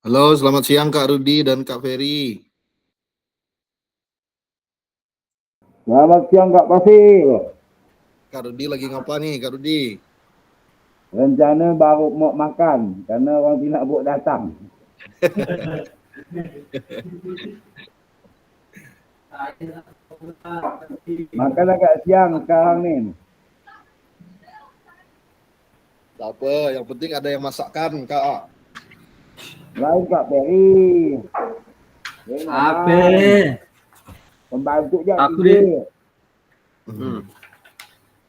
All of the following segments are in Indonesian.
Halo, selamat siang Kak Rudi dan Kak Ferry. Selamat siang Kak Pasir. Kak Rudi lagi ngapa nih Kak Rudi? Rencana baru mau makan karena orang tidak buat datang. Makan agak siang sekarang ni. Tak apa, yang penting ada yang masakkan Kak. Lain Kak Peri. Apa? Pembantu je Aku tiga.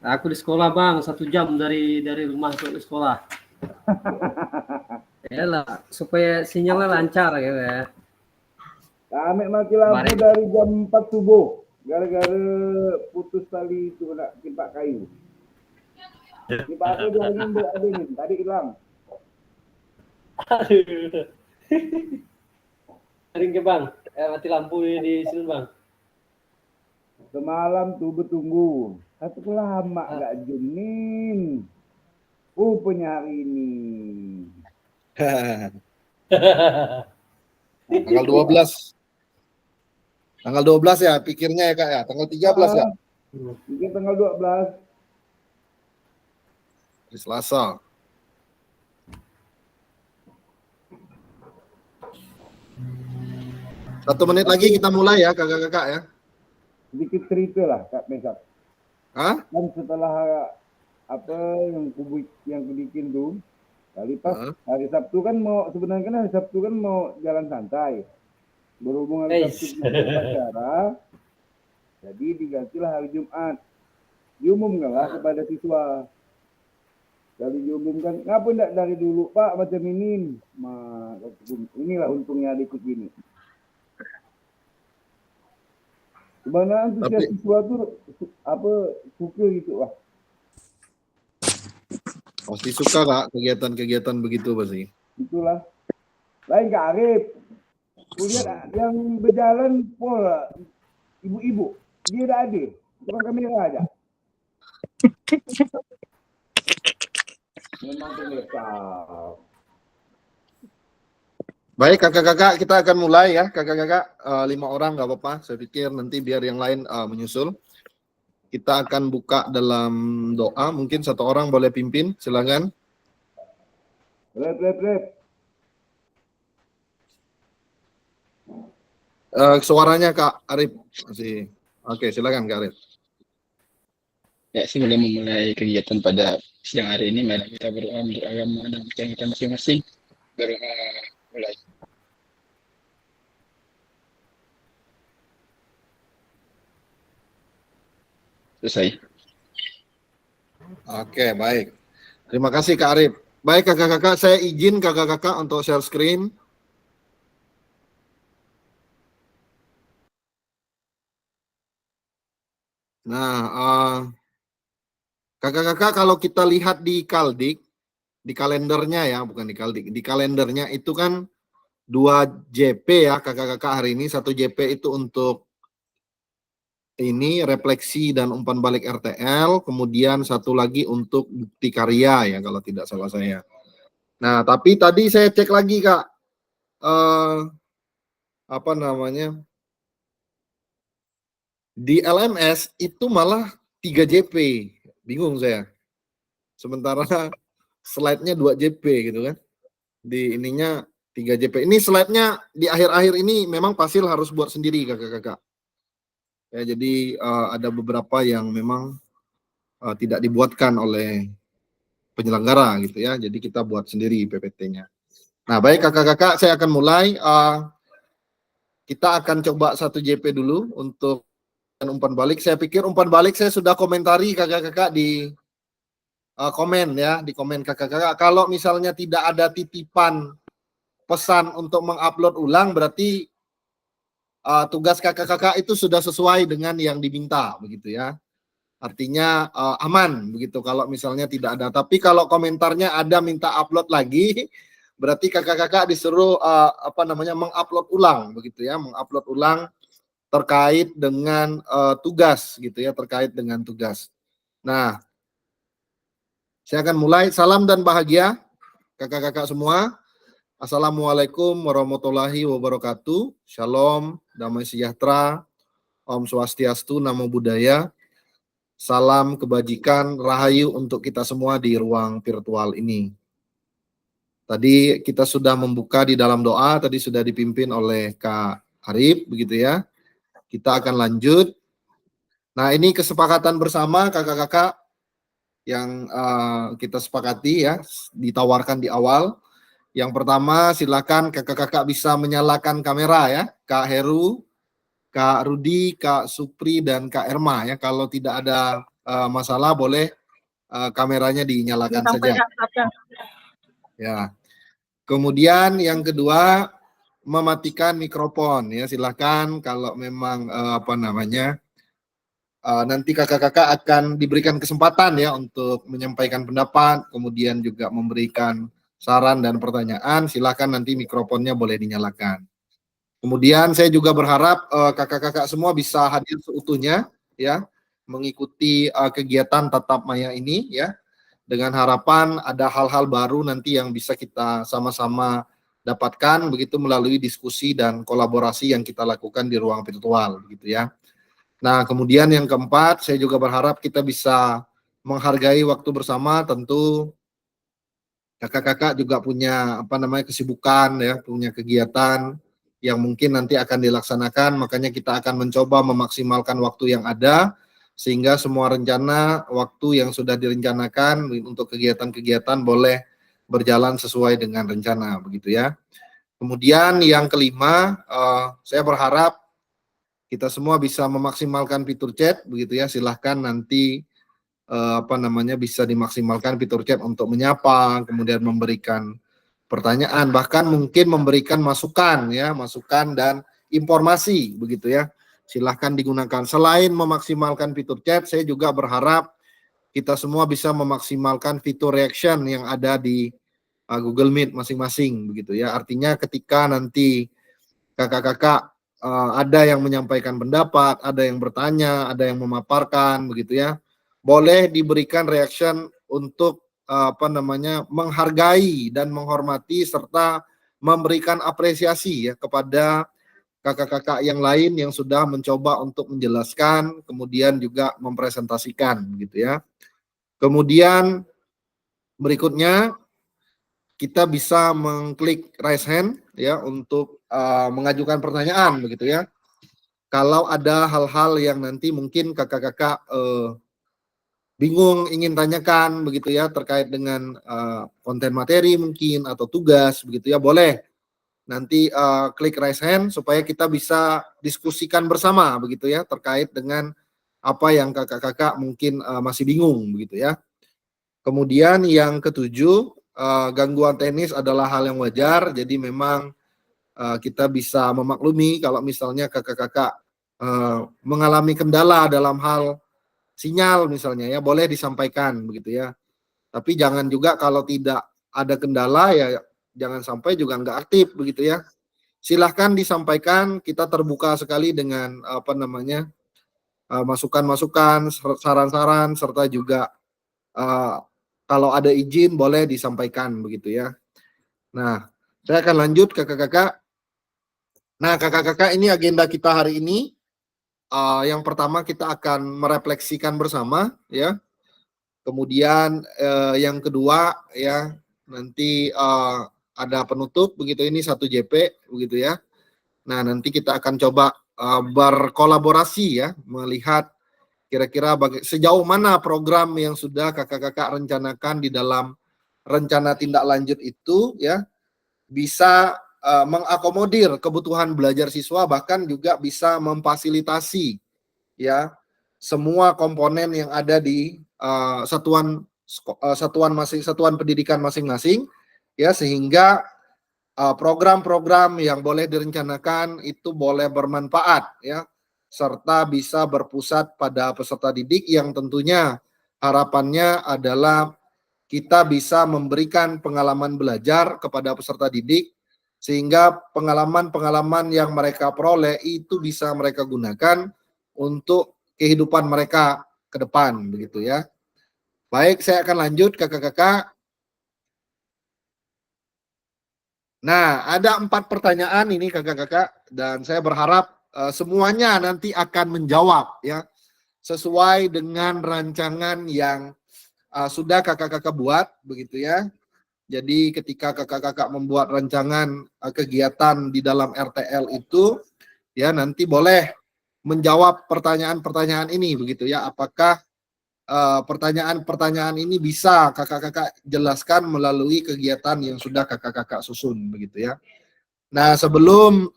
Aku di sekolah bang, 1 jam dari rumah ke sekolah. Yalah, supaya sinyalnya lancar gitu ya. Kami mati lampu Kemarin. dari jam 4 subuh. Gara-gara putus tali itu nak timpak kayu. Timpak aku jaringin ada ni. Tadi hilang. Sering ke bang, mati lampu di sini bang. Semalam tu bertunggu. Satu lama gak jumin. Rupanya hari ini. Tanggal 12. Tanggal 12 ya pikirnya ya Kak ya. Tanggal 13 ya. Mungkin tanggal 12. Hari Selasa. Satu menit lagi kita mulai ya kakak-kakak ya. Sedikit cerita lah Kak Mesap. Hah? Kan setelah apa yang kubikin tu, kali pas hari Sabtu kan mau sebenarnya kan hari Sabtu kan mau jalan santai. Berhubung hari Sabtu kita upacara, jadi digantilah hari Jumat. Diumumkan lah kepada siswa. Jadi diumumkan, ngapa enggak dari dulu Pak macam ini? Inilah untungnya ikut ini. Sebenarnya antusias siswa tu apa suka gitu lah. Pasti suka Kak kegiatan-kegiatan begitu pasti. Itulah. Lain Kak Arif. Kulihat yang berjalan pola ibu-ibu. Dia dah ada. Tukang kamera aja. Memang pengesal. Baik kakak-kakak kita akan mulai ya kakak-kakak 5 orang nggak apa-apa. Saya pikir nanti biar yang lain menyusul. Kita akan buka dalam doa. Mungkin satu orang boleh pimpin. Silakan. Rep. Suaranya Kak Arif masih. Oke, silakan Kak Arif. Ya, sebelum memulai kegiatan pada siang hari ini, mari kita berdoa menurut agama dan kepercayaan kita masing-masing. Berdoa mulai. Selesai. Oke, baik. Terima kasih Kak Arif. Baik kakak-kakak, saya izin kakak-kakak untuk share screen. Nah, kakak-kakak kalau kita lihat di Kaldik, di kalendernya ya, bukan di Kaldik, di kalendernya itu kan 2 JP ya kakak-kakak hari ini. 1 JP itu untuk ini refleksi dan umpan balik RTL, kemudian 1 lagi untuk bukti karya ya kalau tidak salah saya. Nah, tapi tadi saya cek lagi Kak, apa namanya, di LMS itu malah 3 JP, bingung saya. Sementara slide-nya 2 JP gitu kan. Di ininya 3 JP. Ini slide-nya di akhir-akhir ini memang Pasil harus buat sendiri kakak-kakak. Ya, jadi ada beberapa yang memang tidak dibuatkan oleh penyelenggara gitu ya. Jadi kita buat sendiri PPT-nya. Nah, baik kakak-kakak, saya akan mulai. Kita akan coba 1 JP dulu untuk umpan balik. Saya pikir umpan balik saya sudah komentari kakak-kakak di komen ya, di komen kakak-kakak. Kalau misalnya tidak ada titipan pesan untuk mengupload ulang, berarti tugas kakak-kakak itu sudah sesuai dengan yang diminta begitu ya. Artinya aman begitu kalau misalnya tidak ada. Tapi kalau komentarnya ada minta upload lagi, berarti kakak-kakak disuruh mengupload ulang begitu ya, mengupload ulang terkait dengan tugas gitu ya, terkait dengan tugas. Nah, saya akan mulai. Salam dan bahagia kakak-kakak semua. Assalamualaikum warahmatullahi wabarakatuh. Shalom, damai sejahtera, Om Swastiastu, Namo Buddhaya. Salam kebajikan, rahayu untuk kita semua di ruang virtual ini. Tadi kita sudah membuka di dalam doa, tadi sudah dipimpin oleh Kak Arif, begitu ya. Kita akan lanjut. Nah, ini kesepakatan bersama kakak-kakak yang kita sepakati ya, ditawarkan di awal. Yang pertama, silakan kakak-kakak bisa menyalakan kamera ya, Kak Heru, Kak Rudi, Kak Supri, dan Kak Erma ya. Kalau tidak ada masalah, boleh kameranya dinyalakan saja. Ya. Kemudian yang kedua, mematikan mikrofon ya. Silakan kalau memang nanti kakak-kakak akan diberikan kesempatan ya untuk menyampaikan pendapat, kemudian juga memberikan saran dan pertanyaan. Silakan nanti mikrofonnya boleh dinyalakan. Kemudian saya juga berharap kakak-kakak semua bisa hadir seutuhnya ya, mengikuti kegiatan tatap maya ini ya, dengan harapan ada hal-hal baru nanti yang bisa kita sama-sama dapatkan begitu melalui diskusi dan kolaborasi yang kita lakukan di ruang virtual begitu ya. Nah, kemudian yang keempat, saya juga berharap kita bisa menghargai waktu bersama. Tentu kakak-kakak juga punya kesibukan ya, punya kegiatan yang mungkin nanti akan dilaksanakan, makanya kita akan mencoba memaksimalkan waktu yang ada sehingga semua rencana waktu yang sudah direncanakan untuk kegiatan-kegiatan boleh berjalan sesuai dengan rencana begitu ya. Kemudian yang kelima, saya berharap kita semua bisa memaksimalkan fitur chat begitu ya. Silahkan nanti bisa dimaksimalkan fitur chat untuk menyapa, kemudian memberikan pertanyaan, bahkan mungkin memberikan masukan ya, masukan dan informasi begitu ya. Silahkan digunakan. Selain memaksimalkan fitur chat, saya juga berharap kita semua bisa memaksimalkan fitur reaction yang ada di Google Meet masing-masing begitu ya. Artinya ketika nanti kakak-kakak ada yang menyampaikan pendapat, ada yang bertanya, ada yang memaparkan begitu ya. Boleh diberikan reaction untuk menghargai dan menghormati serta memberikan apresiasi ya kepada kakak-kakak yang lain yang sudah mencoba untuk menjelaskan, kemudian juga mempresentasikan begitu ya. Kemudian berikutnya kita bisa mengklik raise hand ya untuk mengajukan pertanyaan begitu ya. Kalau ada hal-hal yang nanti mungkin kakak-kakak bingung ingin tanyakan begitu ya terkait dengan konten materi mungkin atau tugas begitu ya, boleh nanti klik raise hand supaya kita bisa diskusikan bersama begitu ya terkait dengan apa yang kakak-kakak mungkin masih bingung begitu ya. Kemudian yang ketujuh, gangguan teknis adalah hal yang wajar, jadi memang kita bisa memaklumi kalau misalnya kakak-kakak mengalami kendala dalam hal sinyal misalnya ya, boleh disampaikan begitu ya. Tapi jangan juga kalau tidak ada kendala ya jangan sampai juga nggak aktif begitu ya. Silahkan disampaikan, kita terbuka sekali dengan masukan-masukan, saran-saran serta juga kalau ada izin boleh disampaikan begitu ya. Nah, saya akan lanjut kakak-kakak. Nah, kakak-kakak, ini agenda kita hari ini. Yang pertama kita akan merefleksikan bersama ya. Kemudian yang kedua ya nanti ada penutup begitu, ini 1 JP begitu ya. Nah, nanti kita akan coba berkolaborasi ya, melihat kira-kira sejauh mana program yang sudah kakak-kakak rencanakan di dalam rencana tindak lanjut itu ya bisa mengakomodir kebutuhan belajar siswa, bahkan juga bisa memfasilitasi ya semua komponen yang ada di satuan pendidikan masing-masing ya, sehingga program-program yang boleh direncanakan itu boleh bermanfaat ya, serta bisa berpusat pada peserta didik yang tentunya harapannya adalah kita bisa memberikan pengalaman belajar kepada peserta didik sehingga pengalaman-pengalaman yang mereka peroleh itu bisa mereka gunakan untuk kehidupan mereka ke depan begitu ya. Baik, saya akan lanjut kakak-kakak. Nah, ada 4 pertanyaan ini kakak-kakak, dan saya berharap semuanya nanti akan menjawab ya sesuai dengan rancangan yang sudah kakak-kakak buat begitu ya. Jadi ketika kakak-kakak membuat rancangan kegiatan di dalam RTL itu ya nanti boleh menjawab pertanyaan-pertanyaan ini begitu ya. Apakah pertanyaan-pertanyaan ini bisa kakak-kakak jelaskan melalui kegiatan yang sudah kakak-kakak susun begitu ya. Nah, sebelum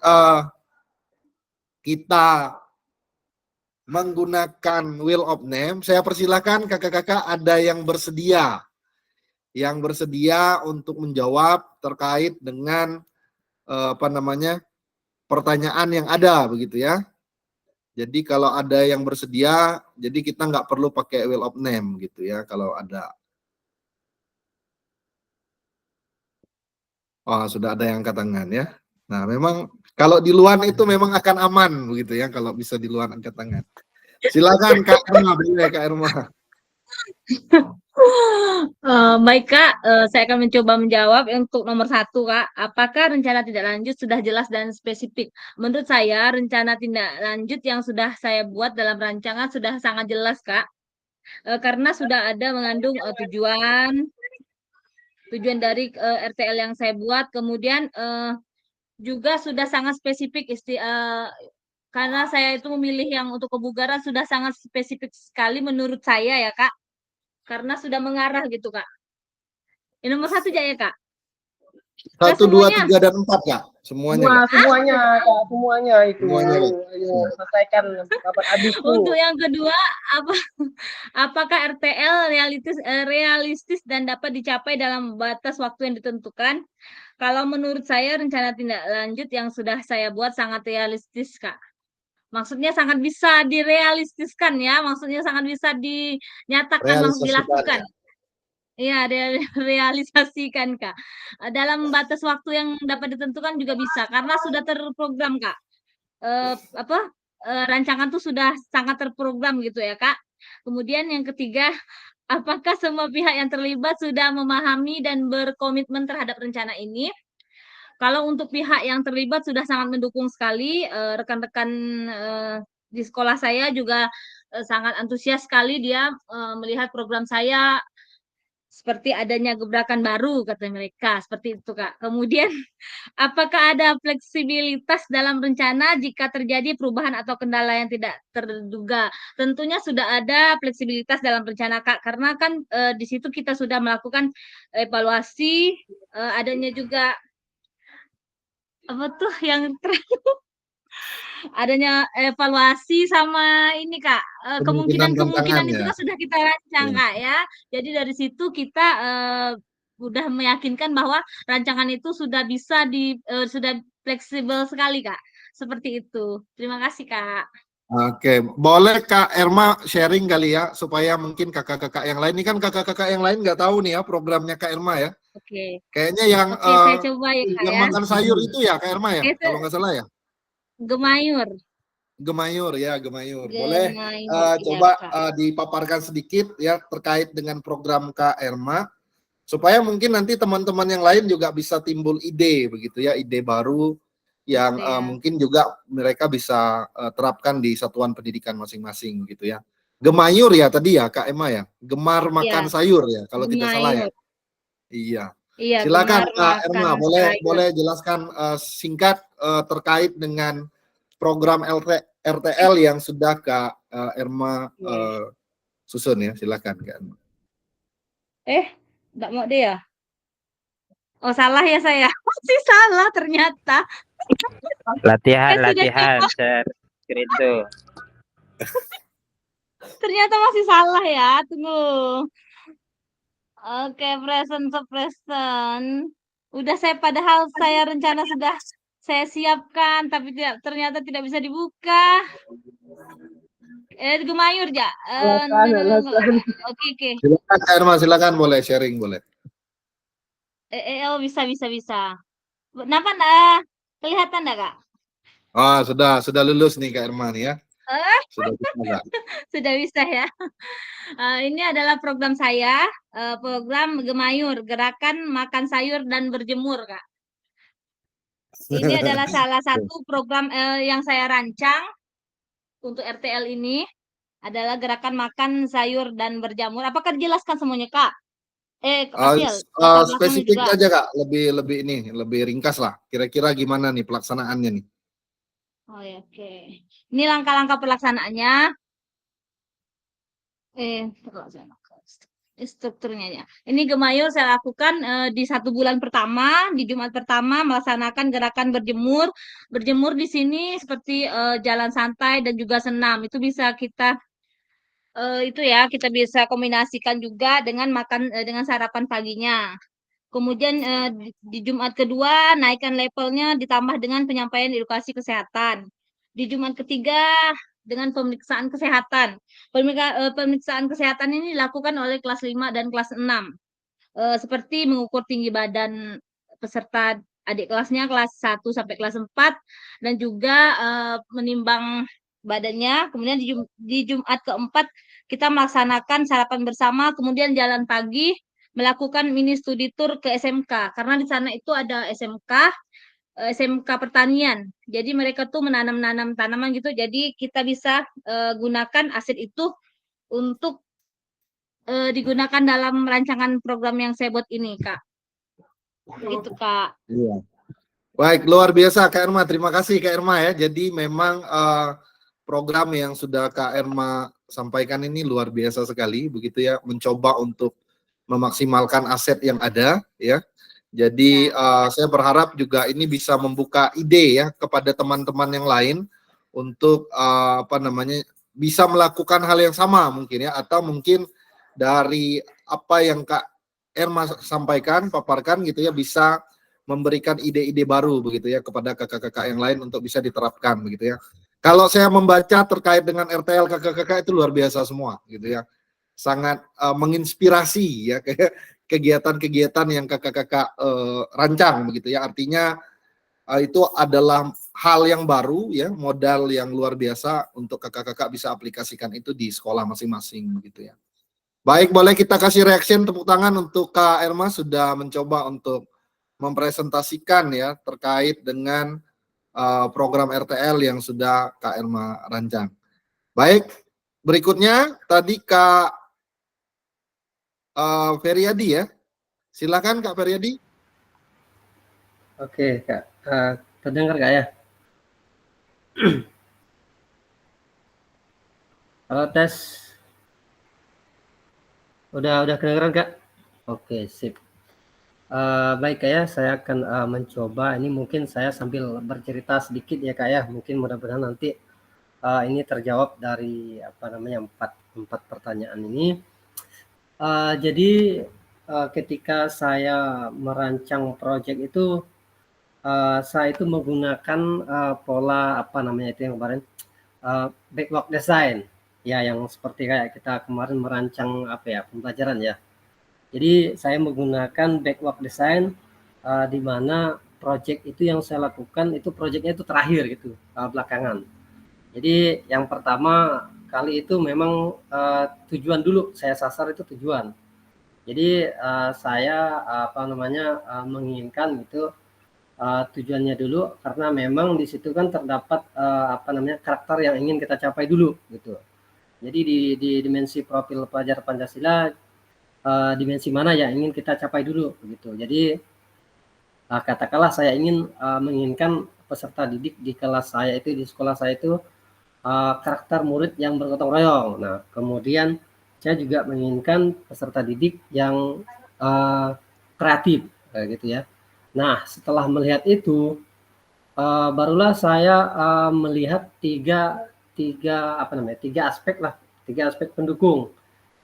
kita menggunakan wheel of name, saya persilakan kakak-kakak ada yang bersedia untuk menjawab terkait dengan pertanyaan yang ada begitu ya. Jadi kalau ada yang bersedia, jadi kita nggak perlu pakai wheel of name gitu ya kalau ada. Oh, sudah ada yang angkat tangan ya. Nah, memang kalau di luar itu memang akan aman begitu ya kalau bisa di luar angkat tangan. Silakan Kak Irma, boleh Kak Irma. Baik Kak, saya akan mencoba menjawab untuk nomor 1 Kak. Apakah rencana tindak lanjut sudah jelas dan spesifik? Menurut saya rencana tindak lanjut yang sudah saya buat dalam rancangan sudah sangat jelas Kak. Karena sudah ada mengandung tujuan dari RTL yang saya buat. Kemudian juga sudah sangat spesifik karena saya itu memilih yang untuk kebugaran sudah sangat spesifik sekali menurut saya ya Kak. Karena sudah mengarah gitu Kak. Ini nomor 1 aja ya Kak. 1, 2, 3, dan 4 Kak. Semuanya. Semuanya Kak, semuanya itu. Semuanya. Ayo selesaikan kabar adikku. Untuk yang kedua, apakah RTL realistis dan dapat dicapai dalam batas waktu yang ditentukan? Kalau menurut saya rencana tindak lanjut yang sudah saya buat sangat realistis Kak. Maksudnya sangat bisa direalistiskan ya, maksudnya sangat bisa dinyatakan, dilakukan. Iya, realisasikan Kak. Dalam batas waktu yang dapat ditentukan juga bisa karena sudah terprogram Kak. Rancangan tuh sudah sangat terprogram gitu ya Kak. Kemudian yang ketiga, apakah semua pihak yang terlibat sudah memahami dan berkomitmen terhadap rencana ini? Kalau untuk pihak yang terlibat sudah sangat mendukung sekali, rekan-rekan di sekolah saya juga sangat antusias sekali dia melihat program saya seperti adanya gebrakan baru kata mereka, seperti itu Kak. Kemudian apakah ada fleksibilitas dalam rencana jika terjadi perubahan atau kendala yang tidak terduga? Tentunya sudah ada fleksibilitas dalam rencana Kak, karena kan di situ kita sudah melakukan evaluasi, adanya juga apa tuh yang adanya evaluasi sama ini Kak, kemungkinan-kemungkinan itu kan sudah kita rancang Kak ya. Jadi dari situ kita udah meyakinkan bahwa rancangan itu sudah bisa sudah fleksibel sekali Kak. Seperti itu. Terima kasih Kak. Oke, boleh Kak Irma sharing kali ya supaya mungkin kakak-kakak yang lain, ini kan kakak-kakak yang lain nggak tahu nih ya programnya Kak Irma ya. Oke. Kayaknya yang saya coba ya Kak yang ya. makan sayur itu ya Kak Irma ya, kalau nggak salah ya. Gemayur. Gemayur ya, Gemayur. Boleh coba dipaparkan sedikit ya terkait dengan program Kak Irma supaya mungkin nanti teman-teman yang lain juga bisa timbul ide begitu ya, ide baru yang mungkin juga mereka bisa terapkan di satuan pendidikan masing-masing gitu ya. Gemayur ya tadi ya Kak Emma ya, gemar makan sayur ya kalau tidak salah ya. Iya. Silakan Kak Emma, boleh jelaskan singkat terkait dengan program RTL yang sudah Kak Irma susun ya. Silakan Kak Irma. Enggak mau deh ya. Oh salah ya saya, masih salah ternyata. Latihan share screen tuh. Ternyata masih salah ya, tunggu. Oke, present. Udah padahal saya rencana sudah saya siapkan, tapi ternyata tidak bisa dibuka. Gemayur ya. Oke. Silakan Kak Irma, silakan boleh sharing boleh. Bisa. Kenapa kelihatan enggak Kak? Oh, sudah lulus nih Kak Irma nih ya. Sudah bisa ya. Ini adalah program saya, program Gemayur, gerakan makan sayur dan berjemur Kak. Ini adalah salah satu program yang saya rancang untuk RTL ini adalah gerakan makan sayur dan berjamur. Apakah dijelaskan semuanya, Kak? Mas Yel, latar belakangnya Spesifik juga. aja Kak, lebih ringkas lah. Kira-kira gimana nih pelaksanaannya nih? Oh ya, oke. Ini langkah-langkah pelaksanaannya. Strukturnya ya. Ini Gemayur saya lakukan di 1 bulan pertama, di Jumat pertama melaksanakan gerakan berjemur. Berjemur di sini seperti jalan santai dan juga senam. Itu bisa kita itu ya, kita bisa kombinasikan juga dengan makan dengan sarapan paginya. Kemudian di Jumat kedua naikkan levelnya ditambah dengan penyampaian edukasi kesehatan. Di Jumat ketiga dengan pemeriksaan kesehatan. Pemeriksaan kesehatan ini dilakukan oleh kelas 5 dan kelas 6. Seperti mengukur tinggi badan peserta adik kelasnya kelas 1 sampai kelas 4 dan juga menimbang badannya. Kemudian di Jumat keempat kita melaksanakan sarapan bersama, kemudian jalan pagi melakukan mini studi tour ke SMK karena di sana itu ada SMK pertanian. Jadi mereka tuh menanam tanaman gitu. Jadi kita bisa gunakan aset itu untuk digunakan dalam rancangan program yang saya buat ini, Kak. Gitu, Kak. Iya. Baik, luar biasa Kak Irma. Terima kasih Kak Irma ya. Jadi memang program yang sudah Kak Irma sampaikan ini luar biasa sekali, begitu ya, mencoba untuk memaksimalkan aset yang ada ya. Jadi saya berharap juga ini bisa membuka ide ya kepada teman-teman yang lain untuk bisa melakukan hal yang sama mungkin ya, atau mungkin dari apa yang Kak Irma sampaikan, paparkan gitu ya, bisa memberikan ide-ide baru begitu ya kepada kakak-kakak yang lain untuk bisa diterapkan begitu ya. Kalau saya membaca terkait dengan RTL kakak-kakak itu luar biasa semua gitu ya. Sangat menginspirasi ya kegiatan-kegiatan yang kakak-kakak rancang begitu ya. Artinya itu adalah hal yang baru ya, modal yang luar biasa untuk kakak-kakak bisa aplikasikan itu di sekolah masing-masing begitu ya. Baik, boleh kita kasih reaction tepuk tangan untuk Kak Irma sudah mencoba untuk mempresentasikan ya terkait dengan program RTL yang sudah Kak Irma rancang. Baik, berikutnya tadi Kak Feryadi ya. Silakan Kak Feryadi. Oke, Kak. Terdengar Kak ya? Halo, tes. Udah kedengeran Kak? Oke, sip. Baik Kak ya, saya akan mencoba. Ini mungkin saya sambil bercerita sedikit ya Kak ya. Mungkin mudah-mudahan nanti ini terjawab dari empat pertanyaan ini. Jadi ketika saya merancang proyek itu, saya itu menggunakan pola itu yang kemarin backlog design ya, yang seperti kayak kita kemarin merancang pembelajaran ya. Jadi saya menggunakan backlog design di mana proyek itu yang saya lakukan itu proyeknya itu terakhir gitu belakangan. Jadi yang pertama kali itu memang tujuan dulu saya sasar itu tujuan. Jadi saya menginginkan gitu tujuannya dulu karena memang di situ kan terdapat karakter yang ingin kita capai dulu gitu. Jadi di dimensi profil pelajar Pancasila dimensi mana yang ingin kita capai dulu begitu. Jadi katakanlah saya menginginkan peserta didik di kelas saya itu, di sekolah saya itu karakter murid yang bergotong royong. Nah, kemudian saya juga menginginkan peserta didik yang kreatif kayak gitu ya. Nah, setelah melihat itu barulah saya melihat tiga aspek pendukung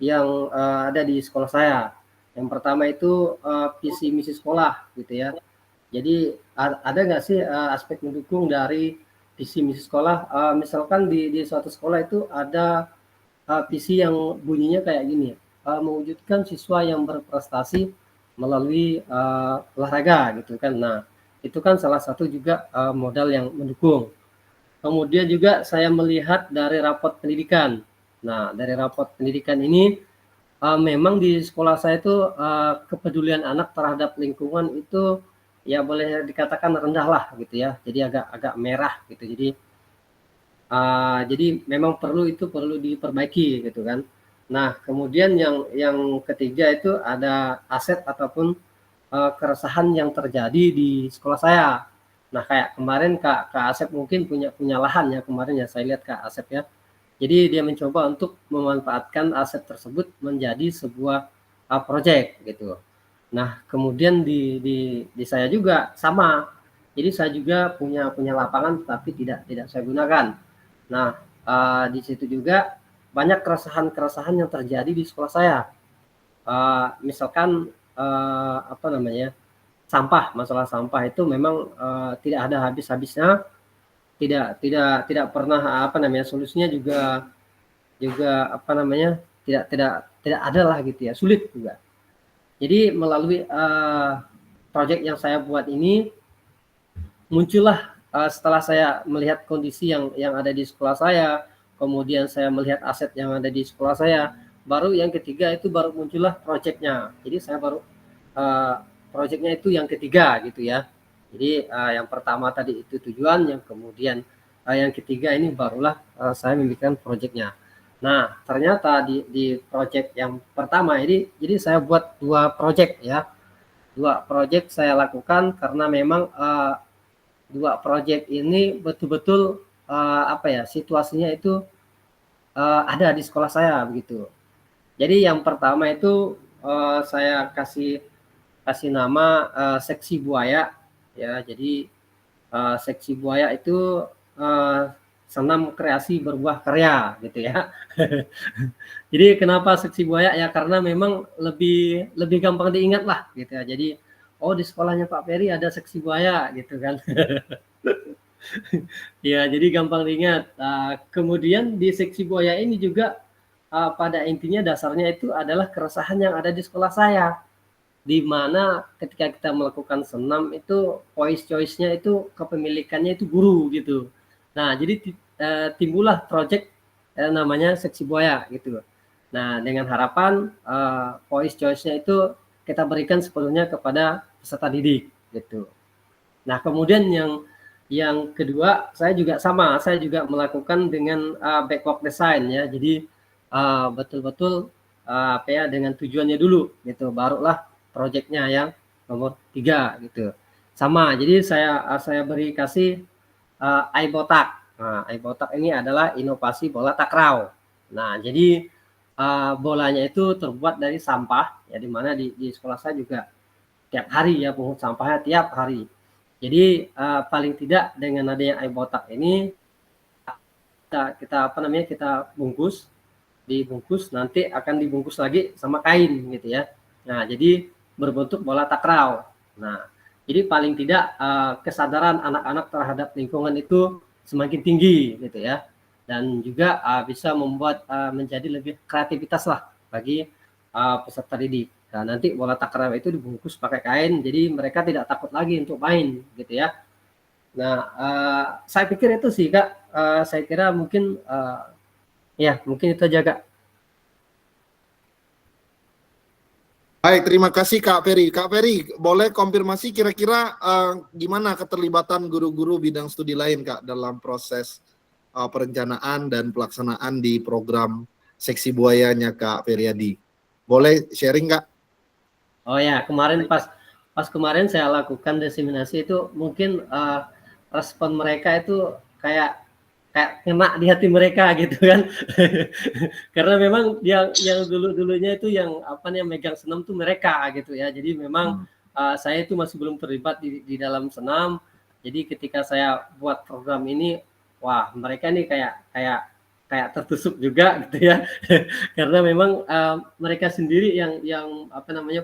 yang ada di sekolah saya. Yang pertama itu visi misi sekolah gitu ya. Jadi ada nggak sih aspek mendukung dari visi misi sekolah? Misalkan di suatu sekolah itu ada visi yang bunyinya kayak gini, mewujudkan siswa yang berprestasi melalui olahraga gitu kan. Nah, itu kan salah satu juga modal yang mendukung. Kemudian juga saya melihat dari rapot pendidikan. Nah, dari rapot pendidikan ini memang di sekolah saya itu kepedulian anak terhadap lingkungan itu ya boleh dikatakan rendah lah gitu ya. Jadi agak merah gitu. Jadi memang perlu diperbaiki gitu kan. Nah, kemudian yang ketiga itu ada aset ataupun keresahan yang terjadi di sekolah saya. Nah, kayak kemarin Kak Asep mungkin punya lahan ya kemarin ya, saya lihat Kak Asep ya. Jadi dia mencoba untuk memanfaatkan aset tersebut menjadi sebuah proyek gitu. Nah, kemudian di saya juga sama. Jadi saya juga punya lapangan tapi tidak saya gunakan. Nah, di situ juga banyak keresahan yang terjadi di sekolah saya. Misalkan masalah sampah itu memang tidak ada habis-habisnya, tidak pernah solusinya juga tidak ada lah gitu ya, sulit juga. Jadi melalui proyek yang saya buat ini muncullah setelah saya melihat kondisi yang ada di sekolah saya, kemudian saya melihat aset yang ada di sekolah saya, baru yang ketiga itu baru muncullah proyeknya. Jadi saya baru proyeknya itu yang ketiga gitu ya. Jadi yang pertama tadi itu tujuan, yang kemudian yang ketiga ini barulah saya membikin proyeknya. Nah, ternyata di proyek yang pertama ini, jadi saya buat 2 proyek ya. 2 proyek saya lakukan karena memang 2 proyek ini betul-betul situasinya itu ada di sekolah saya begitu. Jadi yang pertama itu saya kasih nama seksi buaya ya. Jadi seksi buaya itu senam kreasi berbuah karya gitu ya. Jadi kenapa seksi buaya ya, karena memang lebih gampang diingat lah gitu ya. Jadi oh, di sekolahnya Pak Ferry ada seksi buaya gitu kan. Ya, jadi gampang diingat. Kemudian di seksi buaya ini juga pada intinya dasarnya itu adalah keresahan yang ada di sekolah saya, di mana ketika kita melakukan senam itu voice choice-nya itu kepemilikannya itu guru gitu. Nah, jadi timbullah project namanya seksi buaya gitu. Nah, dengan harapan voice choice-nya itu kita berikan sepenuhnya kepada peserta didik gitu. Nah, kemudian yang kedua saya juga sama, saya juga melakukan dengan backlog design ya. Jadi betul-betul dengan tujuannya dulu gitu, barulah proyeknya yang nomor 3 gitu. Sama, jadi saya beri kasih iBotak. Nah, iBotak ini adalah inovasi bola takraw. Nah, jadi bolanya itu terbuat dari sampah ya, di mana di sekolah saya juga tiap hari ya pungut sampahnya tiap hari. Jadi paling tidak dengan adanya iBotak ini kita dibungkus, nanti akan dibungkus lagi sama kain gitu ya. Nah, jadi berbentuk bola takraw. Nah, jadi paling tidak kesadaran anak-anak terhadap lingkungan itu semakin tinggi gitu ya. Dan juga bisa membuat menjadi lebih kreativitas lah bagi peserta didik. Nah, nanti bola takraw itu dibungkus pakai kain, jadi mereka tidak takut lagi untuk main gitu ya. Nah, saya pikir itu sih Kak. Saya kira mungkin mungkin itu aja Kak. Baik, terima kasih Kak Ferry. Kak Ferry, boleh konfirmasi kira-kira gimana keterlibatan guru-guru bidang studi lain Kak dalam proses perencanaan dan pelaksanaan di program seksi buayanya Kak Feryadi? Boleh sharing Kak? Oh ya, kemarin pas kemarin saya lakukan diseminasi itu mungkin respon mereka itu kayak kena di hati mereka gitu kan. Karena memang yang dulunya itu yang megang senam tuh mereka gitu ya. Jadi memang saya itu masih belum terlibat di dalam senam. Jadi ketika saya buat program ini, wah mereka nih kayak tertusuk juga gitu ya. Karena memang mereka sendiri yang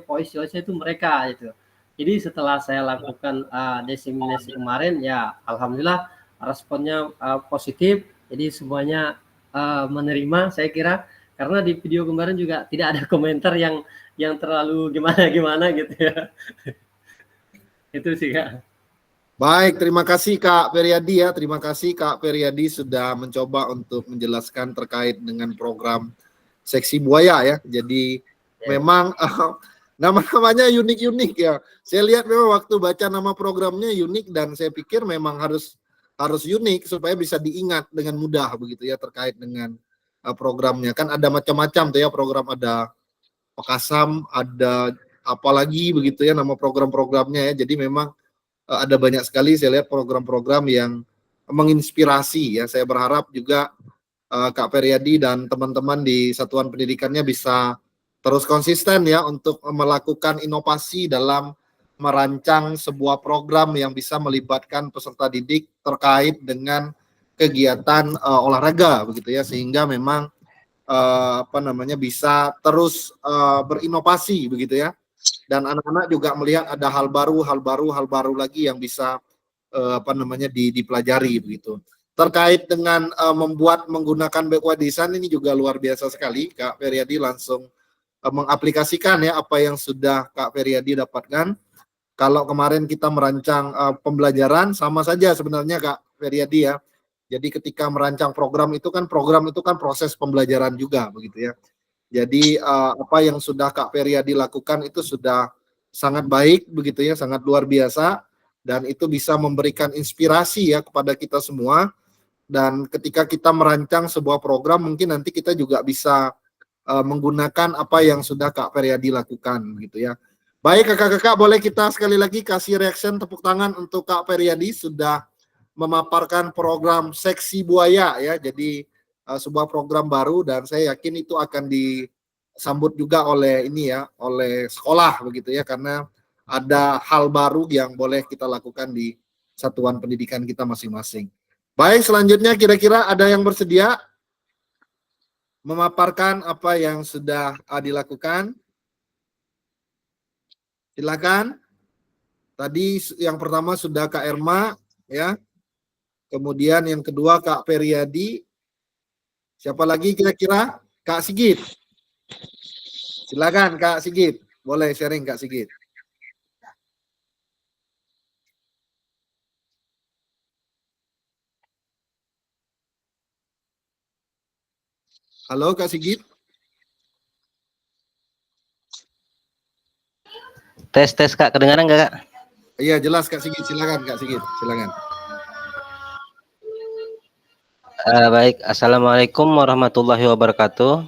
voice choice-nya itu mereka gitu. Jadi setelah saya lakukan diseminasi kemarin ya alhamdulillah responnya positif. Jadi semuanya menerima saya kira, karena di video kemarin juga tidak ada komentar yang terlalu gimana gitu ya. Itu sih Kak. Baik, terima kasih Kak Feryadi ya. Terima kasih Kak Feryadi sudah mencoba untuk menjelaskan terkait dengan program seksi buaya ya. Jadi memang Nama-namanya unik-unik ya. Saya lihat memang waktu baca nama programnya unik dan saya pikir memang harus unik supaya bisa diingat dengan mudah begitu ya terkait dengan programnya. Kan ada macam-macam tuh ya program, ada Pekasam, ada apalagi begitu ya nama program-programnya ya. Jadi memang ada banyak sekali saya lihat program-program yang menginspirasi ya. Saya berharap juga Kak Feryadi dan teman-teman di satuan pendidikannya bisa terus konsisten ya untuk melakukan inovasi dalam merancang sebuah program yang bisa melibatkan peserta didik terkait dengan kegiatan olahraga begitu ya, sehingga memang bisa terus berinovasi begitu ya, dan anak-anak juga melihat ada hal baru lagi yang bisa dipelajari begitu. Terkait dengan menggunakan backward design ini juga luar biasa sekali. Kak Feryadi langsung mengaplikasikan ya apa yang sudah Kak Feryadi dapatkan. Kalau kemarin kita merancang pembelajaran, sama saja sebenarnya Kak Feryadi ya. Jadi ketika merancang program itu kan proses pembelajaran juga begitu ya. Jadi apa yang sudah Kak Feryadi lakukan itu sudah sangat baik begitu ya, sangat luar biasa, dan itu bisa memberikan inspirasi ya kepada kita semua. Dan ketika kita merancang sebuah program, mungkin nanti kita juga bisa menggunakan apa yang sudah Kak Feryadi lakukan gitu ya. Baik kakak-kakak, boleh kita sekali lagi kasih reaction tepuk tangan untuk Kak Feryadi sudah memaparkan program Seksi Buaya ya. Jadi sebuah program baru dan saya yakin itu akan disambut juga oleh oleh sekolah begitu ya, karena ada hal baru yang boleh kita lakukan di satuan pendidikan kita masing-masing. Baik, selanjutnya kira-kira ada yang bersedia memaparkan apa yang sudah dilakukan? Silakan. Tadi yang pertama sudah Kak Erma ya. Kemudian yang kedua Kak Feryadi. Siapa lagi kira-kira? Kak Sigit. Silakan Kak Sigit. Boleh sharing Kak Sigit. Halo Kak Sigit. Tes Kak, kedengaran nggak Kak? Iya jelas Kak Sigit, silakan Kak Sigit, silakan. Baik, Assalamualaikum warahmatullahi wabarakatuh.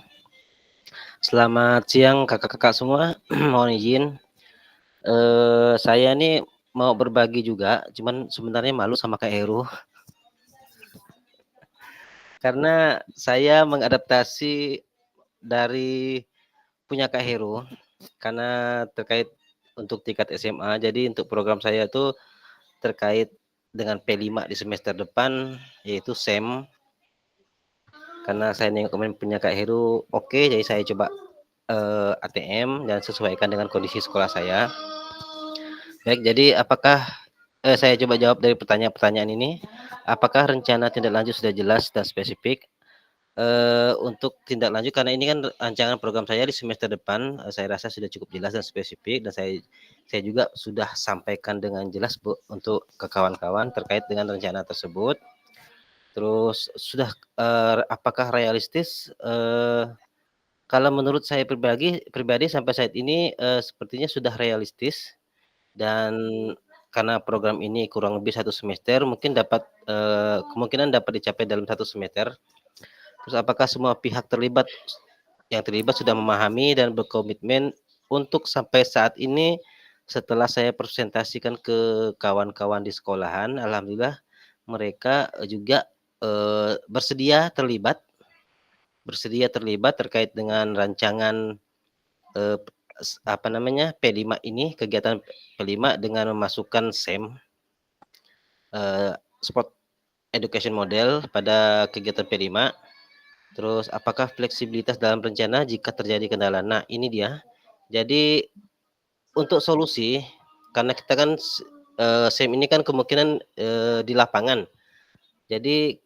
Selamat siang kakak-kakak semua. Mohon izin, saya ini mau berbagi juga, cuman sebenarnya malu sama Kak Heru. Karena saya mengadaptasi dari punya Kak Heru, karena terkait untuk tingkat SMA. Jadi untuk program saya itu terkait dengan P5 di semester depan, yaitu SEM. Karena saya nengok kemarin punya Kak Heru, oke, jadi saya coba ATM dan sesuaikan dengan kondisi sekolah saya. Baik, jadi apakah saya coba jawab dari pertanyaan ini, apakah rencana tindak lanjut sudah jelas dan spesifik? Untuk tindak lanjut, karena ini kan rancangan program saya di semester depan, saya rasa sudah cukup jelas dan spesifik, dan saya juga sudah sampaikan dengan jelas Bu untuk ke kawan-kawan terkait dengan rencana tersebut. Terus sudah apakah realistis? Kalau menurut saya pribadi sampai saat ini sepertinya sudah realistis, dan karena program ini kurang lebih 1 semester, mungkin dapat kemungkinan dapat dicapai dalam 1 semester. Terus apakah semua pihak yang terlibat sudah memahami dan berkomitmen untuk sampai saat ini? Setelah saya presentasikan ke kawan-kawan di sekolahan, alhamdulillah mereka juga bersedia terlibat terkait dengan rancangan P5 ini, kegiatan P5 dengan memasukkan SEM, Sport Education Model pada kegiatan P5. Terus apakah fleksibilitas dalam rencana jika terjadi kendala? Nah ini dia. Jadi untuk solusi, karena kita kan SEM ini kan kemungkinan di lapangan. Jadi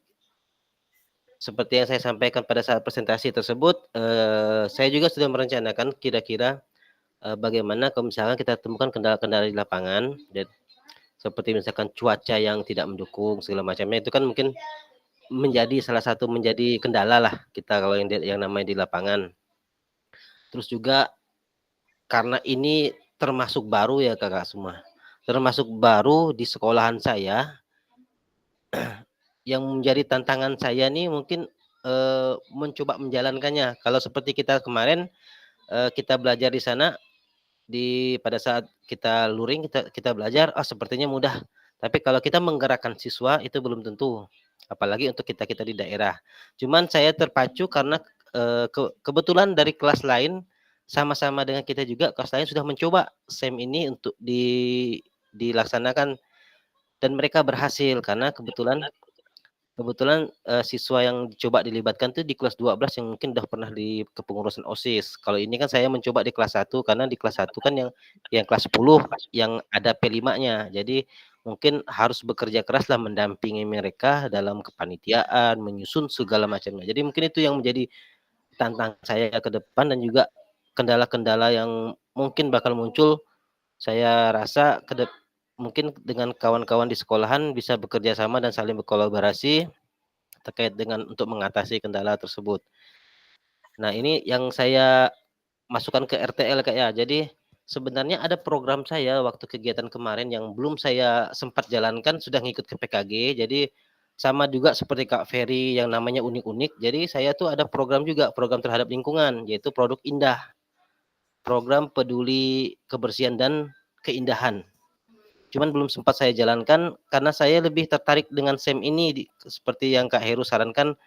seperti yang saya sampaikan pada saat presentasi tersebut, saya juga sudah merencanakan kira-kira bagaimana kalau misalkan kita temukan kendala-kendala di lapangan, dan seperti misalkan cuaca yang tidak mendukung segala macamnya, itu kan mungkin menjadi salah satu kendala lah kita kalau yang namanya di lapangan. Terus juga karena ini termasuk baru ya kakak semua, termasuk baru di sekolahan saya. Yang menjadi tantangan saya nih mungkin mencoba menjalankannya. Kalau seperti kita kemarin kita belajar di sana, pada saat kita luring kita belajar, sepertinya mudah. Tapi kalau kita menggerakkan siswa itu belum tentu. Apalagi untuk kita di daerah. Cuman saya terpacu karena kebetulan dari kelas lain sama-sama dengan kita juga, kelas lain sudah mencoba SEM ini untuk dilaksanakan dan mereka berhasil karena kebetulan siswa yang coba dilibatkan tuh di kelas 12 yang mungkin udah pernah di kepengurusan OSIS. Kalau ini kan saya mencoba di kelas 1 karena di kelas 1 kan yang kelas 10 yang ada P5-nya. Jadi mungkin harus bekerja keras lah mendampingi mereka dalam kepanitiaan, menyusun segala macamnya. Jadi mungkin itu yang menjadi tantangan saya ke depan dan juga kendala-kendala yang mungkin bakal muncul. Saya rasa mungkin dengan kawan-kawan di sekolahan bisa bekerja sama dan saling berkolaborasi terkait dengan untuk mengatasi kendala tersebut. Nah, ini yang saya masukkan ke RTL Kak ya. Jadi sebenarnya ada program saya waktu kegiatan kemarin yang belum saya sempat jalankan, sudah ngikut ke PKG. Jadi sama juga seperti Kak Ferry yang namanya unik-unik. Jadi saya tuh ada program juga, program terhadap lingkungan, yaitu produk indah. Program peduli kebersihan dan keindahan. Cuman belum sempat saya jalankan karena saya lebih tertarik dengan SEM ini seperti yang Kak Heru sarankan,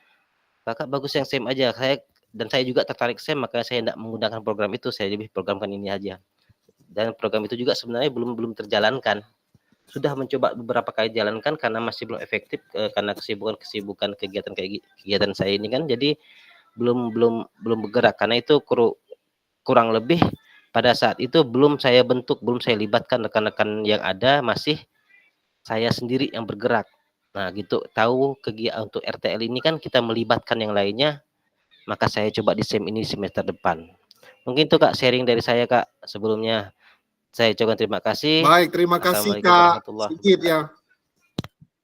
Kakak bagus yang SEM aja. Saya juga tertarik SEM, makanya saya tidak menggunakan program itu, saya lebih programkan ini aja. Dan program itu juga sebenarnya belum terjalankan. Sudah mencoba beberapa kali jalankan karena masih belum efektif karena kesibukan kegiatan saya ini kan, jadi belum bergerak karena itu kurang lebih pada saat itu belum saya bentuk, belum saya libatkan rekan-rekan yang ada, masih saya sendiri yang bergerak. Nah gitu, tahu kegiatan untuk RTL ini kan kita melibatkan yang lainnya, maka saya coba di SEM ini semester depan. Mungkin itu Kak sharing dari saya Kak. Sebelumnya saya ucapkan terima kasih. Baik, terima kasih Kak Sigit ya.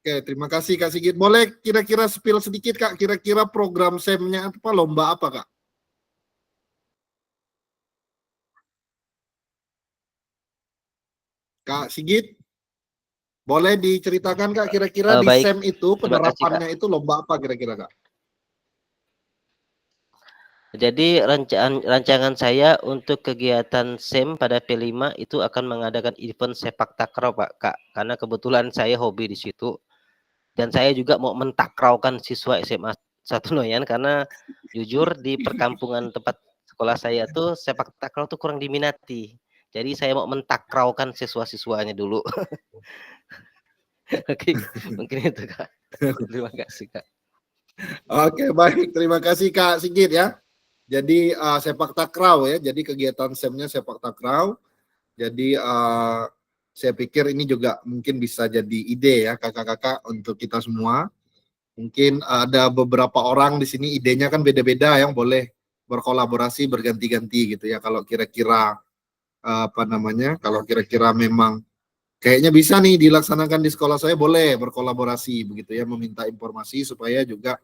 Oke, terima kasih Kak Sigit. Boleh kira-kira spill sedikit Kak, kira-kira program SEM-nya apa, lomba apa Kak? Kak Sigit, boleh diceritakan Kak, kira-kira di baik. SEM itu penerapannya Kak. itu lomba apa kira-kira Kak? Jadi rancangan saya untuk kegiatan SEM pada P5 itu akan mengadakan event sepak takraw Pak Kak, karena kebetulan saya hobi di situ dan saya juga mau mentakraukan siswa SMA 1 Noyan karena jujur di perkampungan tempat sekolah saya tuh sepak takraw tuh kurang diminati. Jadi saya mau mentakraukan siswa-siswanya dulu. Oke, mungkin itu Kak. Terima kasih Kak. Oke, baik, terima kasih Kak Sigit ya. Jadi sepak takraw ya, jadi kegiatan SEM-nya sepak takraw. Jadi saya pikir ini juga mungkin bisa jadi ide ya kakak-kakak untuk kita semua. Mungkin ada beberapa orang di sini idenya kan beda-beda yang boleh berkolaborasi berganti-ganti gitu ya. Kalau kira-kira kalau kira-kira memang kayaknya bisa nih dilaksanakan di sekolah saya, boleh berkolaborasi begitu ya, meminta informasi supaya juga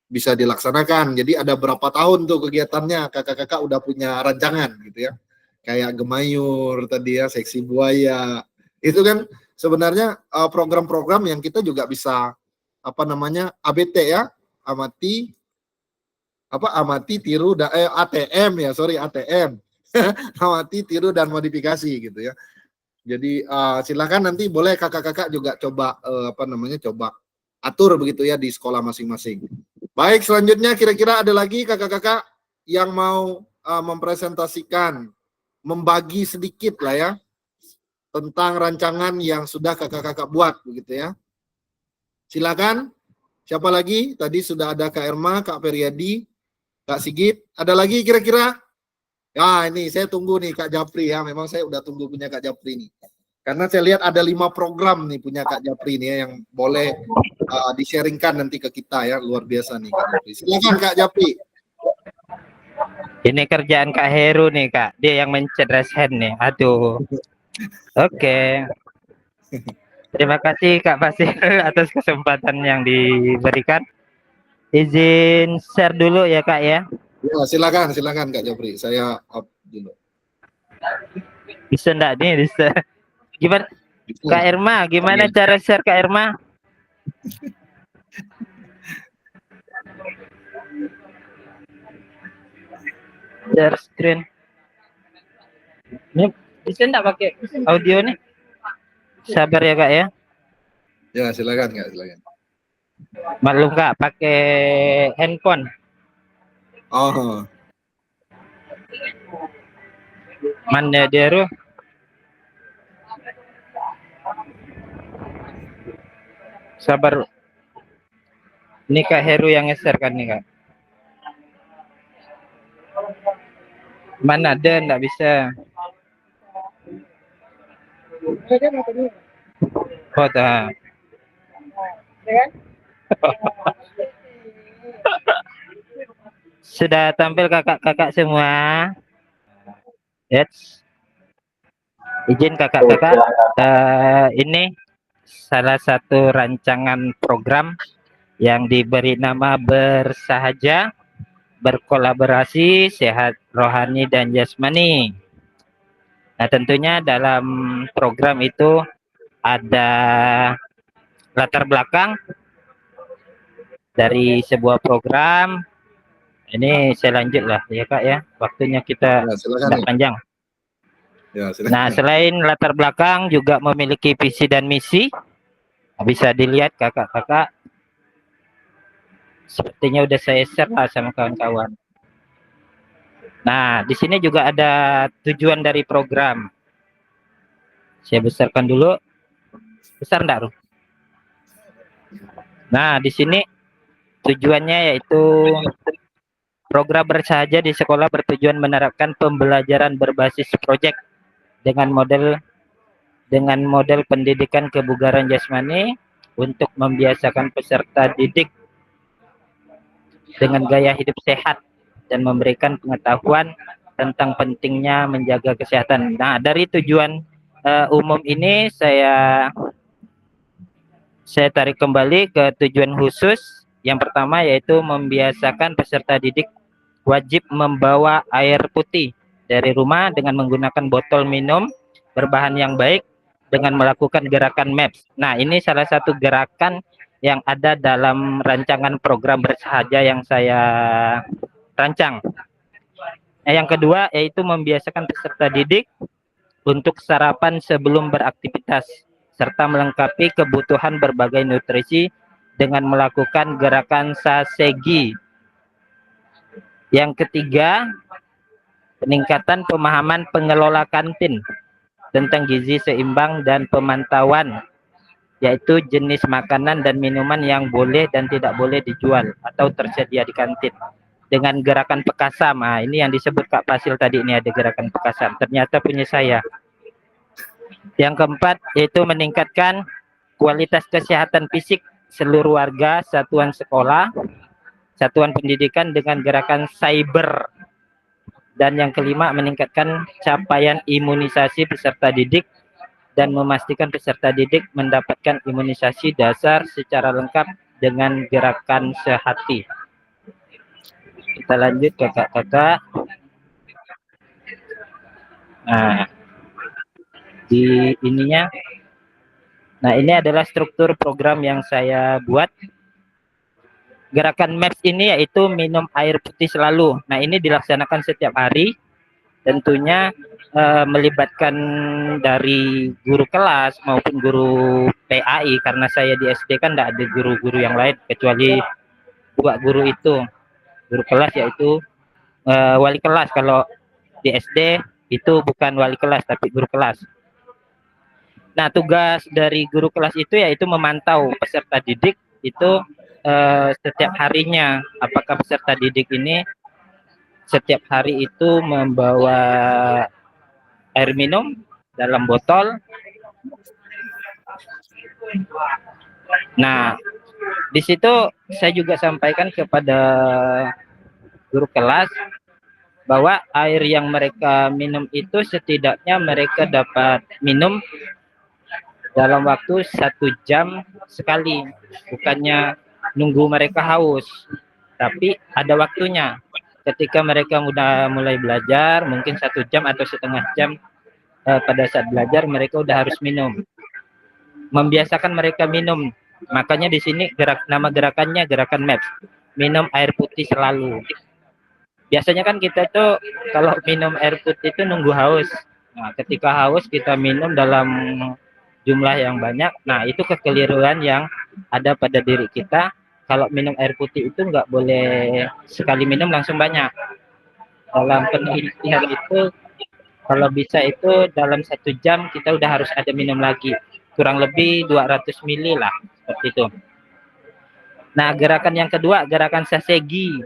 bisa dilaksanakan. Jadi ada berapa tahun tuh kegiatannya, kakak-kakak udah punya rancangan gitu ya. Kayak Gemayur tadi ya, Seksi Buaya. Itu kan sebenarnya program-program yang kita juga bisa ABT ya, amati tiru dan ATM ya, ATM. Amati, tiru dan modifikasi gitu ya. Jadi silakan nanti boleh kakak-kakak juga coba coba atur begitu ya di sekolah masing-masing. Baik, selanjutnya kira-kira ada lagi kakak-kakak yang mau mempresentasikan, membagi sedikit lah ya tentang rancangan yang sudah kakak-kakak buat begitu ya. Silakan. Siapa lagi? Tadi sudah ada Kak Erma, Kak Periadi, Kak Sigit. Ada lagi kira-kira? Ya, ini saya tunggu nih Kak Japri ya. Memang saya udah tunggu punya Kak Japri nih. Karena saya lihat ada 5 program nih punya Kak Japri nih ya, yang boleh di-sharingkan nanti ke kita ya. Luar biasa nih Kak Japri. Silakan Kak Japri. Ini kerjaan Kak Heru nih Kak. Dia yang mencet raise hand nih. Aduh. Oke. Terima kasih Kak Pasir atas kesempatan yang diberikan. Izin share dulu ya Kak ya. Ya, silakan Kak Japri. Saya up dulu. Bisa enggak nih? Bisa. Gimana? Kak Irma, gimana cara share Kak Irma? Share screen. Ini bisa enggak pakai audio nih? Sabar ya Kak ya. Ya, silakan Kak, silakan. Maklum Kak, pakai handphone. Oh, Mana dia Ru? Sabar. Ini Kak Heru yang nge-share kan nih Kak. Mana ada enggak bisa. Oh, dah. Sudah tampil kakak-kakak semua. Yes. Izin kakak-kakak, ini salah satu rancangan program yang diberi nama Bersahaja, Berkolaborasi, Sehat Rohani dan Jasmani. Nah, tentunya dalam program itu ada latar belakang dari sebuah program. Ini saya lanjut lah ya Kak ya, waktunya kita ya, silakan sudah nih. panjang. Ya, silakan. Nah, selain latar belakang juga memiliki visi dan misi. Bisa dilihat kakak-kakak. Sepertinya udah saya share lah sama kawan-kawan. Nah, di sini juga ada tujuan dari program. Saya besarkan dulu. Besar enggak, Ruh? Nah, di sini tujuannya yaitu program Bersahaja di sekolah bertujuan menerapkan pembelajaran berbasis proyek dengan model pendidikan kebugaran jasmani untuk membiasakan peserta didik dengan gaya hidup sehat dan memberikan pengetahuan tentang pentingnya menjaga kesehatan. Nah, dari tujuan umum ini saya tarik kembali ke tujuan khusus. Yang pertama yaitu membiasakan peserta didik wajib membawa air putih dari rumah dengan menggunakan botol minum berbahan yang baik dengan melakukan gerakan MAPS. Nah, ini salah satu gerakan yang ada dalam rancangan program Bersahaja yang saya rancang. Nah, yang kedua yaitu membiasakan peserta didik untuk sarapan sebelum beraktivitas serta melengkapi kebutuhan berbagai nutrisi dengan melakukan gerakan sasegi. Yang ketiga, peningkatan pemahaman pengelola kantin tentang gizi seimbang dan pemantauan, yaitu jenis makanan dan minuman yang boleh dan tidak boleh dijual atau tersedia di kantin. Dengan gerakan Pekasam, nah ini yang disebut Kak Fasil tadi, ini ada gerakan Pekasam, ternyata punya saya. Yang keempat, yaitu meningkatkan kualitas kesehatan fisik seluruh warga, satuan sekolah, satuan pendidikan dengan gerakan cyber. Dan yang kelima, meningkatkan capaian imunisasi peserta didik dan memastikan peserta didik mendapatkan imunisasi dasar secara lengkap dengan gerakan sehati. Kita lanjut kakak-kakak. Nah, di ininya. Nah, ini adalah struktur program yang saya buat. Gerakan MAPS ini yaitu minum air putih selalu. Nah, ini dilaksanakan setiap hari. Tentunya melibatkan dari guru kelas maupun guru PAI, karena saya di SD kan tidak ada guru-guru yang lain kecuali dua guru itu. Guru kelas yaitu wali kelas. Kalau di SD itu bukan wali kelas tapi guru kelas. Nah, tugas dari guru kelas itu yaitu memantau peserta didik itu setiap harinya, apakah peserta didik ini setiap hari itu membawa air minum dalam botol. Nah, di situ saya juga sampaikan kepada guru kelas bahwa air yang mereka minum itu setidaknya mereka dapat minum dalam waktu 1 jam sekali, bukannya nunggu mereka haus, tapi ada waktunya. ketika mereka udah mulai belajar, mungkin 1 jam atau setengah jam pada saat belajar mereka udah harus minum. Membiasakan mereka minum. Makanya di sini nama gerakannya gerakan MAPS. Minum air putih selalu. Biasanya kan kita tuh kalau minum air putih itu nunggu haus. Nah, ketika haus kita minum dalam jumlah yang banyak. Nah, itu kekeliruan yang ada pada diri kita. Kalau minum air putih itu nggak boleh sekali minum langsung banyak. Dalam penelitian itu, kalau bisa itu dalam 1 jam kita udah harus ada minum lagi. Kurang lebih 200 ml lah, seperti itu. Nah, gerakan yang kedua, gerakan sasegi.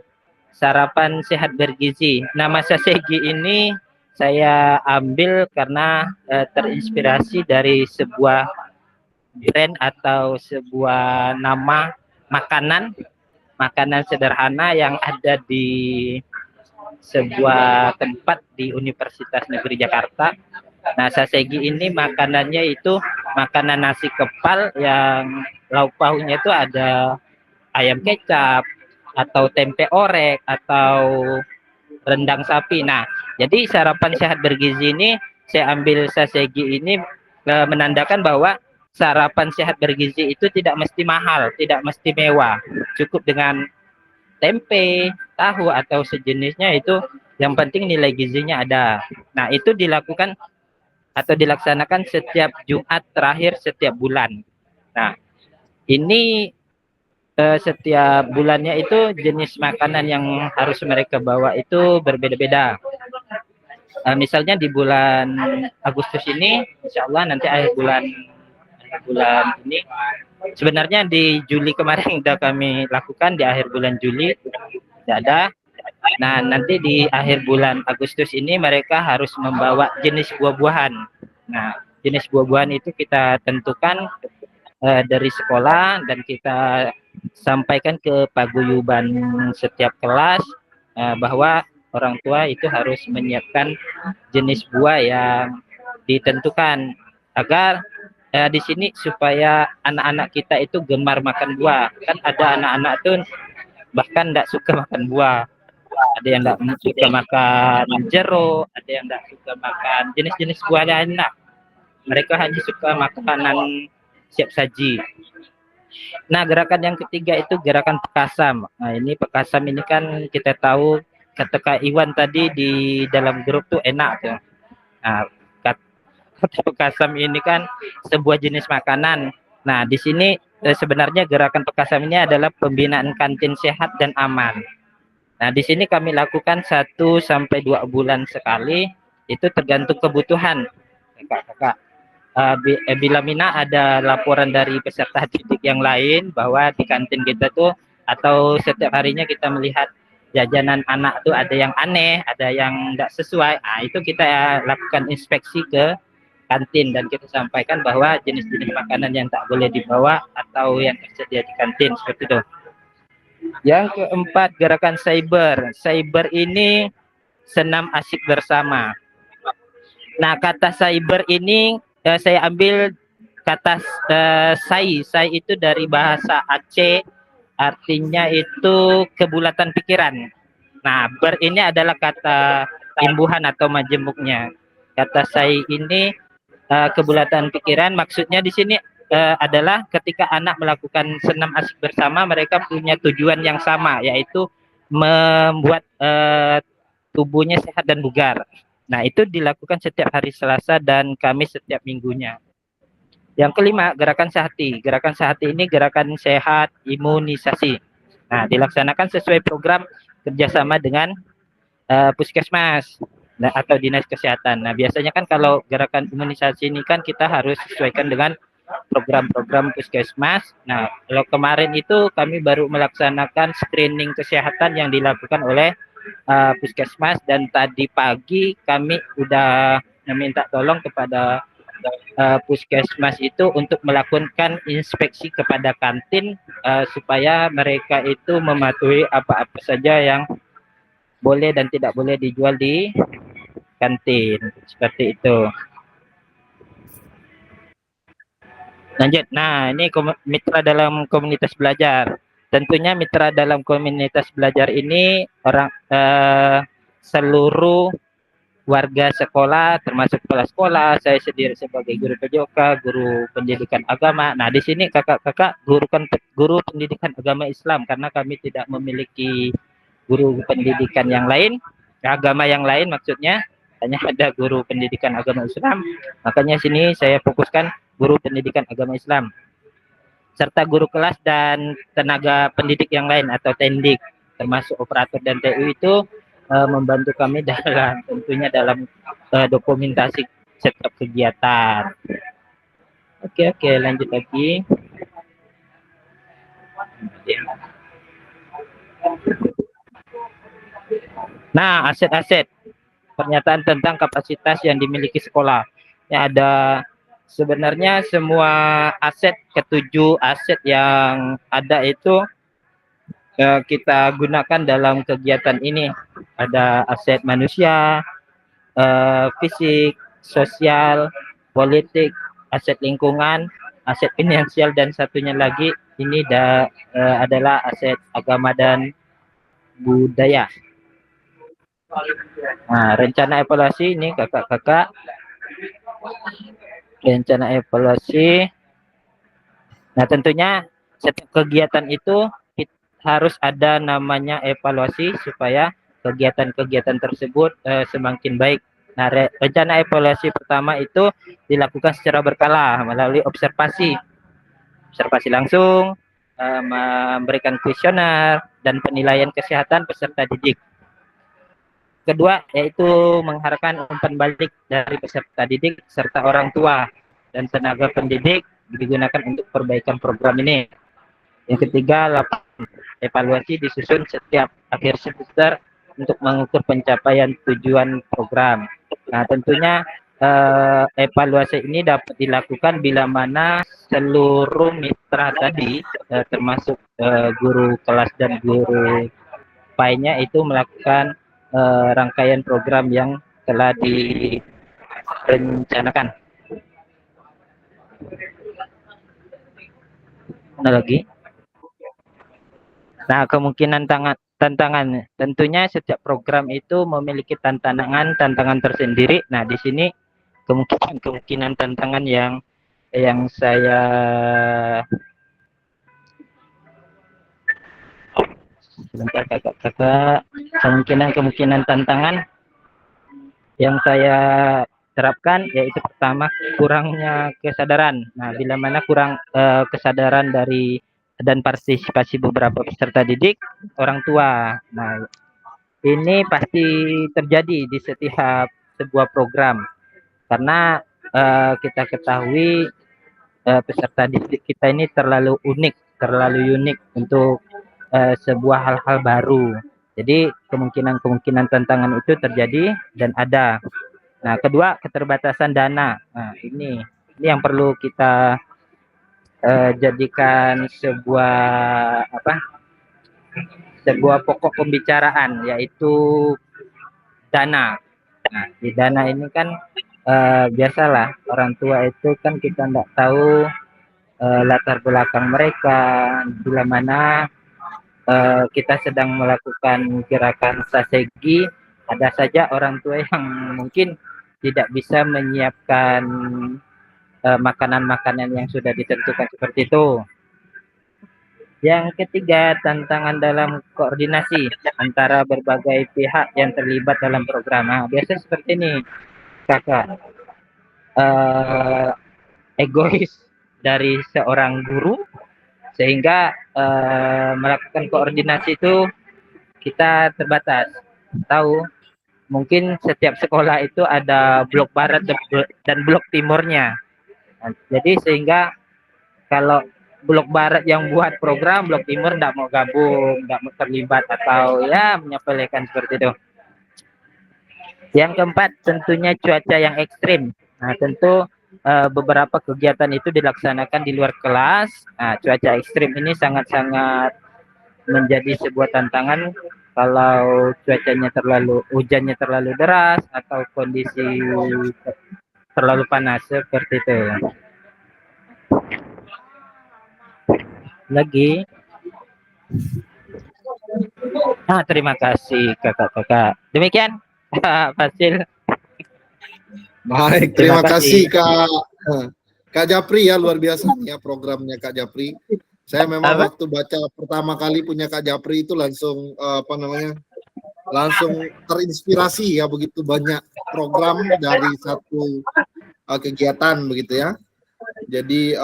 Sarapan sehat bergizi. Nama sasegi ini saya ambil karena terinspirasi dari sebuah brand atau sebuah nama makanan sederhana yang ada di sebuah tempat di Universitas Negeri Jakarta. Nah, sasegi ini makanannya itu makanan nasi kepal yang lauk pauknya itu ada ayam kecap atau tempe orek atau rendang sapi. Nah, jadi sarapan sehat bergizi ini saya ambil sasegi ini menandakan bahwa sarapan sehat bergizi itu tidak mesti mahal, tidak mesti mewah. Cukup dengan tempe, tahu atau sejenisnya itu yang penting nilai gizinya ada. Nah, itu dilakukan atau dilaksanakan setiap Jumat terakhir setiap bulan. Nah, ini setiap bulannya itu jenis makanan yang harus mereka bawa itu berbeda-beda. Misalnya di bulan Agustus ini, insya Allah nanti akhir bulan ini, sebenarnya di Juli kemarin sudah kami lakukan, di akhir bulan Juli tidak ada. Nah, nanti di akhir bulan Agustus ini mereka harus membawa jenis buah-buahan. Nah, jenis buah-buahan itu kita tentukan dari sekolah dan kita sampaikan ke paguyuban setiap kelas bahwa orang tua itu harus menyiapkan jenis buah yang ditentukan agar di sini supaya anak-anak kita itu gemar makan buah. Kan ada anak-anak tuh bahkan tidak suka makan buah. Ada yang tidak suka makan jeruk, ada yang tidak suka makan jenis-jenis buah lain lah. Mereka hanya suka makanan siap saji. Nah, gerakan yang ketiga itu gerakan pekasam. Nah, ini pekasam ini kan kita tahu kata Kak Iwan tadi di dalam grup tuh enak tuh. Nah, kata pekasam ini kan sebuah jenis makanan. Nah, di sini sebenarnya gerakan pekasam ini adalah pembinaan kantin sehat dan aman. Nah, di sini kami lakukan 1 sampai 2 bulan sekali. Itu tergantung kebutuhan kakak-kakak. Bila Mina ada laporan dari peserta didik yang lain bahwa di kantin kita tuh atau setiap harinya kita melihat jajanan anak tuh ada yang aneh, ada yang tidak sesuai. Nah, itu kita lakukan inspeksi ke kantin dan kita sampaikan bahwa jenis-jenis makanan yang tak boleh dibawa atau yang tersedia di kantin seperti itu. Yang keempat, gerakan cyber. Cyber ini senam asyik bersama. Nah, kata cyber ini saya ambil kata sai. Sai itu dari bahasa Aceh, artinya itu kebulatan pikiran. Nah, ber ini adalah kata imbuhan atau majemuknya. Kata sai ini kebulatan pikiran, maksudnya di sini adalah ketika anak melakukan senam asyik bersama, mereka punya tujuan yang sama, yaitu membuat tubuhnya sehat dan bugar. Nah, itu dilakukan setiap hari Selasa dan Kamis setiap minggunya. Yang kelima, gerakan sehati. Gerakan sehati ini gerakan sehat imunisasi. Nah, dilaksanakan sesuai program kerjasama dengan puskesmas atau dinas kesehatan. Nah, biasanya kan kalau gerakan imunisasi ini kan kita harus sesuaikan dengan program-program puskesmas. Nah, kalau kemarin itu kami baru melaksanakan screening kesehatan yang dilakukan oleh puskesmas dan tadi pagi kami udah meminta tolong kepada puskesmas itu untuk melakukan inspeksi kepada kantin supaya mereka itu mematuhi apa-apa saja yang boleh dan tidak boleh dijual di kantin, seperti itu. Lanjut. Nah, ini mitra dalam komunitas belajar. tentunya mitra dalam komunitas belajar ini seluruh warga sekolah, termasuk kepala sekolah, saya sendiri sebagai guru PJOK, guru pendidikan agama. Nah, di sini kakak-kakak guru pendidikan agama Islam, karena kami tidak memiliki guru pendidikan yang lain, agama yang lain maksudnya, hanya ada guru pendidikan agama Islam. Makanya sini saya fokuskan guru pendidikan agama Islam, serta guru kelas dan tenaga pendidik yang lain atau tendik, termasuk operator dan TU itu membantu kami dalam tentunya dalam dokumentasi setiap kegiatan. Oke, lanjut lagi. Nah, aset-aset pernyataan tentang kapasitas yang dimiliki sekolah. Ya, ada sebenarnya semua aset, ketujuh aset yang ada itu kita gunakan dalam kegiatan ini. Ada aset manusia, fisik, sosial, politik, aset lingkungan, aset finansial, dan satunya lagi ini adalah aset agama dan budaya. Nah, rencana evaluasi ini kakak-kakak, rencana evaluasi. Nah, tentunya setiap kegiatan itu harus ada namanya evaluasi supaya kegiatan-kegiatan tersebut semakin baik. Nah, rencana evaluasi pertama itu dilakukan secara berkala melalui observasi langsung, memberikan kuesioner dan penilaian kesehatan peserta didik. Kedua, yaitu mengharapkan umpan balik dari peserta didik serta orang tua dan tenaga pendidik digunakan untuk perbaikan program ini. Yang ketiga, evaluasi disusun setiap akhir semester untuk mengukur pencapaian tujuan program. Nah, tentunya evaluasi ini dapat dilakukan bila mana seluruh mitra tadi, termasuk guru kelas dan guru lainnya itu melakukan rangkaian program yang telah direncanakan. Mana lagi? Nah, kemungkinan tantangan tentunya setiap program itu memiliki tantangan tersendiri. Nah, di sini kemungkinan tantangan yang saya sebentar kakak-kakak, kemungkinan tantangan yang saya terapkan yaitu pertama, kurangnya kesadaran. Nah, bila mana kurang kesadaran dari dan partisipasi beberapa peserta didik, orang tua. Nah, ini pasti terjadi di setiap sebuah program, karena kita ketahui peserta didik kita ini terlalu unik untuk sebuah hal-hal baru. Jadi kemungkinan tantangan itu terjadi dan ada. Nah, kedua, keterbatasan dana. Nah, ini yang perlu kita jadikan sebuah pokok pembicaraan, yaitu dana. Nah, di dana ini kan biasalah orang tua itu kan kita tidak tahu latar belakang mereka, bila mana kita sedang melakukan gerakan strategi, ada saja orang tua yang mungkin tidak bisa menyiapkan makanan-makanan yang sudah ditentukan seperti itu. Yang ketiga, tantangan dalam koordinasi antara berbagai pihak yang terlibat dalam program. Nah, biasa seperti ini, kakak. Egois dari seorang guru, sehingga melakukan koordinasi itu kita terbatas. Tahu, mungkin setiap sekolah itu ada blok barat dan blok timurnya. Nah, jadi sehingga kalau blok barat yang buat program, blok timur tidak mau gabung, tidak mau terlibat atau ya menyepelekan seperti itu. Yang keempat, tentunya cuaca yang ekstrim. Nah, tentu beberapa kegiatan itu dilaksanakan di luar kelas. Nah, cuaca ekstrim ini sangat-sangat menjadi sebuah tantangan kalau hujannya terlalu deras atau kondisi terlalu panas seperti itu. Lagi, Terima kasih kakak-kakak. Demikian Pak Fasil. Baik, terima kasih Kak Japri ya, luar biasa ya programnya Kak Japri. Saya memang waktu baca pertama kali punya Kak Japri itu langsung langsung terinspirasi ya, begitu banyak program dari satu kegiatan begitu ya. Jadi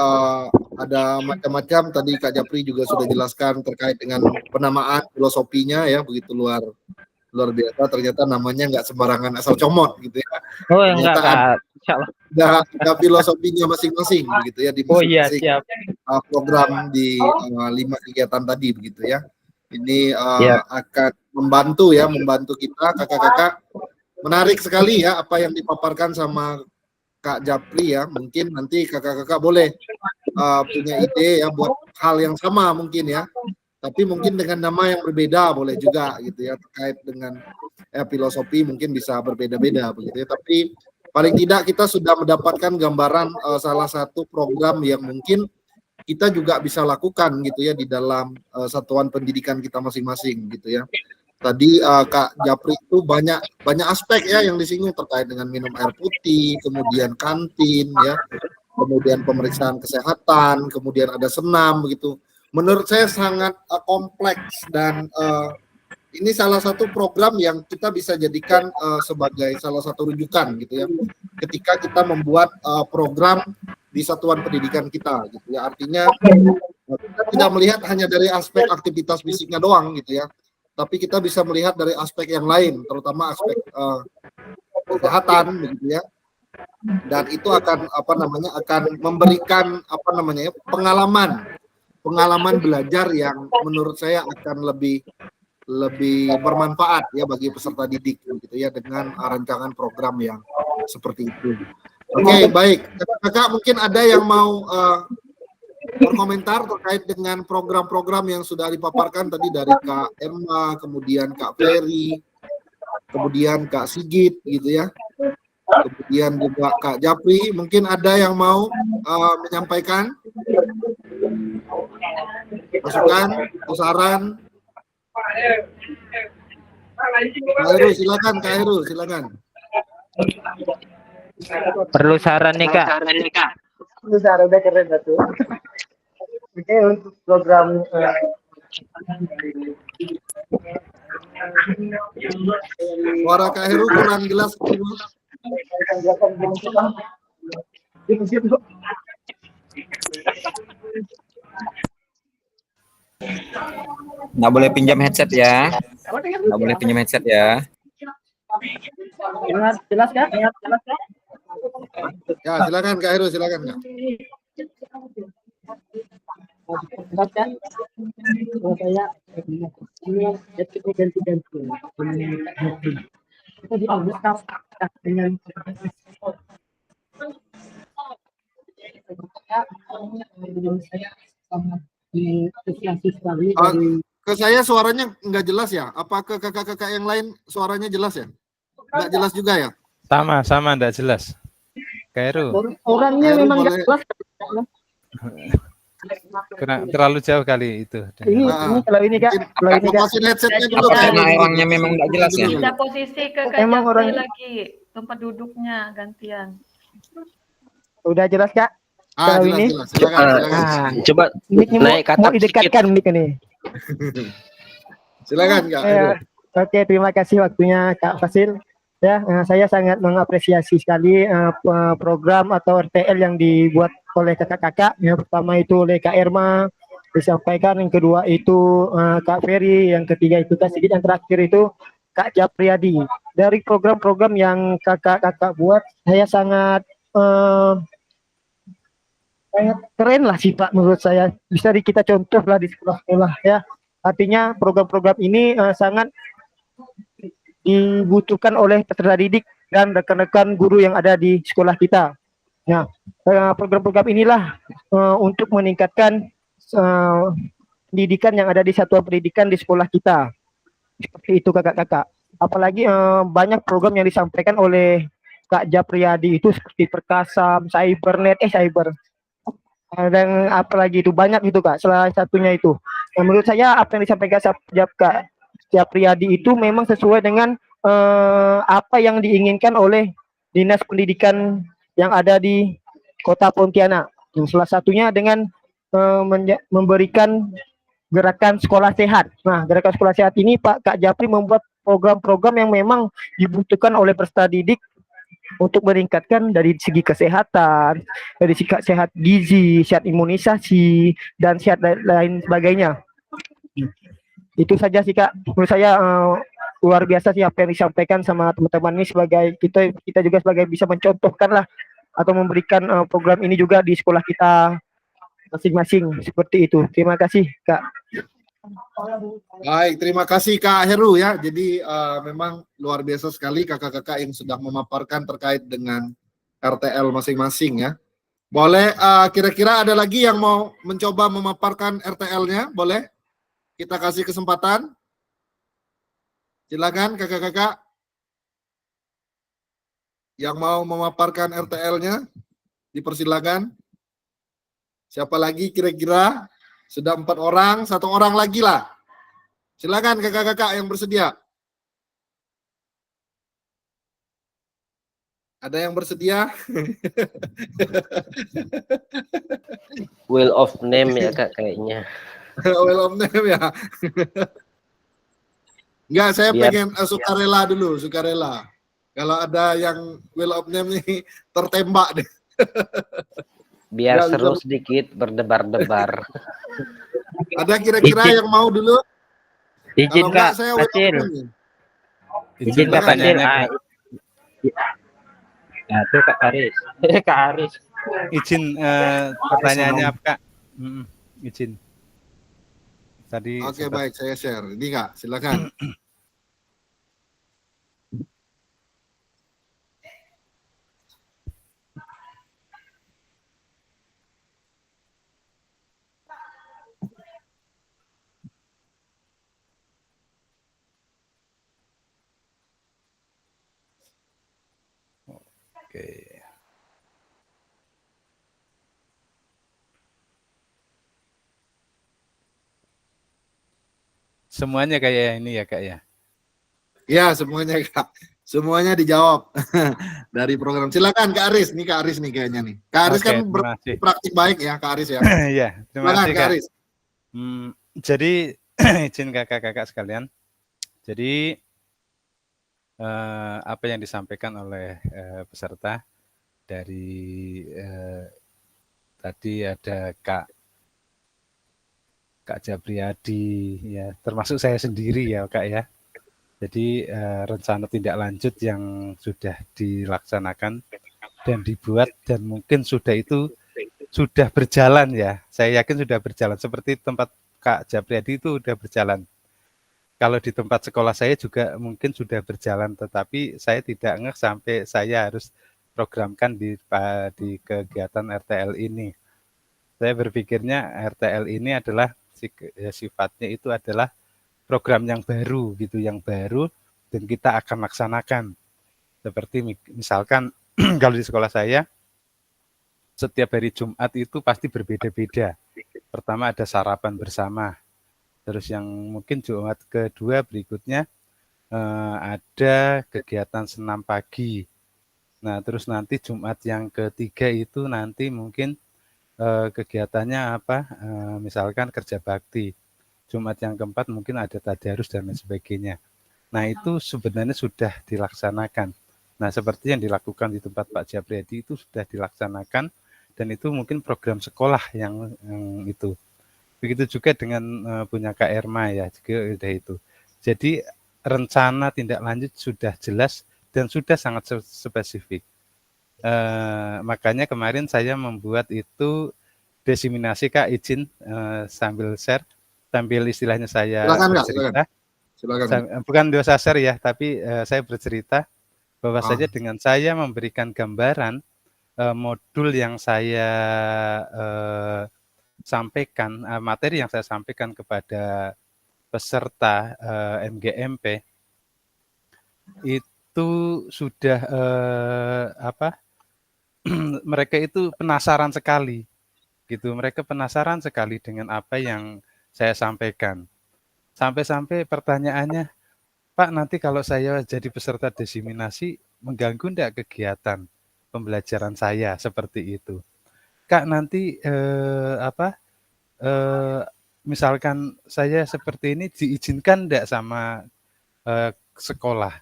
ada macam-macam, tadi Kak Japri juga sudah jelaskan terkait dengan penamaan filosofinya ya, begitu luar biasa. Ternyata namanya nggak sembarangan asal comot gitu ya. Oh Ternyata enggak, Kak. ada filosofinya masing-masing begitu ya di masing-masing Siap. program di 5 kegiatan tadi begitu ya. Ini Iya. akan membantu kita kakak-kakak. Menarik sekali ya apa yang dipaparkan sama Kak Japri ya. Mungkin nanti kakak-kakak boleh punya ide ya buat hal yang sama mungkin ya. Tapi mungkin dengan nama yang berbeda boleh juga gitu ya, terkait dengan filosofi mungkin bisa berbeda-beda begitu ya. Tapi paling tidak kita sudah mendapatkan gambaran salah satu program yang mungkin kita juga bisa lakukan gitu ya di dalam satuan pendidikan kita masing-masing gitu ya. Tadi Kak Japri itu banyak aspek ya yang disinggung terkait dengan minum air putih, kemudian kantin ya, kemudian pemeriksaan kesehatan, kemudian ada senam begitu. Menurut saya sangat kompleks dan ini salah satu program yang kita bisa jadikan sebagai salah satu rujukan gitu ya. Ketika kita membuat program di satuan pendidikan kita gitu ya. Artinya kita tidak melihat hanya dari aspek aktivitas fisiknya doang gitu ya. Tapi kita bisa melihat dari aspek yang lain, terutama aspek kesehatan begitu ya. Dan itu akan akan memberikan pengalaman belajar yang menurut saya akan lebih bermanfaat ya bagi peserta didik gitu ya, dengan rancangan program yang seperti itu. Oke, baik. Kakak mungkin ada yang mau berkomentar terkait dengan program-program yang sudah dipaparkan tadi dari Kak Emma, kemudian Kak Ferry, kemudian Kak Sigit gitu ya. Kemudian juga Kak Japri, mungkin ada yang mau menyampaikan masukan atau saran? Kak Heru, silakan Kak Heru, silakan. Perlu saran nih Kak. Itu saran udah keren tuh. Oke, untuk program Suara Kak Heru kurang jelas. Nggak boleh pinjam headset ya. Nggak boleh pinjam headset ya. jelas kan? Ya, silakan Kak Heru, silakan Kak. Jelas kan? Kalau saya ini ganti-ganti. Kita dialihkan dengan saya sangat diapresiasi sekali dari ke saya suaranya nggak jelas ya? Apa ke kakak-kakak yang lain suaranya jelas ya? Nggak jelas juga ya? Sama nggak jelas. Kairu. Orangnya Kairu memang nggak boleh. jelas. Kurang terlalu jauh kali itu. Ini kalau ini Kak, kalau ini Kak. Masukin headsetnya dulu Apa Kak. karena orangnya memang nggak jelas ya? Pindah posisi ke Kak Emang Japri orang lagi, tempat duduknya gantian. Udah jelas Kak? Ah, Kalau jelas, ini jelas. Silakan, silakan. Coba mic ini naik ke mau atas didekatkan mic ini. Silakan Kak Heru. Oke, terima kasih waktunya Kak Fasil. Ya, saya sangat mengapresiasi sekali program atau RTL yang dibuat oleh kakak-kakak. Yang pertama itu oleh Kak Erma disampaikan, yang kedua itu Kak Ferry, yang ketiga itu Kak Sigit, yang terakhir itu Kak Japriyadi. Dari program-program yang kakak-kakak buat, saya sangat keren lah sih Pak, menurut saya. Bisa kita contoh lah di sekolah-sekolah ya. Artinya program-program ini sangat dibutuhkan oleh peserta didik dan rekan-rekan guru yang ada di sekolah kita. Nah, program-program inilah untuk meningkatkan pendidikan yang ada di satuan pendidikan di sekolah kita. Seperti itu kakak-kakak. Apalagi banyak program yang disampaikan oleh Kak Japriyadi itu seperti Perkasam, Cybernet, dan apalagi itu banyak gitu Kak. Salah satunya itu. Nah, menurut saya apa yang disampaikan Kak Priyadi itu memang sesuai dengan apa yang diinginkan oleh Dinas Pendidikan yang ada di Kota Pontianak. Yang salah satunya dengan memberikan gerakan sekolah sehat. Nah, gerakan sekolah sehat ini Kak Japri membuat program-program yang memang dibutuhkan oleh peserta didik untuk meningkatkan dari segi kesehatan, dari segi sehat gizi, sehat imunisasi, dan sehat lain sebagainya. Itu saja sih Kak. Menurut saya luar biasa sih apa yang disampaikan sama teman-teman ini, sebagai kita juga sebagai bisa mencontohkan lah atau memberikan program ini juga di sekolah kita masing-masing, seperti itu. Terima kasih Kak. Baik, terima kasih Kak Heru ya. Jadi memang luar biasa sekali kakak-kakak yang sudah memaparkan terkait dengan RTL masing-masing ya. Boleh kira-kira ada lagi yang mau mencoba memaparkan RTL-nya? Boleh? Kita kasih kesempatan. Silakan kakak-kakak yang mau memaparkan RTL-nya, dipersilakan. Siapa lagi kira-kira? Sudah 4 orang, 1 orang lagi lah. Silakan kakak-kakak yang bersedia. Ada yang bersedia? Wheel of name ya Kak kayaknya. Wheel of name ya. Enggak, saya Biar- pengen sukarela dulu, sukarela. Kalau ada yang wheel of name nih tertembak deh. Biar Nggak seru bisa. sedikit berdebar-debar. Ada kira-kira Izin. yang mau dulu? Izin Kalau enggak, Kak saya wheel of Fasil. name nih. Izin Kak Silakan, Fasil. pertanyaannya, Kak. Nah, itu Kak Aris. Kak Aris. Izin pertanyaannya apa Kak? Izin. Tadi Oke, sempat- baik, saya share. Ini Kak, silakan. Oke. Semuanya kayak ini ya Kak ya. Ya, semuanya Kak. Semuanya dijawab dari program. Silakan Kak Aris. Nih Kak Aris nih kayaknya nih. Kak Aris Oke, kan terima kasih. praktik baik ya Kak Aris ya. Iya, terima Silakan kasih Kak Kak. Aris. Jadi izin kakak-kakak sekalian. Jadi apa yang disampaikan oleh peserta dari tadi ada Kak Japriyadi ya, termasuk saya sendiri ya Kak ya. Jadi rencana tindak lanjut yang sudah dilaksanakan dan dibuat dan mungkin sudah berjalan ya. Saya yakin sudah berjalan seperti tempat Kak Japriyadi itu sudah berjalan. Kalau di tempat sekolah saya juga mungkin sudah berjalan, tetapi saya tidak ngeh sampai saya harus programkan di kegiatan RTL ini. Saya berpikirnya RTL ini adalah sifatnya itu adalah program yang baru gitu, yang baru dan kita akan laksanakan. Seperti misalkan kalau di sekolah saya setiap hari Jumat itu pasti berbeda-beda. Pertama ada sarapan bersama. Terus yang mungkin Jumat kedua berikutnya ada kegiatan senam pagi. Nah, terus nanti Jumat yang ketiga itu nanti mungkin kegiatannya apa? Misalkan kerja bakti. Jumat yang keempat mungkin ada tadarus dan lain sebagainya. Nah, itu sebenarnya sudah dilaksanakan. Nah, seperti yang dilakukan di tempat Pak Japriyadi itu sudah dilaksanakan dan itu mungkin program sekolah yang itu. Begitu juga dengan punya Kak Erma ya, juga udah itu. Jadi rencana tindak lanjut sudah jelas dan sudah sangat spesifik. Makanya kemarin saya membuat itu diseminasi Kak, izin sambil share, sambil istilahnya saya Silakan, Kak, bercerita. Silakan. Bukan dosa share ya, tapi saya bercerita bahwa saja Ah. dengan saya memberikan gambaran modul yang saya sampaikan, materi yang saya sampaikan kepada peserta MGMP itu sudah mereka itu penasaran sekali gitu. Mereka penasaran sekali dengan apa yang saya sampaikan. Sampai-sampai pertanyaannya, Pak, nanti kalau saya jadi peserta diseminasi, mengganggu enggak kegiatan pembelajaran saya seperti itu? Kak, nanti misalkan saya seperti ini diizinkan enggak sama sekolah?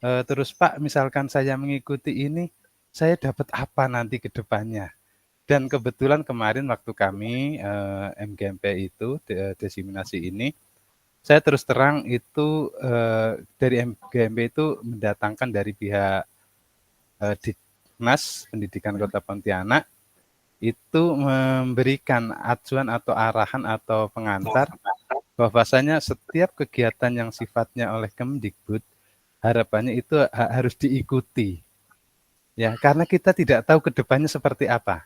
Terus Pak, misalkan saya mengikuti ini, saya dapat apa nanti ke depannya? Dan kebetulan kemarin waktu kami MGMP itu diseminasi ini, saya terus terang itu dari MGMP itu mendatangkan dari pihak Dinas Pendidikan Kota Pontianak itu memberikan acuan atau arahan atau pengantar bahwasanya setiap kegiatan yang sifatnya oleh Kemdikbud harapannya itu harus diikuti. Ya, karena kita tidak tahu ke depannya seperti apa.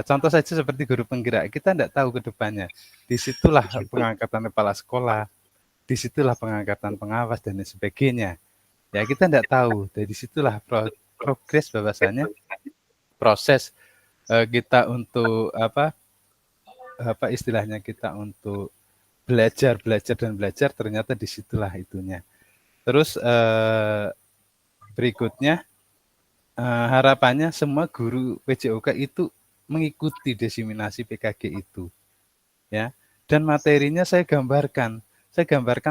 Contoh saja seperti guru penggerak, kita tidak tahu ke depannya. Disitulah pengangkatan kepala sekolah, disitulah pengangkatan pengawas dan lain sebagainya. Ya, kita tidak tahu. Dari situlah progres bahwasanya proses kita untuk apa istilahnya kita untuk belajar dan belajar ternyata disitulah itunya. Terus berikutnya harapannya semua guru PJOK itu mengikuti diseminasi PKG itu, ya. Dan materinya saya gambarkan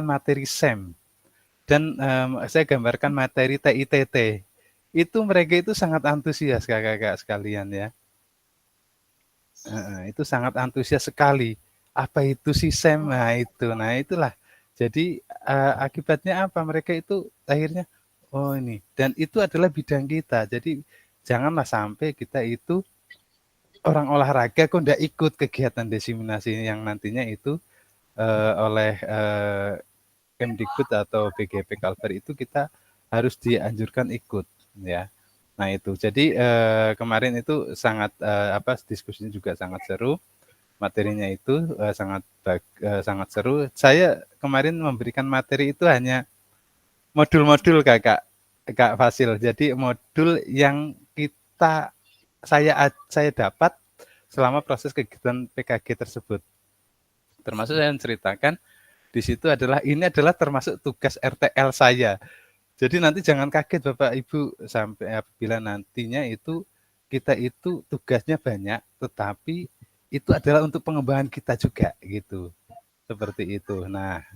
materi SEM dan saya gambarkan materi TITT. Itu mereka itu sangat antusias kakak-kakak sekalian ya. Itu sangat antusias sekali. Apa itu sih SEM? Nah itulah. Jadi akibatnya apa? Mereka itu akhirnya oh ini. Dan itu adalah bidang kita. Jadi janganlah sampai kita itu orang olahraga kok tidak ikut kegiatan diseminasi yang nantinya itu oleh Kemdikbud atau BGP Kalbar itu kita harus dianjurkan ikut ya. Nah itu jadi kemarin itu sangat diskusinya juga sangat seru, materinya itu sangat seru. Saya kemarin memberikan materi itu hanya modul-modul Kak Fasil. Jadi modul yang saya dapat selama proses kegiatan PKG tersebut. Termasuk saya menceritakan di situ ini adalah termasuk tugas RTL saya. Jadi nanti jangan kaget Bapak Ibu sampai apabila nantinya itu kita itu tugasnya banyak, tetapi itu adalah untuk pengembangan kita juga gitu, seperti itu. Nah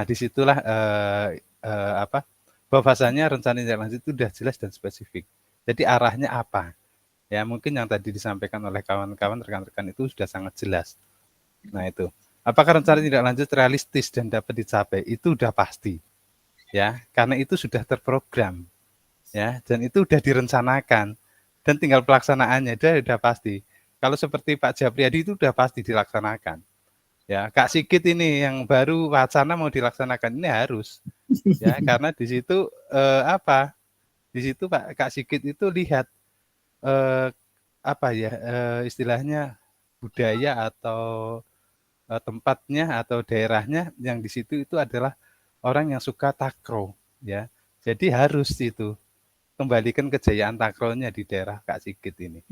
disitulah bahwasanya rencana tindak lanjut itu sudah jelas dan spesifik. Jadi arahnya apa? Ya mungkin yang tadi disampaikan oleh kawan-kawan rekan-rekan itu sudah sangat jelas. Nah itu. Apakah rencana tindak lanjut realistis dan dapat dicapai? Itu sudah pasti. Ya, karena itu sudah terprogram. Ya, dan itu sudah direncanakan dan tinggal pelaksanaannya sudah pasti. Kalau seperti Pak Japriyadi itu sudah pasti dilaksanakan. Ya, Kak Sigit ini yang baru wacana mau dilaksanakan ini harus. Ya, karena di situ Di situ Kak Sigit itu lihat istilahnya budaya atau tempatnya atau daerahnya yang di situ itu adalah orang yang suka takraw ya. Jadi harus itu kembalikan kejayaan takrownya di daerah Kak Sigit ini.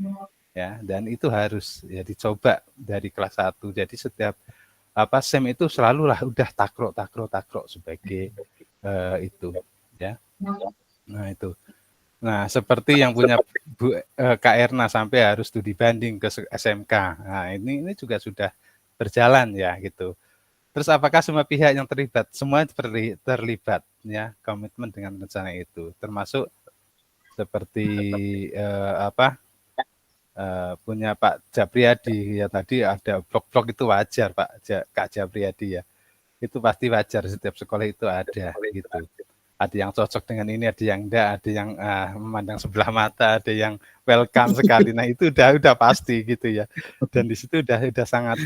Ya, dan itu harus ya dicoba dari kelas 1. Jadi setiap SEM itu selalulah udah takraw sebagai itu ya. Nah, itu. Nah, seperti yang punya Bu Kak Erna sampai harus studi banding ke SMK. Nah, ini juga sudah berjalan ya gitu. Terus apakah semua pihak yang terlibat? Semua terlibat ya, komitmen dengan rencana itu. Termasuk seperti punya Pak Japriyadi ya, tadi ada blog-blog itu wajar Kak Japriyadi ya. Itu pasti wajar, setiap sekolah itu ada gitu. Ada yang cocok dengan ini, ada yang enggak, ada yang memandang sebelah mata, ada yang welcome sekali. Nah itu udah pasti gitu ya. Dan di situ udah sangat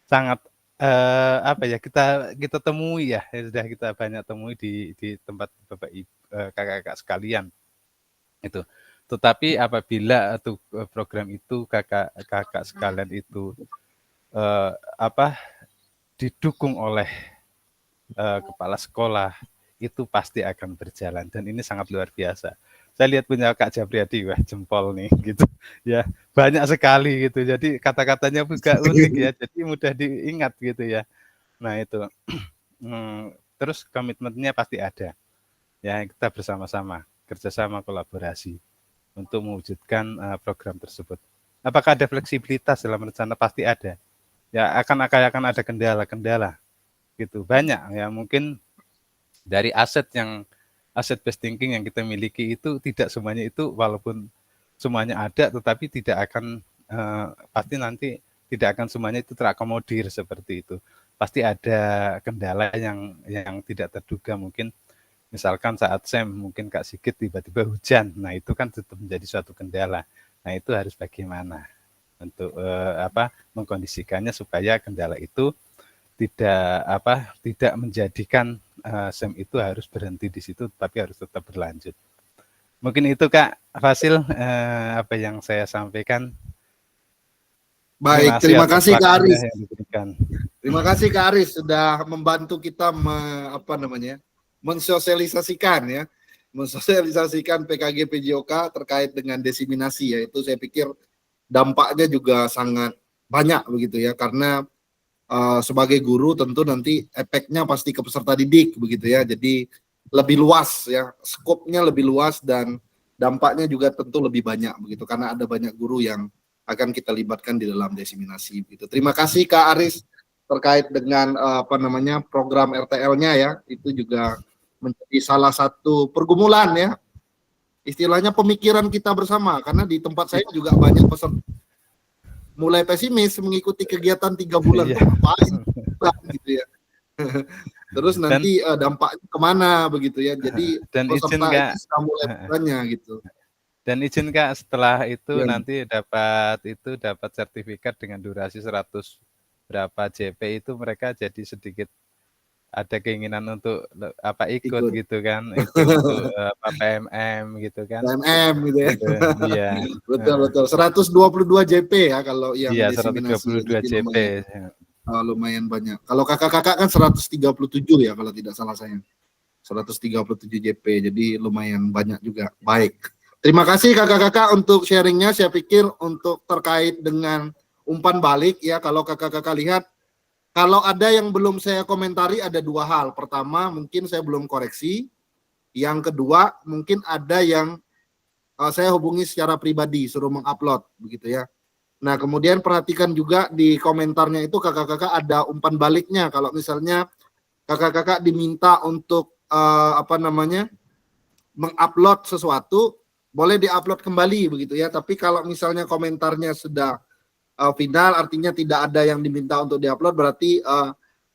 sangat kita temui ya, sudah kita banyak temui di tempat Bapak Ibu kakak-kakak sekalian itu. Tetapi apabila program itu kakak sekalian itu didukung oleh kepala sekolah, itu pasti akan berjalan dan ini sangat luar biasa. saya lihat punya Kak Japriyadi, wah jempol nih gitu ya, banyak sekali gitu. Jadi kata-katanya juga unik ya, jadi mudah diingat gitu ya. Nah itu terus komitmennya pasti ada ya, kita bersama-sama kerjasama kolaborasi untuk mewujudkan program tersebut. Apakah ada fleksibilitas dalam rencana? Pasti ada ya, akan ada kendala-kendala gitu, banyak ya. Mungkin dari aset based thinking yang kita miliki itu tidak semuanya itu, walaupun semuanya ada, tetapi tidak akan pasti nanti tidak akan semuanya itu terakomodir seperti itu. Pasti ada kendala yang tidak terduga. Mungkin misalkan saat SEM mungkin Kak Sigit tiba-tiba hujan, nah itu kan tetap menjadi suatu kendala. Nah itu harus bagaimana untuk mengkondisikannya supaya kendala itu tidak menjadikan SEM itu harus berhenti di situ, tapi harus tetap berlanjut. Mungkin itu Kak Fasil apa yang saya sampaikan. Baik, terima kasih Kak Aris. Terima kasih Kak Aris sudah membantu kita mensosialisasikan PKG PJOK terkait dengan desiminasi ya. Itu saya pikir dampaknya juga sangat banyak begitu ya, karena sebagai guru tentu nanti efeknya pasti ke peserta didik begitu ya. Jadi lebih luas ya, skopnya lebih luas dan dampaknya juga tentu lebih banyak begitu, karena ada banyak guru yang akan kita libatkan di dalam desiminasi begitu. Terima kasih Kak Aris terkait dengan program RTL-nya ya. Itu juga menjadi salah satu pergumulan ya, istilahnya pemikiran kita bersama, karena di tempat saya juga banyak peserta mulai pesimis mengikuti kegiatan 3 bulan kok ngapain gitu ya. Terus nanti dampaknya kemana begitu ya. Jadi dan peserta izin, itu sudah mulai bertanya gitu. Dan izin Kak, setelah itu nanti dapat sertifikat dengan durasi 100 berapa JP itu, mereka jadi sedikit ada keinginan untuk ikut gitu kan, itu untuk PMM gitu kan. PMM gitu ya. Iya. Betul. 122 JP ya kalau yang desiminasi. 122 JP. Lumayan banyak. Kalau kakak-kakak kan 137 ya kalau tidak salah saya. 137 JP, jadi lumayan banyak juga. Baik. Terima kasih kakak-kakak untuk sharingnya. Saya pikir untuk terkait dengan umpan balik ya, kalau kakak-kakak lihat, kalau ada yang belum saya komentari ada 2 hal. Pertama, mungkin saya belum koreksi. Yang kedua, mungkin ada yang saya hubungi secara pribadi, suruh mengupload begitu ya. Nah, kemudian perhatikan juga di komentarnya itu kakak-kakak ada umpan baliknya. Kalau misalnya kakak-kakak diminta untuk mengupload sesuatu, boleh diupload kembali begitu ya. Tapi kalau misalnya komentarnya sudah final, artinya tidak ada yang diminta untuk diupload, berarti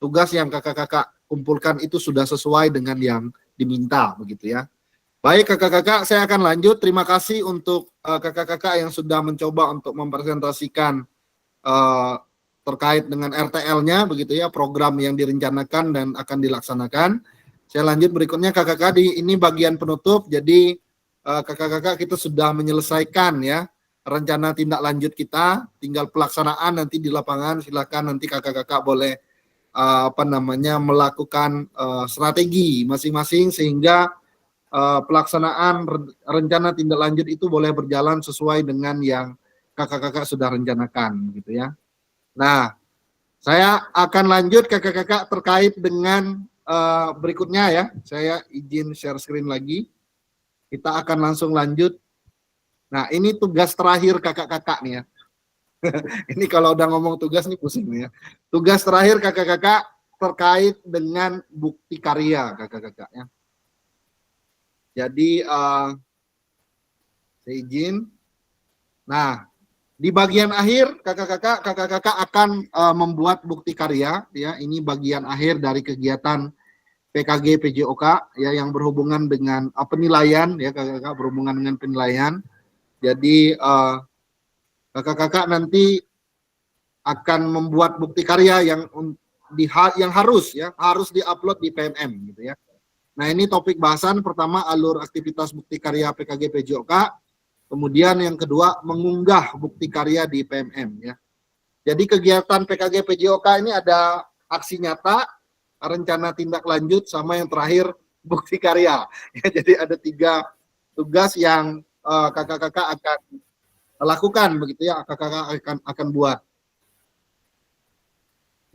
tugas yang kakak-kakak kumpulkan itu sudah sesuai dengan yang diminta begitu ya. Baik kakak-kakak, saya akan lanjut. Terima kasih untuk kakak-kakak yang sudah mencoba untuk mempresentasikan terkait dengan RTL-nya begitu ya, program yang direncanakan dan akan dilaksanakan. Saya lanjut berikutnya kakak-kakak, ini bagian penutup. Jadi kakak-kakak kita sudah menyelesaikan ya rencana tindak lanjut kita, tinggal pelaksanaan nanti di lapangan. Silakan nanti kakak-kakak boleh melakukan strategi masing-masing sehingga pelaksanaan rencana tindak lanjut itu boleh berjalan sesuai dengan yang kakak-kakak sudah rencanakan gitu ya. Nah, saya akan lanjut kakak-kakak terkait dengan berikutnya ya. Saya izin share screen lagi. Kita akan langsung lanjut. Nah, ini tugas terakhir kakak-kakak nih ya. Ini kalau udah ngomong tugas nih pusing nih ya. Tugas terakhir kakak-kakak terkait dengan bukti karya kakak-kakak ya. Jadi saya izin. Nah, di bagian akhir kakak-kakak akan membuat bukti karya ya. Ini bagian akhir dari kegiatan PKG PJOK ya, yang berhubungan dengan penilaian ya kakak-kakak, berhubungan dengan penilaian. Jadi kakak-kakak nanti akan membuat bukti karya yang harus diupload di PMM gitu ya. Nah, ini topik bahasan pertama, alur aktivitas bukti karya PKG PJOK. Kemudian yang kedua, mengunggah bukti karya di PMM ya. Jadi kegiatan PKG PJOK ini ada aksi nyata, rencana tindak lanjut, sama yang terakhir bukti karya. Ya, jadi ada 3 tugas yang kakak-kakak akan lakukan begitu ya, kakak-kakak akan buat.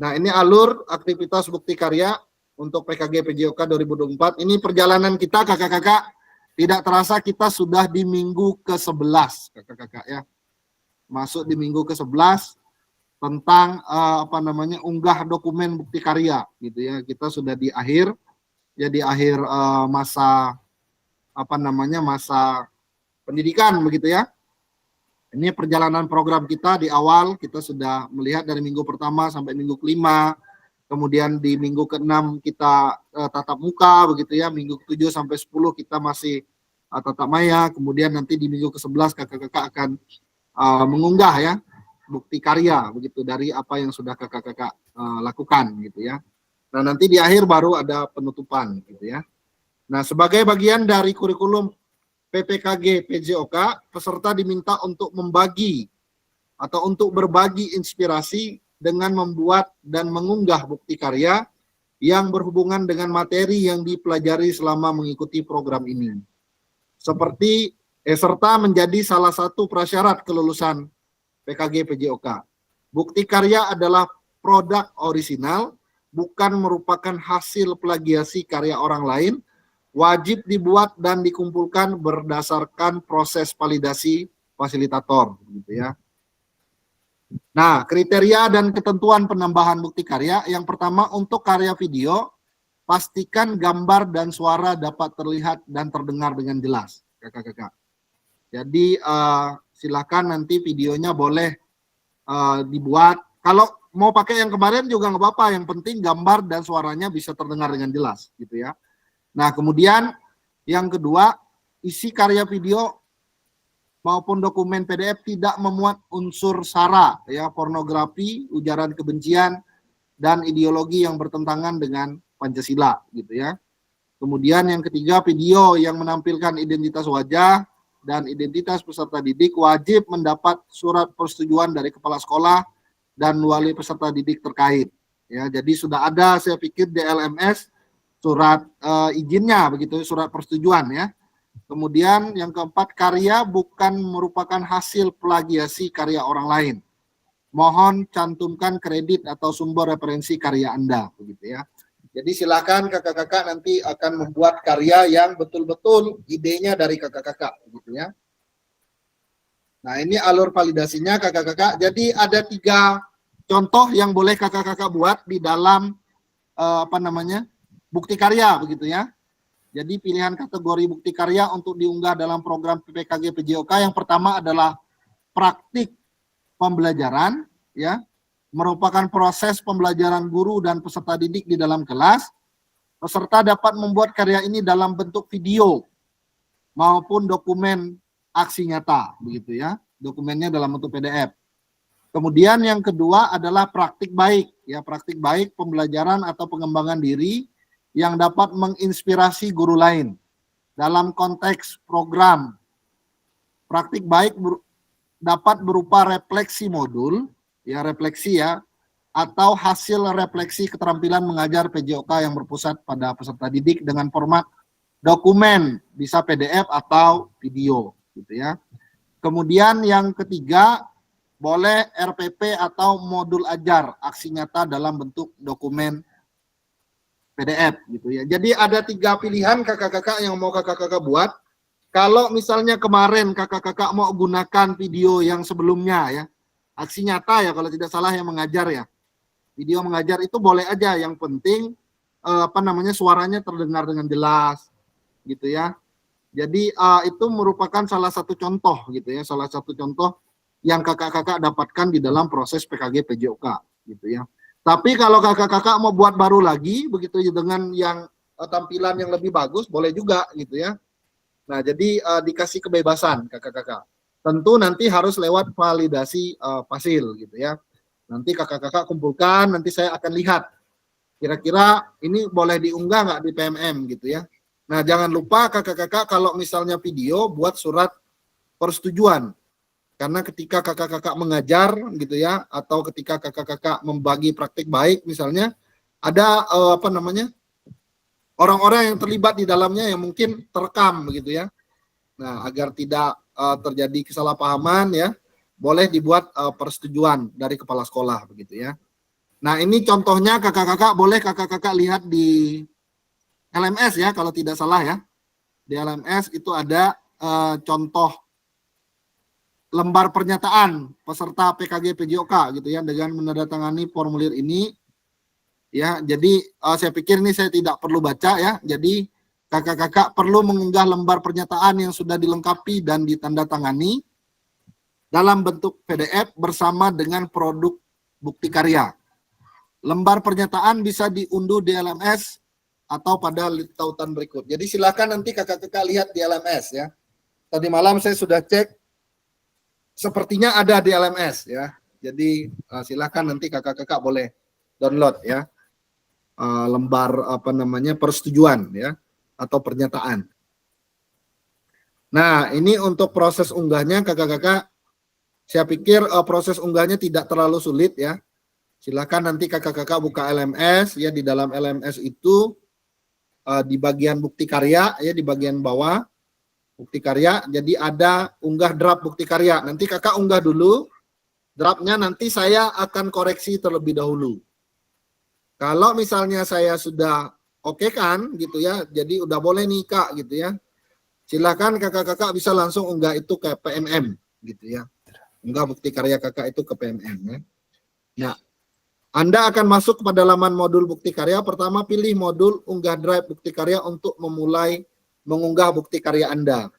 Nah, ini alur aktivitas bukti karya untuk PKG PJOK 2024. Ini perjalanan kita kakak-kakak, tidak terasa kita sudah di minggu ke-11 kakak-kakak ya. Masuk di minggu ke-11 tentang unggah dokumen bukti karya gitu ya. Kita sudah di akhir ya, di akhir masa masa pendidikan begitu ya. Ini perjalanan program kita di awal, kita sudah melihat dari minggu pertama sampai minggu ke-5, kemudian di minggu ke-6 kita tatap muka begitu ya, minggu ke-7 sampai 10 kita masih tatap maya, kemudian nanti di minggu ke-11 kakak-kakak akan mengunggah ya bukti karya begitu dari apa yang sudah kakak-kakak lakukan gitu ya. Nah, nanti di akhir baru ada penutupan gitu ya. Nah, sebagai bagian dari kurikulum PPKG PJOK, peserta diminta untuk membagi atau untuk berbagi inspirasi dengan membuat dan mengunggah bukti karya yang berhubungan dengan materi yang dipelajari selama mengikuti program ini. Seperti serta menjadi salah satu prasyarat kelulusan PKG PJOK. Bukti karya adalah produk orisinal, bukan merupakan hasil plagiasi karya orang lain, wajib dibuat dan dikumpulkan berdasarkan proses validasi fasilitator gitu ya. Nah, kriteria dan ketentuan penambahan bukti karya, yang pertama untuk karya video, pastikan gambar dan suara dapat terlihat dan terdengar dengan jelas, kakak-kakak. Jadi silakan nanti videonya boleh dibuat. Kalau mau pakai yang kemarin juga nggak apa-apa, yang penting gambar dan suaranya bisa terdengar dengan jelas gitu ya. Nah, kemudian yang kedua, isi karya video maupun dokumen PDF tidak memuat unsur sara, ya, pornografi, ujaran kebencian, dan ideologi yang bertentangan dengan Pancasila, gitu ya. Kemudian yang ketiga, video yang menampilkan identitas wajah dan identitas peserta didik wajib mendapat surat persetujuan dari kepala sekolah dan wali peserta didik terkait. Ya, jadi sudah ada, saya pikir di LMS surat izinnya begitu, surat persetujuan ya. Kemudian yang keempat, karya bukan merupakan hasil plagiasi karya orang lain. Mohon cantumkan kredit atau sumber referensi karya Anda begitu ya. Jadi silakan kakak-kakak nanti akan membuat karya yang betul-betul idenya dari kakak-kakak begitu ya. Nah, ini alur validasinya kakak-kakak. Jadi ada 3 contoh yang boleh kakak-kakak buat di dalam bukti karya begitu ya. Jadi pilihan kategori bukti karya untuk diunggah dalam program PPKG PJOK yang pertama adalah praktik pembelajaran ya, merupakan proses pembelajaran guru dan peserta didik di dalam kelas. Peserta dapat membuat karya ini dalam bentuk video maupun dokumen aksi nyata begitu ya. Dokumennya dalam bentuk PDF. Kemudian yang kedua adalah praktik baik ya, praktik baik pembelajaran atau pengembangan diri yang dapat menginspirasi guru lain dalam konteks program. Praktik baik dapat berupa refleksi modul, ya refleksi ya, atau hasil refleksi keterampilan mengajar PJOK yang berpusat pada peserta didik dengan format dokumen, bisa PDF atau video, gitu ya. Kemudian yang ketiga, boleh RPP atau modul ajar, aksi nyata dalam bentuk dokumen PDF gitu ya. Jadi ada 3 pilihan kakak-kakak yang mau kakak-kakak buat. Kalau misalnya kemarin kakak-kakak mau gunakan video yang sebelumnya ya, aksi nyata ya kalau tidak salah yang mengajar ya. Video mengajar itu boleh aja, yang penting suaranya terdengar dengan jelas gitu ya. Jadi itu merupakan salah satu contoh gitu ya, salah satu contoh yang kakak-kakak dapatkan di dalam proses PKG PJOK gitu ya. Tapi kalau kakak-kakak mau buat baru lagi begitu dengan yang tampilan yang lebih bagus boleh juga gitu ya. Nah, jadi dikasih kebebasan kakak-kakak. Tentu nanti harus lewat validasi fasil gitu ya. Nanti kakak-kakak kumpulkan, nanti saya akan lihat kira-kira ini boleh diunggah nggak di PMM gitu ya. Nah, jangan lupa kakak-kakak kalau misalnya video buat surat persetujuan. Karena ketika kakak-kakak mengajar gitu ya, atau ketika kakak-kakak membagi praktik baik misalnya, ada orang-orang yang terlibat di dalamnya yang mungkin terekam begitu ya. Nah, agar tidak terjadi kesalahpahaman ya, boleh dibuat persetujuan dari kepala sekolah begitu ya. Nah, ini contohnya kakak-kakak, boleh kakak-kakak lihat di LMS ya, kalau tidak salah ya. Di LMS itu ada contoh lembar pernyataan peserta PKG PJOK gitu ya, dengan menandatangani formulir ini ya. Jadi saya pikir ini saya tidak perlu baca ya. Jadi kakak-kakak perlu mengunggah lembar pernyataan yang sudah dilengkapi dan ditandatangani dalam bentuk PDF bersama dengan produk bukti karya. Lembar pernyataan bisa diunduh di LMS atau pada tautan berikut. Jadi silakan nanti kakak-kakak lihat di LMS ya. Tadi malam saya sudah cek, sepertinya ada di LMS ya. Jadi silakan nanti kakak-kakak boleh download ya lembar persetujuan ya atau pernyataan. Nah, ini untuk proses unggahnya kakak-kakak, saya pikir proses unggahnya tidak terlalu sulit ya. Silakan nanti kakak-kakak buka LMS ya, di dalam LMS itu di bagian bukti karya ya, di bagian bawah bukti karya, jadi ada unggah draft bukti karya. Nanti kakak unggah dulu draftnya, nanti saya akan koreksi terlebih dahulu. Kalau misalnya saya sudah oke kan gitu ya, jadi udah boleh nih kak gitu ya, silakan kakak-kakak bisa langsung unggah itu ke PMM gitu ya, unggah bukti karya kakak itu ke PMM ya. Nah, Anda akan masuk pada halaman modul bukti karya. Pertama pilih modul unggah drive bukti karya untuk memulai mengunggah bukti karya Anda.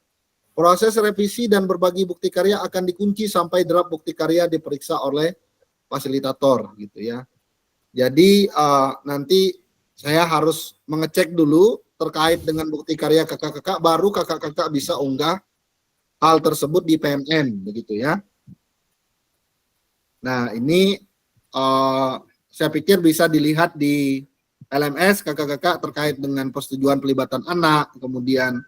Proses revisi dan berbagi bukti karya akan dikunci sampai draft bukti karya diperiksa oleh fasilitator gitu ya. Jadi nanti saya harus mengecek dulu terkait dengan bukti karya kakak-kakak, baru kakak-kakak bisa unggah hal tersebut di PMM begitu ya. Nah, ini saya pikir bisa dilihat di LMS kakak-kakak terkait dengan persetujuan pelibatan anak, kemudian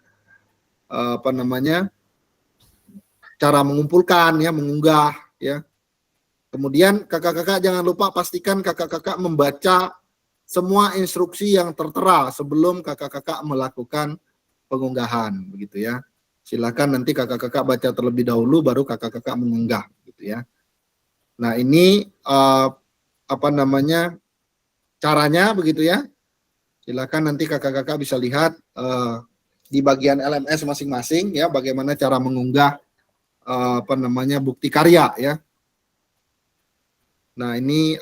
cara mengumpulkan ya, mengunggah ya. Kemudian kakak-kakak jangan lupa pastikan kakak-kakak membaca semua instruksi yang tertera sebelum kakak-kakak melakukan pengunggahan begitu ya. Silakan nanti kakak-kakak baca terlebih dahulu baru kakak-kakak mengunggah gitu ya. Nah, ini caranya begitu ya. Silakan nanti kakak-kakak bisa lihat di bagian LMS masing-masing ya, bagaimana cara mengunggah bukti karya ya. Nah, ini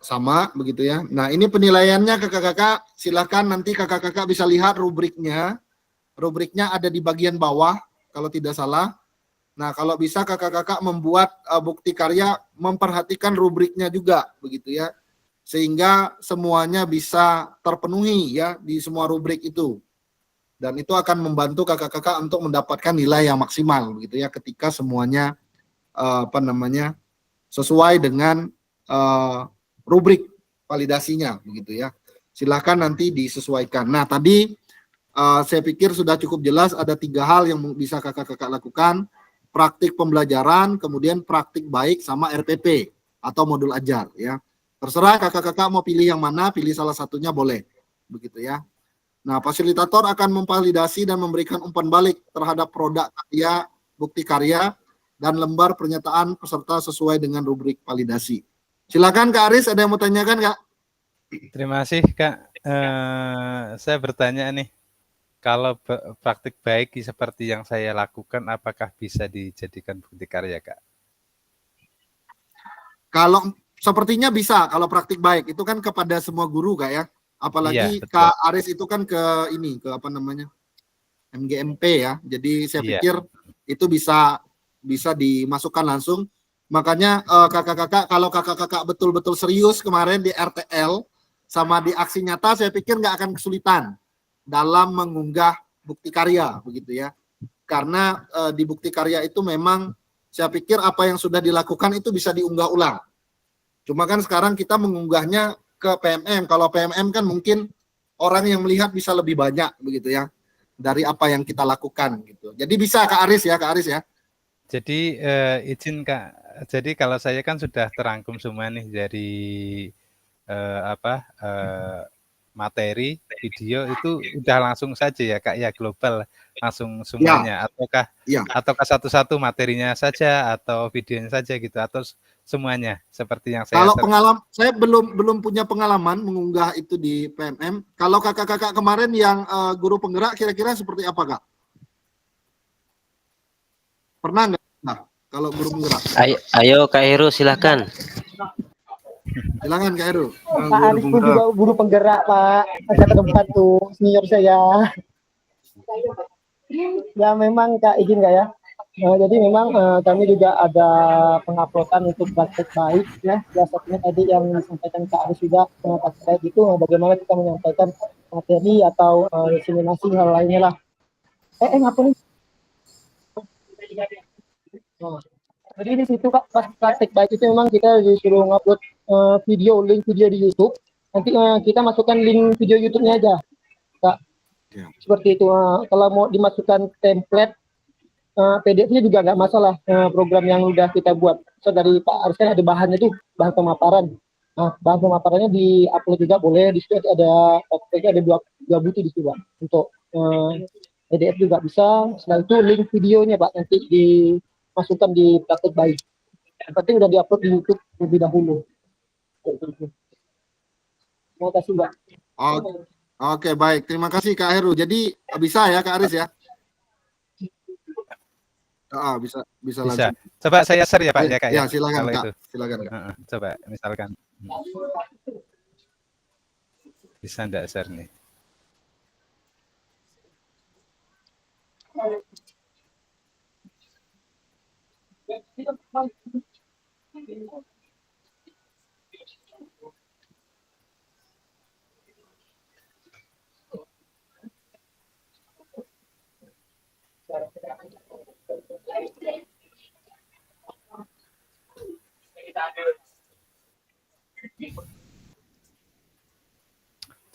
sama begitu ya. Nah, ini penilaiannya kakak-kakak, silakan nanti kakak-kakak bisa lihat rubriknya. Rubriknya ada di bagian bawah kalau tidak salah. Nah, kalau bisa kakak-kakak membuat bukti karya memperhatikan rubriknya juga begitu ya. Sehingga semuanya bisa terpenuhi ya di semua rubrik itu. Dan itu akan membantu kakak-kakak untuk mendapatkan nilai yang maksimal begitu ya, ketika semuanya sesuai dengan rubrik validasinya begitu ya. Silahkan nanti disesuaikan. Nah, tadi saya pikir sudah cukup jelas, ada 3 hal yang bisa kakak-kakak lakukan: praktik pembelajaran, kemudian praktik baik, sama RPP atau modul ajar ya. Terserah kakak-kakak mau pilih yang mana, pilih salah satunya boleh begitu ya. Nah, fasilitator akan memvalidasi dan memberikan umpan balik terhadap produk karya, bukti karya, dan lembar pernyataan peserta sesuai dengan rubrik validasi. Silakan Kak Aris, ada yang mau tanyakan Kak? Terima kasih Kak. Saya bertanya nih, kalau praktik baik seperti yang saya lakukan, apakah bisa dijadikan bukti karya Kak? Kalau sepertinya bisa, kalau praktik baik itu kan kepada semua guru Kak ya. Apalagi Iya, Kak Aris itu kan ke MGMP ya. Jadi saya pikir itu bisa dimasukkan langsung. Makanya kakak-kakak, kalau kakak-kakak betul-betul serius kemarin di RTL sama di aksi nyata, saya pikir nggak akan kesulitan dalam mengunggah bukti karya begitu ya. Karena di bukti karya itu memang saya pikir apa yang sudah dilakukan itu bisa diunggah ulang. Cuma kan sekarang kita mengunggahnya ke PMM. Kalau PMM kan mungkin orang yang melihat bisa lebih banyak begitu ya dari apa yang kita lakukan gitu. Jadi bisa Kak Aris ya, Kak Aris ya. Jadi izin Kak, jadi kalau saya kan sudah terangkum semua nih dari materi, video itu udah langsung saja ya Kak ya, global langsung semuanya, ataukah satu-satu materinya saja atau videonya saja gitu, atau semuanya seperti yang saya Kalau saya belum punya pengalaman mengunggah itu di PMM. Kalau kakak-kakak kemarin yang guru penggerak kira-kira seperti apa Kak? Pernah nggak? Nah, kalau guru penggerak. Ayo Kak Heru silakan. Silakan Kak Heru. Pak Aris pun juga guru penggerak Pak, ada tempat tuh senior saya. Ya memang Kak, izin nggak ya? Jadi memang kami juga ada penguploadan untuk praktek baik ya. Biasanya tadi yang disampaikan Kak Aris juga terkait itu bagaimana kita menyampaikan materi atau simulasi hal lainnya lah. Ngapain? Jadi di situ Kak, pas praktek baik itu memang kita disuruh ngupload link video di YouTube. Nanti kita masukkan link video YouTube-nya aja, Kak. Ya. Seperti itu. Kalau mau dimasukkan template PDF-nya juga nggak masalah. Program yang udah kita buat. So dari Pak Aris kan ada bahannya tuh, bahan pemaparan. Nah, bahan pemaparannya di-upload juga boleh. Di situ ada dua buku di situ, Pak. Untuk PDF juga bisa. Setelah itu link videonya Pak nanti dimasukkan di praktek baik. Yang penting udah diupload di YouTube lebih dahulu. Terima kasih Pak. Oke, baik. Terima kasih Kak Heru. Jadi bisa ya Kak Aris ya? Bisa langsung. Coba saya share ya Pak ya Kak ya. Silakan Kak. Itu. Silakan Kak. Coba misalkan. Bisa enggak share nih?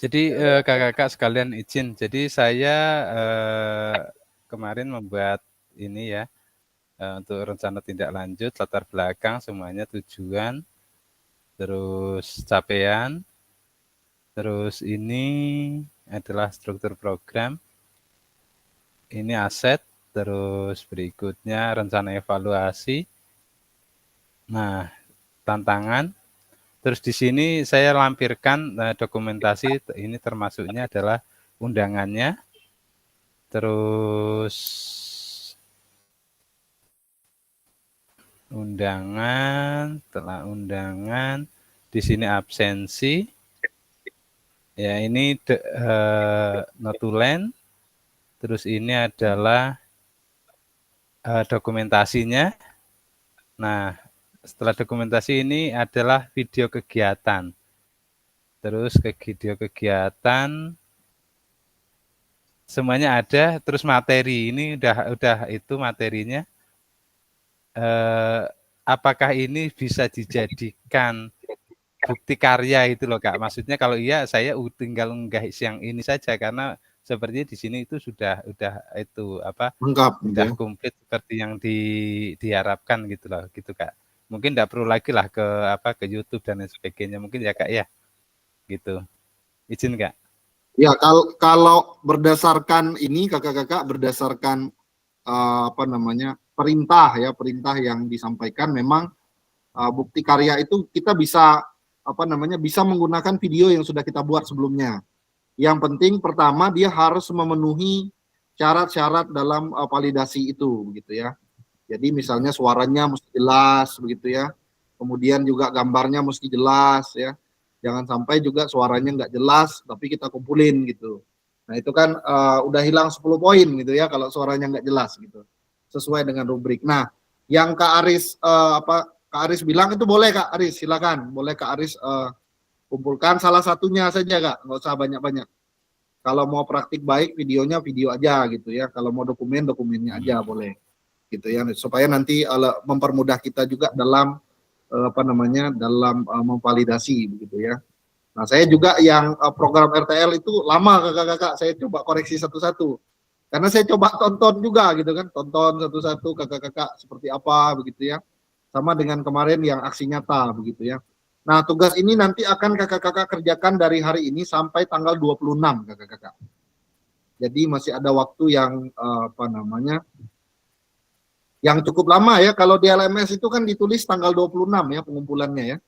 Jadi kakak-kakak sekalian izin. Jadi saya kemarin membuat ini ya untuk rencana tindak lanjut, latar belakang semuanya, tujuan, terus capaian, terus ini adalah struktur program, ini aset, terus berikutnya rencana evaluasi. Nah, tantangan. Terus di sini saya lampirkan dokumentasi, ini termasuknya adalah undangannya. Terus undangan, di sini absensi. Ya, ini notulen. Terus ini adalah dokumentasinya. Nah, setelah dokumentasi ini adalah video kegiatan. Terus ke video kegiatan semuanya ada, terus materi ini udah itu materinya. Apakah ini bisa dijadikan bukti karya itu loh Kak? Maksudnya kalau iya saya tinggal unggah yang ini saja karena sepertinya di sini itu sudah itu apa? Lengkap, sudah komplit seperti yang diharapkan gitu loh, gitu Kak. Mungkin tidak perlu lagi lah ke YouTube dan lain sebagainya mungkin ya Kak ya, gitu. Izin Kak. Ya kalau berdasarkan ini kakak-kakak berdasarkan perintah yang disampaikan memang bukti karya itu kita bisa bisa menggunakan video yang sudah kita buat sebelumnya. Yang penting pertama dia harus memenuhi syarat-syarat dalam validasi itu begitu ya. Jadi misalnya suaranya mesti jelas begitu ya. Kemudian juga gambarnya mesti jelas ya. Jangan sampai juga suaranya nggak jelas tapi kita kumpulin gitu. Nah itu kan udah hilang 10 poin gitu ya kalau suaranya nggak jelas gitu. Sesuai dengan rubrik. Nah yang Kak Aris bilang itu boleh Kak Aris, silakan. Boleh Kak Aris kumpulkan salah satunya saja Kak, nggak usah banyak-banyak. Kalau mau praktik baik video aja gitu ya. Kalau mau dokumennya aja boleh. Gitu ya, supaya nanti mempermudah kita juga dalam dalam memvalidasi begitu ya. Nah, saya juga yang program RTL itu lama kakak-kakak, saya coba koreksi satu-satu. Karena saya coba tonton juga gitu kan, tonton satu-satu kakak-kakak seperti apa begitu ya. Sama dengan kemarin yang aksi nyata begitu ya. Nah, tugas ini nanti akan kakak-kakak kerjakan dari hari ini sampai tanggal 26, kakak-kakak. Jadi masih ada waktu yang yang cukup lama ya. Kalau di LMS itu kan ditulis tanggal 26 ya pengumpulannya ya.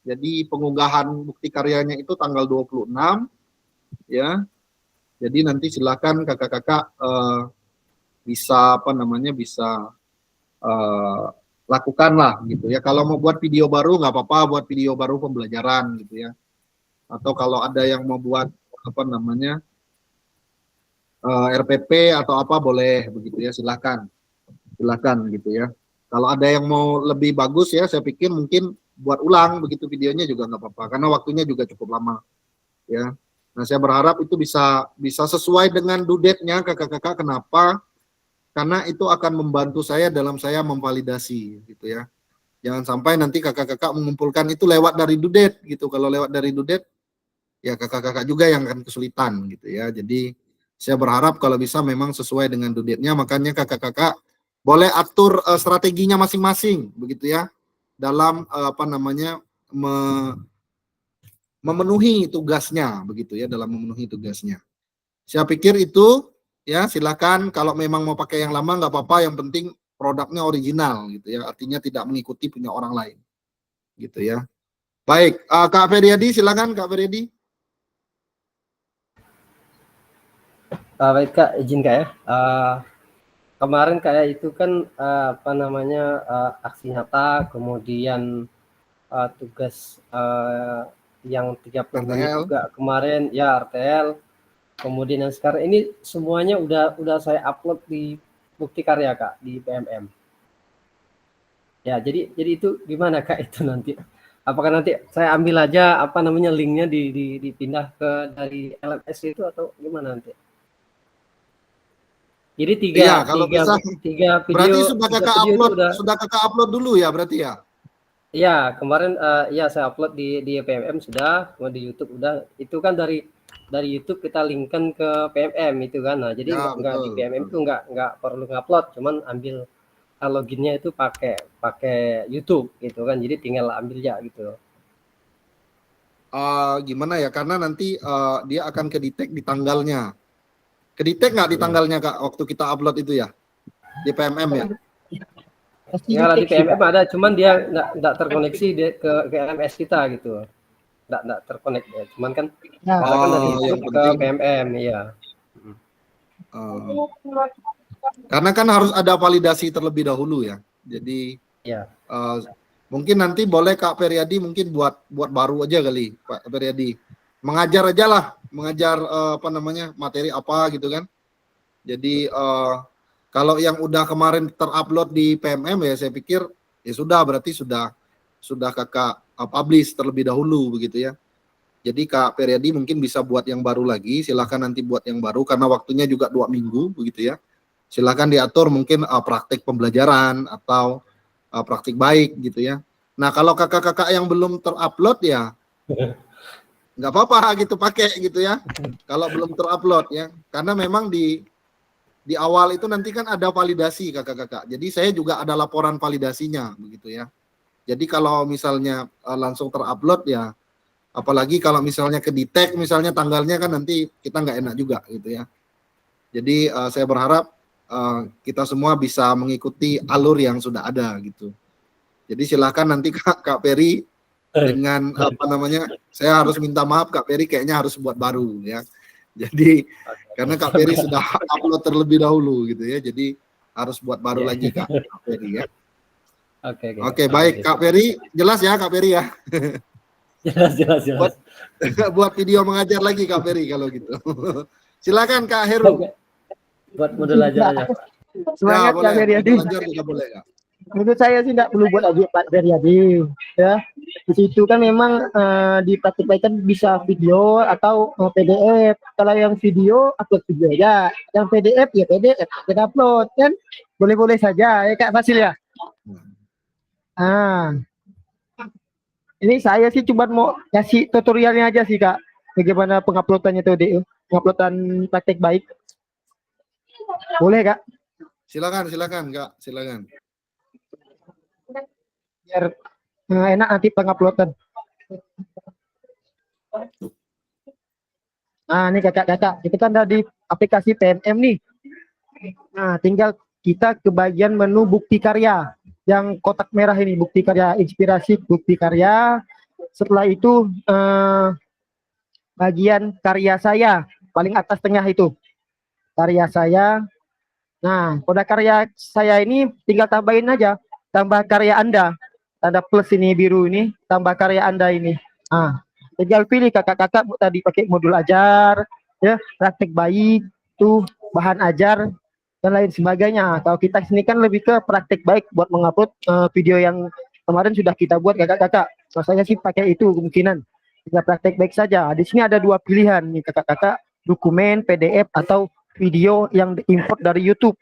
Jadi pengunggahan bukti karyanya itu tanggal 26 ya. Jadi nanti silakan kakak-kakak bisa bisa lakukan lah gitu ya. Kalau mau buat video baru nggak apa-apa, buat video baru pembelajaran gitu ya. Atau kalau ada yang mau buat RPP atau apa boleh begitu ya, silakan gitu ya. Kalau ada yang mau lebih bagus ya, saya pikir mungkin buat ulang begitu videonya juga nggak apa-apa karena waktunya juga cukup lama ya. Nah, saya berharap itu bisa sesuai dengan due date-nya kakak-kakak. Kenapa? Karena itu akan membantu saya dalam saya memvalidasi gitu ya. Jangan sampai nanti kakak-kakak mengumpulkan itu lewat dari due date gitu. Kalau lewat dari due date ya kakak-kakak juga yang akan kesulitan gitu ya. Jadi saya berharap kalau bisa memang sesuai dengan due date-nya, makanya kakak-kakak boleh atur strateginya masing-masing begitu ya dalam memenuhi tugasnya begitu ya, dalam memenuhi tugasnya. Saya pikir itu ya, silakan kalau memang mau pakai yang lama nggak apa-apa, yang penting produknya original gitu ya, artinya tidak mengikuti punya orang lain gitu ya. Baik, Kak Feryadi silakan Kak Feryadi. Baik Kak, izin Kak ya. Kemarin kayak itu kan aksi nyata, kemudian tugas yang 30 menit RTL. juga kemarin ya RTL. Kemudian yang sekarang ini semuanya udah saya upload di bukti karya Kak di PMM. Ya, jadi itu gimana Kak itu nanti? Apakah nanti saya ambil aja linknya dipindah ke dari LMS itu atau gimana nanti? Jadi tiga video. Berarti sudah kakak upload, udah, sudah kakak upload dulu ya berarti ya? Iya, kemarin saya upload di PMM sudah, kemudian di YouTube udah. Itu kan dari YouTube kita linkkan ke PMM itu kan. Nah, jadi Ya, nggak di PMM itu nggak perlu ngupload, cuman ambil loginnya itu pakai YouTube gitu kan. Jadi tinggal ambil ya gitu. Gimana ya? Karena nanti dia akan kedetek di tanggalnya. Kedetek nggak di tanggalnya Kak waktu kita upload itu ya di PMM ya? Ya di PMM ada, cuman dia nggak terkoneksi ke LMS kita gitu. Nggak terkonek ya. Cuman kan karena kan dari YouTube ke PMM ya. Karena kan harus ada validasi terlebih dahulu ya. Jadi ya. Mungkin nanti boleh Kak Feryadi mungkin buat baru aja kali Pak Feryadi. Mengajar aja lah, mengajar materi apa gitu kan. Jadi kalau yang udah kemarin terupload di PMM ya saya pikir ya sudah, berarti sudah kakak publish terlebih dahulu begitu ya. Jadi Kak Feryadi mungkin bisa buat yang baru lagi, silakan nanti buat yang baru karena waktunya juga 2 minggu begitu ya. Silakan diatur mungkin praktik pembelajaran atau praktik baik gitu ya. Nah kalau kakak-kakak yang belum terupload ya nggak apa-apa gitu pakai gitu ya. Kalau belum terupload ya, karena memang di awal itu nanti kan ada validasi kakak-kakak. Jadi saya juga ada laporan validasinya begitu ya. Jadi kalau misalnya langsung terupload ya, apalagi kalau misalnya kedetek misalnya tanggalnya kan nanti kita nggak enak juga gitu ya. Jadi saya berharap kita semua bisa mengikuti alur yang sudah ada gitu. Jadi silakan nanti Kak Ferry dengan saya harus minta maaf Kak Ferry kayaknya harus buat baru ya. Jadi karena Kak Ferry sudah upload terlebih dahulu gitu ya. Jadi harus buat baru lagi Kak Ferry ya. Oke, baik Kak Ferry, jelas ya Kak Ferry ya. Jelas. Buat video mengajar lagi Kak Ferry kalau gitu. Silakan Kak Heru. Buat model aja. Semangat Kak Feryadi. Boleh Kak. Menurut saya sih nggak perlu buat lagi Pak Feryadi ya. Di situ kan memang dipraktikkan bisa video atau PDF. Kalau yang video upload video aja, yang PDF ya PDF kita upload kan, boleh-boleh saja ya Kak Fasil ya. Ini saya sih cuma mau kasih tutorialnya aja sih Kak, bagaimana penguploadannya itu, penguploadan praktek baik. Boleh Kak? Silakan Kak, silakan. enak nanti penguploadan. Nah, ini kakak-kakak, kita kan ada di aplikasi PMM nih. Nah, tinggal kita ke bagian menu bukti karya. Yang kotak merah ini, bukti karya, inspirasi bukti karya. Setelah itu, bagian karya saya, paling atas tengah itu. Karya saya. Nah, pada karya saya ini tinggal tambahin aja. Tambah karya Anda. Tanda plus ini, biru ini. Tambah karya Anda ini. Nah, tinggal pilih kakak-kakak tadi pakai modul ajar, ya, praktek baik, tuh bahan ajar dan lain sebagainya. Kalau kita sini kan lebih ke praktek baik buat mengupload video yang kemarin sudah kita buat kakak-kakak. Nah, saya sih pakai itu kemungkinan. Tinggal praktek baik saja. Di sini ada dua pilihan nih kakak-kakak, dokumen, PDF atau video yang diimport dari YouTube.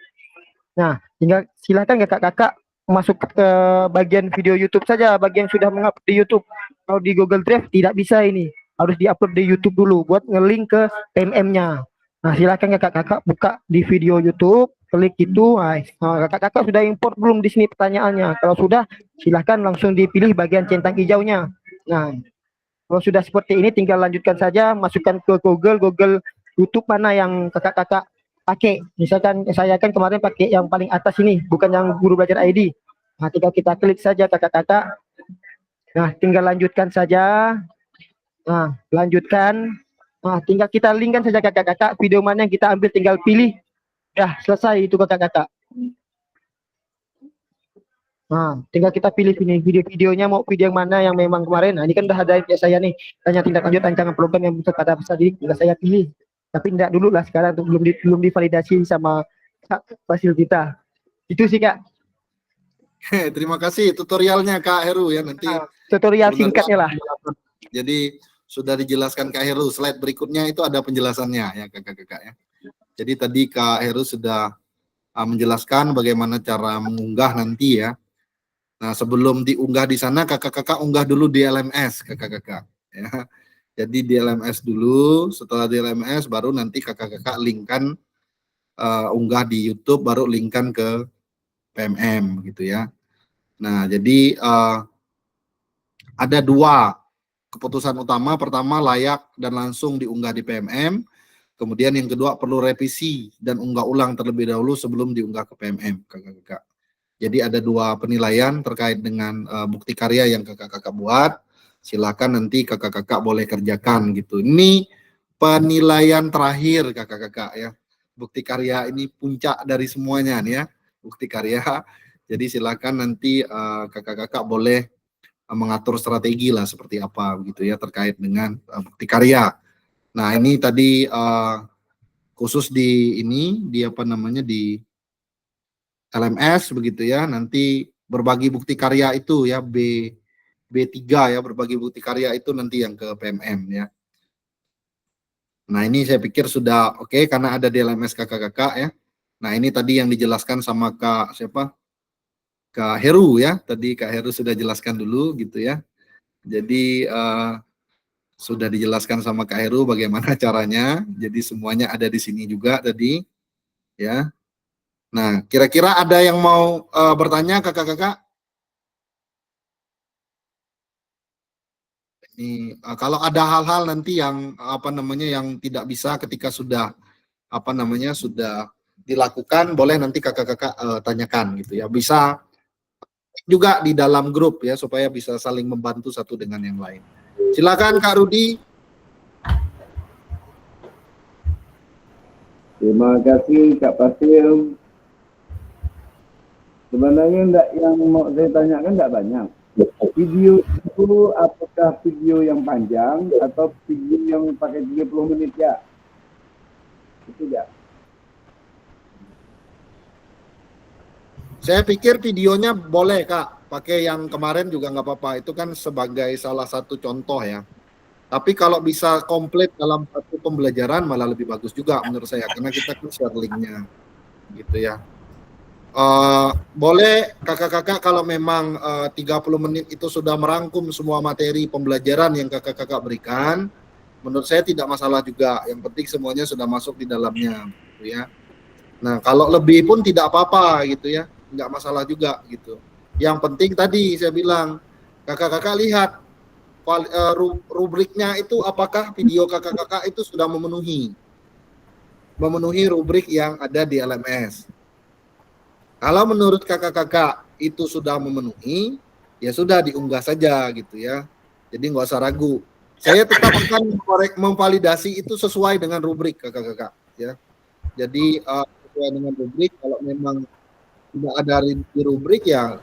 Nah, tinggal silahkan kakak-kakak masuk ke bagian video YouTube saja, bagian sudah mengupload di YouTube. Kalau di Google Drive tidak bisa ini, harus diupload di YouTube dulu buat ngelink ke PMM-nya. Nah, silakan kakak-kakak buka di video YouTube, klik itu. Nah, kakak-kakak sudah import belum di sini pertanyaannya? Kalau sudah, silahkan langsung dipilih bagian centang hijaunya. Nah, kalau sudah seperti ini, tinggal lanjutkan saja, masukkan ke Google YouTube mana yang kakak-kakak pakai. Misalkan saya kan kemarin pakai yang paling atas ini, bukan yang Guru Belajar ID. Nah, tinggal kita klik saja kakak-kakak. Nah, tinggal lanjutkan saja. Nah, lanjutkan. Nah, tinggal kita linkkan saja kakak-kakak video mana yang kita ambil, tinggal pilih. Dah selesai itu kakak-kakak. Nah, tinggal kita pilih ini video-videonya, mau video yang mana yang memang kemarin. Nah, ini kan udah ada ya saya nih, tanya tindak lanjut rancangan program yang bisa pada peserta didik, tinggal saya pilih. Tapi tidak dulu lah sekarang, belum divalidasi sama hasil kita. Itu sih Kak. Terima kasih tutorialnya Kak Heru ya, nanti tutorial singkatnya lah. Jadi sudah dijelaskan Kak Heru. Slide berikutnya itu ada penjelasannya ya kakak-kakak ya. Jadi tadi Kak Heru sudah menjelaskan bagaimana cara mengunggah nanti ya. Nah, sebelum diunggah di sana, kakak-kakak unggah dulu di LMS, kakak-kakak. Ya. Jadi di LMS dulu, setelah di LMS, baru nanti kakak-kakak linkkan, unggah di YouTube, baru linkkan ke PMM, gitu ya. Nah, jadi ada dua keputusan utama. Pertama, layak dan langsung diunggah di PMM. Kemudian yang kedua, perlu revisi dan unggah ulang terlebih dahulu sebelum diunggah ke PMM, kakak-kakak. Jadi ada dua penilaian terkait dengan bukti karya yang kakak-kakak buat. Silakan nanti kakak-kakak boleh kerjakan gitu. Ini penilaian terakhir kakak-kakak ya. Bukti karya ini puncak dari semuanya nih ya. Bukti karya. Jadi silakan nanti kakak-kakak boleh mengatur strategi lah seperti apa gitu ya terkait dengan bukti karya. Nah ini tadi khusus di ini di apa namanya di LMS begitu ya, nanti berbagi bukti karya itu ya B3 ya, berbagi bukti karya itu nanti yang ke PMM ya. Nah ini saya pikir sudah oke karena ada di LMS kakak-kakak ya. Nah ini tadi yang dijelaskan sama Kak siapa? Kak Heru ya, tadi Kak Heru sudah jelaskan dulu gitu ya. Jadi sudah dijelaskan sama Kak Heru bagaimana caranya, jadi semuanya ada di sini juga tadi ya. Nah, kira-kira ada yang mau bertanya kakak-kakak? Ini kalau ada hal-hal nanti yang apa namanya yang tidak bisa ketika sudah apa namanya sudah dilakukan, boleh nanti kakak-kakak tanyakan gitu ya. Bisa juga di dalam grup ya supaya bisa saling membantu satu dengan yang lain. Silakan Kak Rudi. Terima kasih Kak Pasil. Sebenarnya enggak, yang mau saya tanyakan enggak banyak. Video itu apakah video yang panjang atau video yang pakai 30 menit ya? Itu ya. Saya pikir videonya boleh Kak, pakai yang kemarin juga nggak apa-apa. Itu kan sebagai salah satu contoh ya. Tapi kalau bisa komplit dalam satu pembelajaran malah lebih bagus juga menurut saya, karena kita kan share linknya gitu ya. Boleh kakak-kakak kalau memang 30 menit itu sudah merangkum semua materi pembelajaran yang kakak-kakak berikan, menurut saya tidak masalah juga. Yang penting semuanya sudah masuk di dalamnya gitu ya. Nah kalau lebih pun tidak apa-apa gitu ya, nggak masalah juga gitu. Yang penting tadi saya bilang kakak-kakak lihat rubriknya itu apakah video kakak-kakak itu sudah memenuhi rubrik yang ada di LMS. Kalau menurut kakak-kakak itu sudah memenuhi, ya sudah diunggah saja gitu ya. Jadi nggak usah ragu. Saya tetap akan memvalidasi itu sesuai dengan rubrik kakak-kakak ya. Jadi sesuai dengan rubrik, kalau memang tidak ada di rubrik ya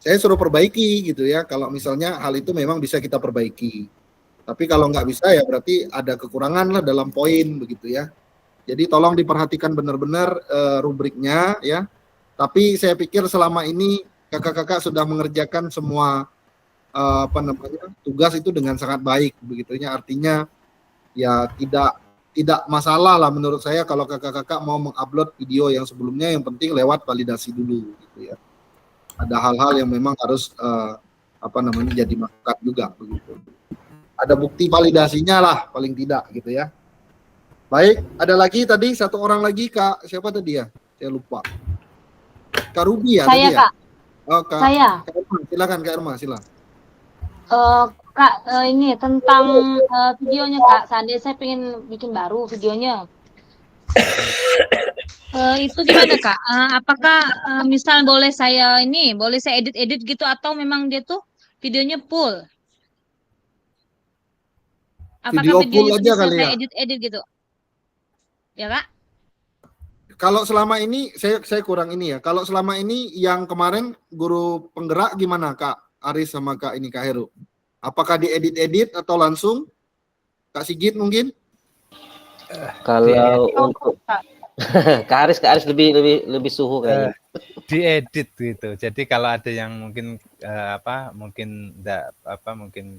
saya suruh perbaiki gitu ya. Kalau misalnya hal itu memang bisa kita perbaiki. Tapi kalau nggak bisa ya berarti ada kekurangan lah dalam poin begitu ya. Jadi tolong diperhatikan benar-benar rubriknya ya. Tapi saya pikir selama ini kakak-kakak sudah mengerjakan semua tugas itu dengan sangat baik begitunya. Artinya ya tidak masalah lah menurut saya kalau kakak-kakak mau mengupload video yang sebelumnya, yang penting lewat validasi dulu gitu ya. Ada hal-hal yang memang harus jadi masukan juga begitu. Ada bukti validasinya lah paling tidak gitu ya. Baik, ada lagi tadi satu orang lagi Kak, siapa tadi ya? Saya lupa. Kak Ruby ya Saya tadi ya? Kak. Oh, Kak. Saya. Kak Irma, silakan Kak Irma, silakan. Kak, ini tentang videonya Kak. Seandainya saya pengen bikin baru videonya. Itu gimana Kak? Apakah misal boleh saya edit-edit gitu atau memang dia tuh videonya full? Apakah Video full videonya tuh aja bisa kali saya ya? edit-edit gitu? Ya Kak? Kalau selama ini saya kurang ini ya. Kalau selama ini yang kemarin guru penggerak gimana Kak Aris sama Kak Heru? Apakah diedit-edit atau langsung? Kak Sigit mungkin? Kalau untuk Kak Aris lebih suhu kayaknya. Diedit gitu. Jadi kalau ada yang mungkin mungkin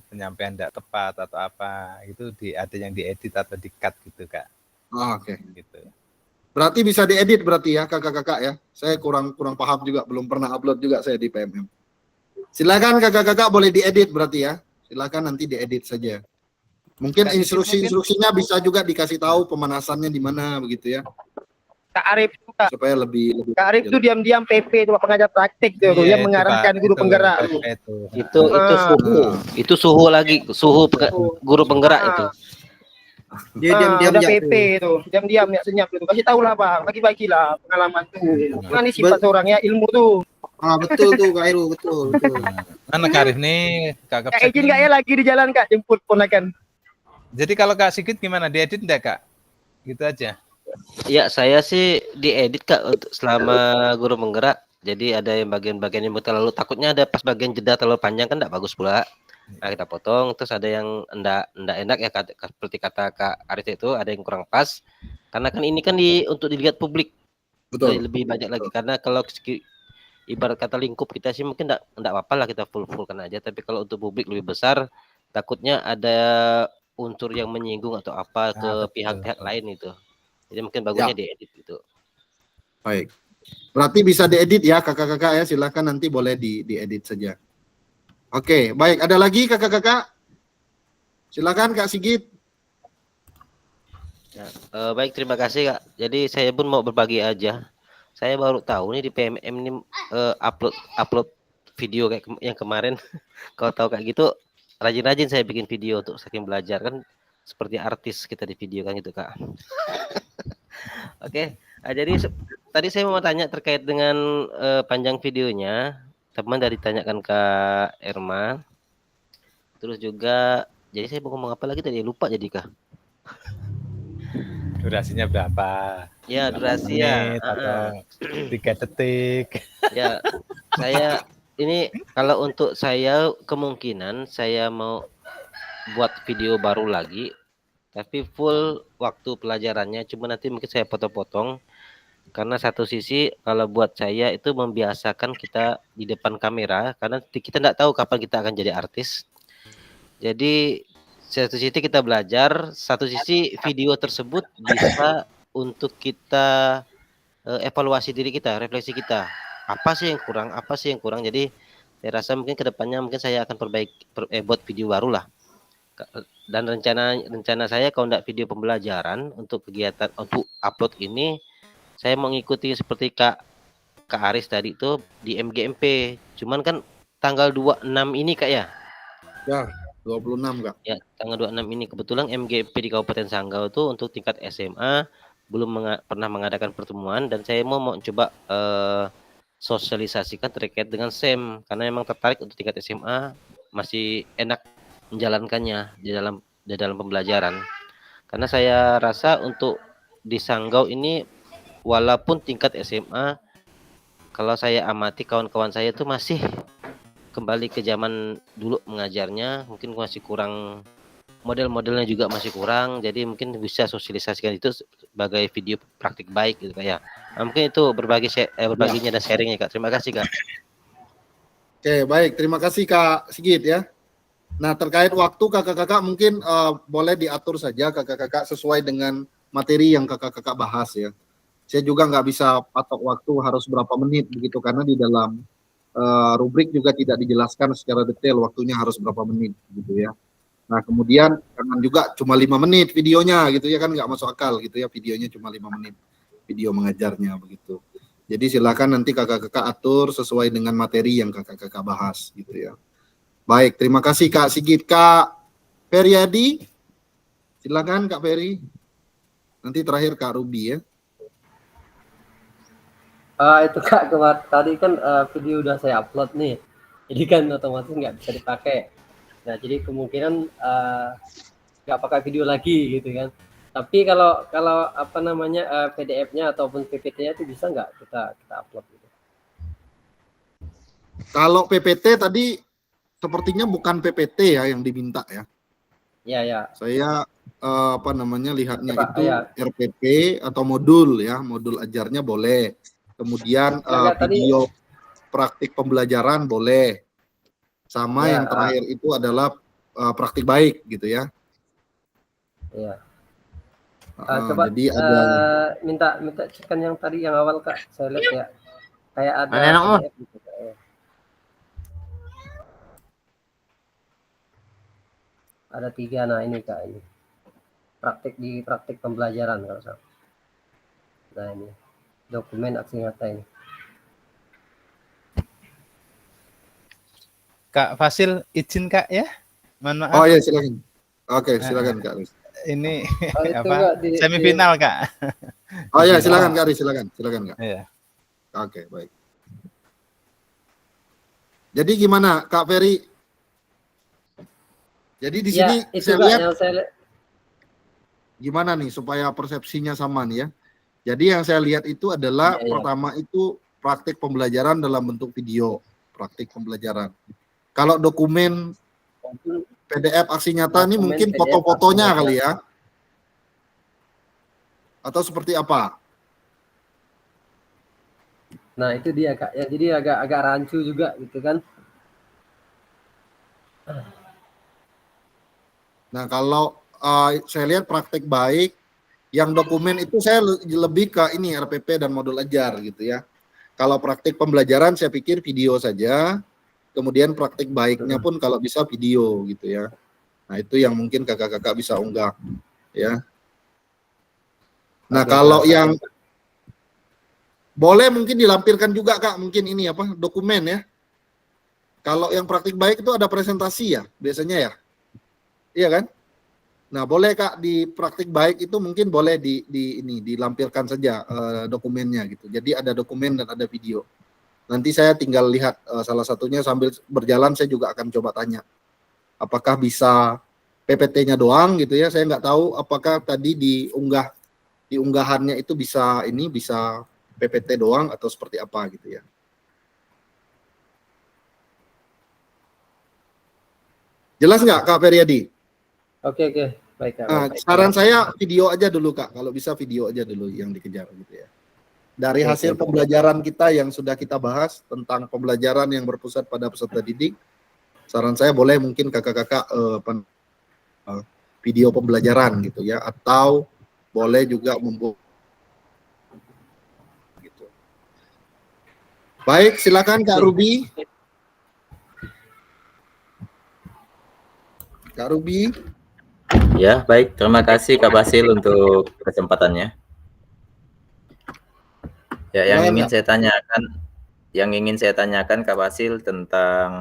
penyampaian tidak tepat atau apa, itu ada yang diedit atau di-cut gitu Kak. Oh, oke. Gitu. Berarti bisa diedit berarti ya kakak-kakak ya. Saya kurang paham juga, belum pernah upload juga saya di PMM. Silakan kakak-kakak boleh diedit berarti ya. Silakan nanti diedit saja. Mungkin instruksinya bisa juga dikasih tahu pemanasannya di mana begitu ya. Kak Arif juga. Supaya lebih Kak Arif itu diam-diam PP itu pengajar praktik tuh yang mengarahkan guru penggerak. Itu suhu. Itu suhu lagi, guru penggerak itu. Dia diam-diam PP itu, diam-diam ya senyap itu. Kasih tahu lah Pak, bagi-bagilah pengalaman tuh. Mana nih sifat orangnya ilmu tuh. Betul tuh Kak Heru, betul. Mana Kak Arif nih? Kak izin nggak ya lagi di jalan Kak, jemput ponakan. Jadi kalau Kak Sigit gimana? Diedit enggak Kak? Gitu aja. Ya, saya sih diedit Kak untuk selama guru penggerak. Jadi ada yang bagian-bagian yang terlalu, takutnya ada pas bagian jeda terlalu panjang kan enggak bagus pula. Nah, kita potong. Terus ada yang enggak enak ya, seperti kata Kak Aris itu, ada yang kurang pas. Karena kan ini kan untuk dilihat publik. Betul. Lebih banyak lagi karena kalau ibarat kata lingkup kita sih mungkin enggak apa-apa lah kita fullkan aja, tapi kalau untuk publik lebih besar takutnya ada unsur yang menyinggung atau apa ke pihak-pihak lain itu. Jadi mungkin bagusnya diedit gitu. Baik. Berarti bisa diedit ya kakak-kakak ya, silakan nanti boleh diedit saja. Oke, baik. Ada lagi kakak-kakak? Silakan Kak Sigit. Ya, baik, terima kasih Kak. Jadi saya pun mau berbagi aja. Saya baru tahu nih di PMM ini upload video kayak yang kemarin. Kalau tahu kayak gitu, rajin-rajin saya bikin video untuk saking belajar kan seperti artis kita di video kan gitu Kak. Oke, jadi tadi saya mau tanya terkait dengan panjang videonya. Teman dari tanyakan Kak Irma. Terus juga, jadi saya mau ngomong apa lagi tadi lupa jadi Kak. Durasinya berapa? Ya, durasi ya. 3 detik. Ya, saya ini kalau untuk saya kemungkinan saya mau buat video baru lagi, tapi full waktu pelajarannya. Cuma nanti mungkin saya potong-potong. Karena satu sisi kalau buat saya itu membiasakan kita di depan kamera, karena kita nggak tahu kapan kita akan jadi artis. Jadi satu sisi kita belajar, satu sisi video tersebut bisa untuk kita evaluasi diri kita, refleksi kita. Apa sih yang kurang? Jadi saya rasa mungkin kedepannya mungkin saya akan buat video baru lah. Dan rencana saya kalau enggak video pembelajaran untuk kegiatan untuk upload ini, saya mengikuti seperti Kak Aris tadi itu di MGMP. Cuman kan tanggal 26 ini Kak ya? Ya, 26 Kak. Ya, tanggal 26 ini kebetulan MGP di Kabupaten Sanggau tuh untuk tingkat SMA belum pernah mengadakan pertemuan, dan saya mau coba sosialisasikan terkait dengan SEM karena memang tertarik untuk tingkat SMA masih enak menjalankannya di dalam pembelajaran. Karena saya rasa untuk di Sanggau ini walaupun tingkat SMA, kalau saya amati kawan-kawan saya itu masih kembali ke zaman dulu mengajarnya, mungkin masih kurang, model-modelnya juga masih kurang, jadi mungkin bisa sosialisasikan itu sebagai video praktik baik gitu Kak ya. Nah, mungkin itu berbaginya dan sharingnya Kak. Terima kasih Kak. Oke, baik. Terima kasih Kak Sigit ya. Nah, terkait waktu kakak-kakak mungkin boleh diatur saja kakak-kakak sesuai dengan materi yang kakak-kakak bahas ya. Saya juga nggak bisa patok waktu harus berapa menit begitu, karena di dalam rubrik juga tidak dijelaskan secara detail waktunya harus berapa menit gitu ya. Nah, kemudian jangan juga cuma 5 menit videonya gitu ya, kan nggak masuk akal gitu ya, videonya cuma 5 menit video mengajarnya begitu. Jadi silakan nanti kakak-kakak atur sesuai dengan materi yang kakak-kakak bahas gitu ya. Baik, terima kasih Kak Sigit. Kak Feryadi, silakan Kak Ferry. Nanti terakhir Kak Ruby ya. Itu Kak, tadi kan video udah saya upload nih, jadi kan otomatis nggak bisa dipakai. Nah, jadi kemungkinan nggak pakai video lagi gitu kan. Tapi kalau apa namanya PDF-nya ataupun PPT-nya itu bisa nggak kita upload gitu? Kalau PPT tadi sepertinya bukan PPT ya yang diminta ya. Ya ya. Saya apa namanya lihatnya Pak, itu ya. RPP atau modul ya, modul ajarnya boleh. Kemudian video praktik pembelajaran boleh. Sama ya, yang terakhir itu adalah praktik baik gitu ya. Iya. Coba jadi ada minta cekan yang tadi yang awal Kak, saya lihat ya kayak ada PDF gitu, Kak, ya. Ada 3, nah ini Kak, ini praktik pembelajaran kalau salah. Nah ini dokumen aksi nyata ini. Kak Fasil izin Kak ya, mohon maaf. Oh ya silakan. Oke silakan Kak. Ini apa semifinal Kak. Oh ya silakan Kak, silakan Kak. Iya. Oke baik. Jadi gimana Kak Ferry? Jadi di sini saya lihat gimana nih supaya persepsinya sama nih ya. Jadi yang saya lihat itu adalah pertama itu praktik pembelajaran dalam bentuk video, praktik pembelajaran. Kalau dokumen PDF aksi nyata ini mungkin foto-fotonya kali ya. Atau seperti apa? Nah, itu dia Kak. Ya, jadi agak rancu juga gitu kan. Nah, kalau saya lihat praktik baik yang dokumen itu saya lebih ke ini RPP dan modul ajar gitu ya. Kalau praktik pembelajaran saya pikir video saja. Kemudian praktik baiknya pun kalau bisa video gitu ya. Nah, itu yang mungkin kakak-kakak bisa unggah ya. Nah, kalau yang boleh mungkin dilampirkan juga Kak, mungkin ini apa? Dokumen ya. Kalau yang praktik baik itu ada presentasi ya, biasanya ya. Iya kan? Nah, boleh Kak di praktik baik itu mungkin boleh dilampirkan saja dokumennya gitu. Jadi ada dokumen dan ada video. Nanti saya tinggal lihat salah satunya sambil berjalan saya juga akan coba tanya. Apakah bisa PPT-nya doang gitu ya? Saya nggak tahu apakah tadi di unggahannya itu bisa PPT doang atau seperti apa gitu ya. Jelas nggak Kak Feryadi? Oke, baik Kak. Nah, saran saya video aja dulu Kak. Kalau bisa video aja dulu yang dikejar gitu ya. Dari hasil pembelajaran kita yang sudah kita bahas tentang pembelajaran yang berpusat pada peserta didik, saran saya boleh mungkin kakak-kakak video pembelajaran gitu ya, atau boleh juga membuat gitu. Baik, silakan Kak Ruby. Kak Ruby. Ya, baik. Terima kasih Kak Basil untuk kesempatannya. Ya, yang ingin saya tanyakan yang ingin saya tanyakan Kak Basil tentang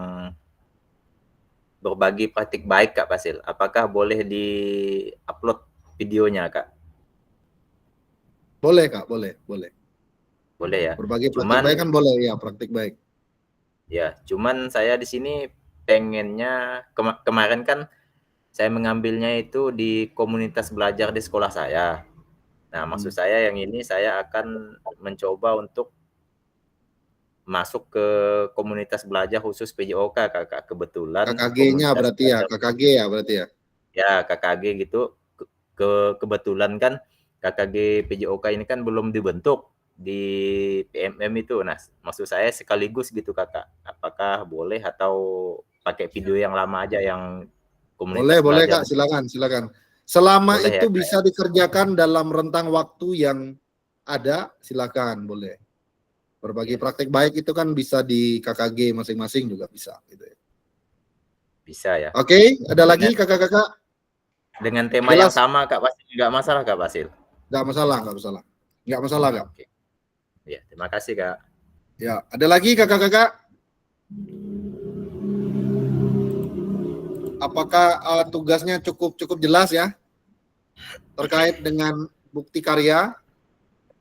berbagi praktik baik Kak Basil. Apakah boleh di-upload videonya Kak? Boleh Kak, boleh. Boleh ya. Berbagi praktik Cuman baik kan boleh ya, praktik baik. ya, cuman saya di sini pengennya kemarin kan saya mengambilnya itu di komunitas belajar di sekolah saya. Nah, maksud saya yang ini saya akan mencoba untuk masuk ke komunitas belajar khusus PJOK Kak. Kebetulan KKG-nya komunitas berarti ya, belajar KKG ya berarti ya. ya KKG gitu. Kebetulan kan KKG PJOK ini kan belum dibentuk di PMM itu. Nah, maksud saya sekaligus gitu Kakak. Apakah boleh atau pakai video yang lama aja yang komunitas Boleh belajar? Kak, silakan. Selama Boleh ya, itu Kak, bisa dikerjakan dalam rentang waktu yang ada, silakan, boleh. Berbagi praktik baik itu kan bisa di KKG masing-masing juga bisa gitu ya. Bisa ya. Oke, ada lagi kakak-kakak? Dengan tema Jelas. yang sama Kak Basil, nggak masalah Kak Basil? Nggak masalah Kak. Oke. Ya, terima kasih Kak. Ya, ada lagi kakak-kakak? Apakah tugasnya cukup jelas ya terkait dengan bukti karya?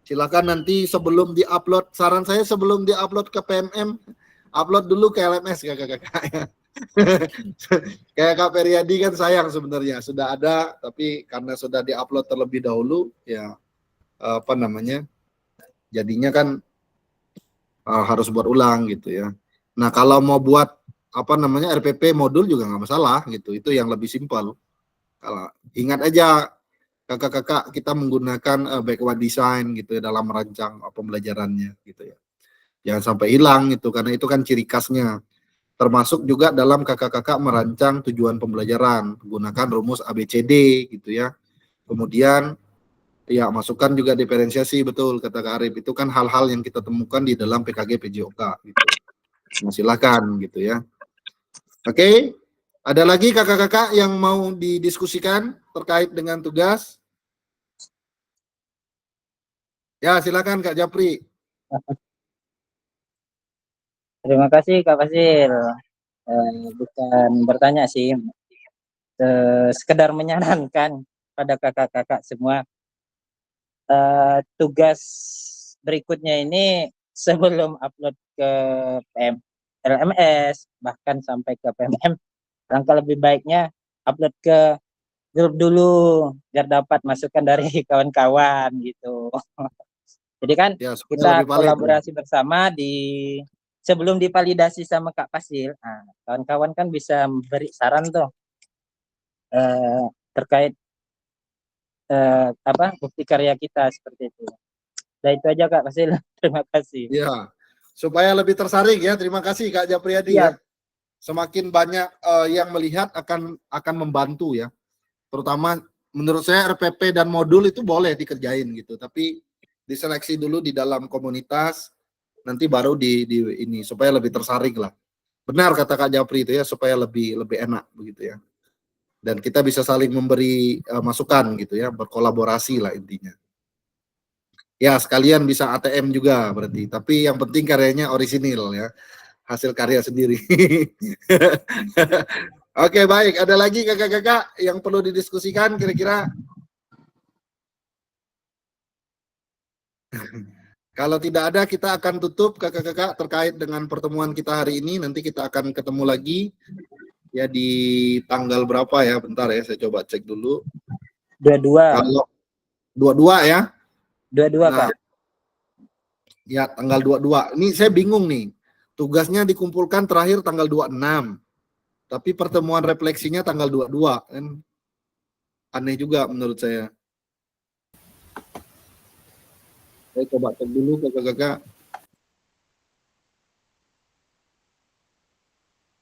Silakan nanti sebelum diupload, saran saya sebelum diupload ke PMM, upload dulu ke LMS kakak-kakak ya. Kayak Kak Periadi kan sayang sebenarnya sudah ada, tapi karena sudah diupload terlebih dahulu ya apa namanya, jadinya kan harus buat ulang gitu ya. Nah kalau mau buat apa namanya RPP modul juga nggak masalah gitu, itu yang lebih simpel. Kalau ingat aja kakak-kakak, kita menggunakan backward design gitu ya dalam merancang pembelajarannya gitu ya. Jangan sampai hilang itu, karena itu kan ciri khasnya. Termasuk juga dalam kakak-kakak merancang tujuan pembelajaran, menggunakan rumus ABCD gitu ya. Kemudian ya masukkan juga diferensiasi, betul kata Kak Arif, itu kan hal-hal yang kita temukan di dalam PKG PJOK gitu. Nah, silakan gitu ya. Oke, ada lagi kakak-kakak yang mau didiskusikan terkait dengan tugas? Ya, silakan Kak Japri. Terima kasih Kak Fasil. Bukan bertanya sih, sekedar menyarankan pada kakak-kakak semua. Tugas berikutnya ini sebelum upload ke LMS, bahkan sampai ke PMM, langkah lebih baiknya upload ke grup dulu, biar dapat masukan dari kawan-kawan gitu. Jadi kan ya, kita lebih valid, kolaborasi bersama sebelum divalidasi sama Kak Fasil. Nah, kawan-kawan kan bisa beri saran tuh terkait bukti karya kita seperti itu. Nah itu aja Kak Fasil. Terima kasih. Ya, supaya lebih tersaring ya. Terima kasih Kak Japriyadi ya. Semakin banyak yang melihat akan membantu ya. Terutama menurut saya RPP dan modul itu boleh dikerjain gitu, tapi diseleksi dulu di dalam komunitas, nanti baru di ini supaya lebih tersaring lah. Benar kata Kak Japri itu ya, supaya lebih enak begitu ya. Dan kita bisa saling memberi masukan gitu ya, berkolaborasi lah intinya. Ya, sekalian bisa ATM juga berarti, tapi yang penting karyanya orisinil ya. Hasil karya sendiri. Oke, baik. Ada lagi kakak-kakak yang perlu didiskusikan kira-kira? Kalau tidak ada, kita akan tutup kakak-kakak terkait dengan pertemuan kita hari ini. Nanti kita akan ketemu lagi ya di tanggal berapa ya? Bentar ya, saya coba cek dulu. 22. Kalau 22 ya? 22 nah, Kak. Ya, tanggal 22. Ini saya bingung nih. Tugasnya dikumpulkan terakhir tanggal 26. Tapi pertemuan refleksinya tanggal 22. Kan aneh juga menurut saya. Saya coba cek dulu kakak-kakak.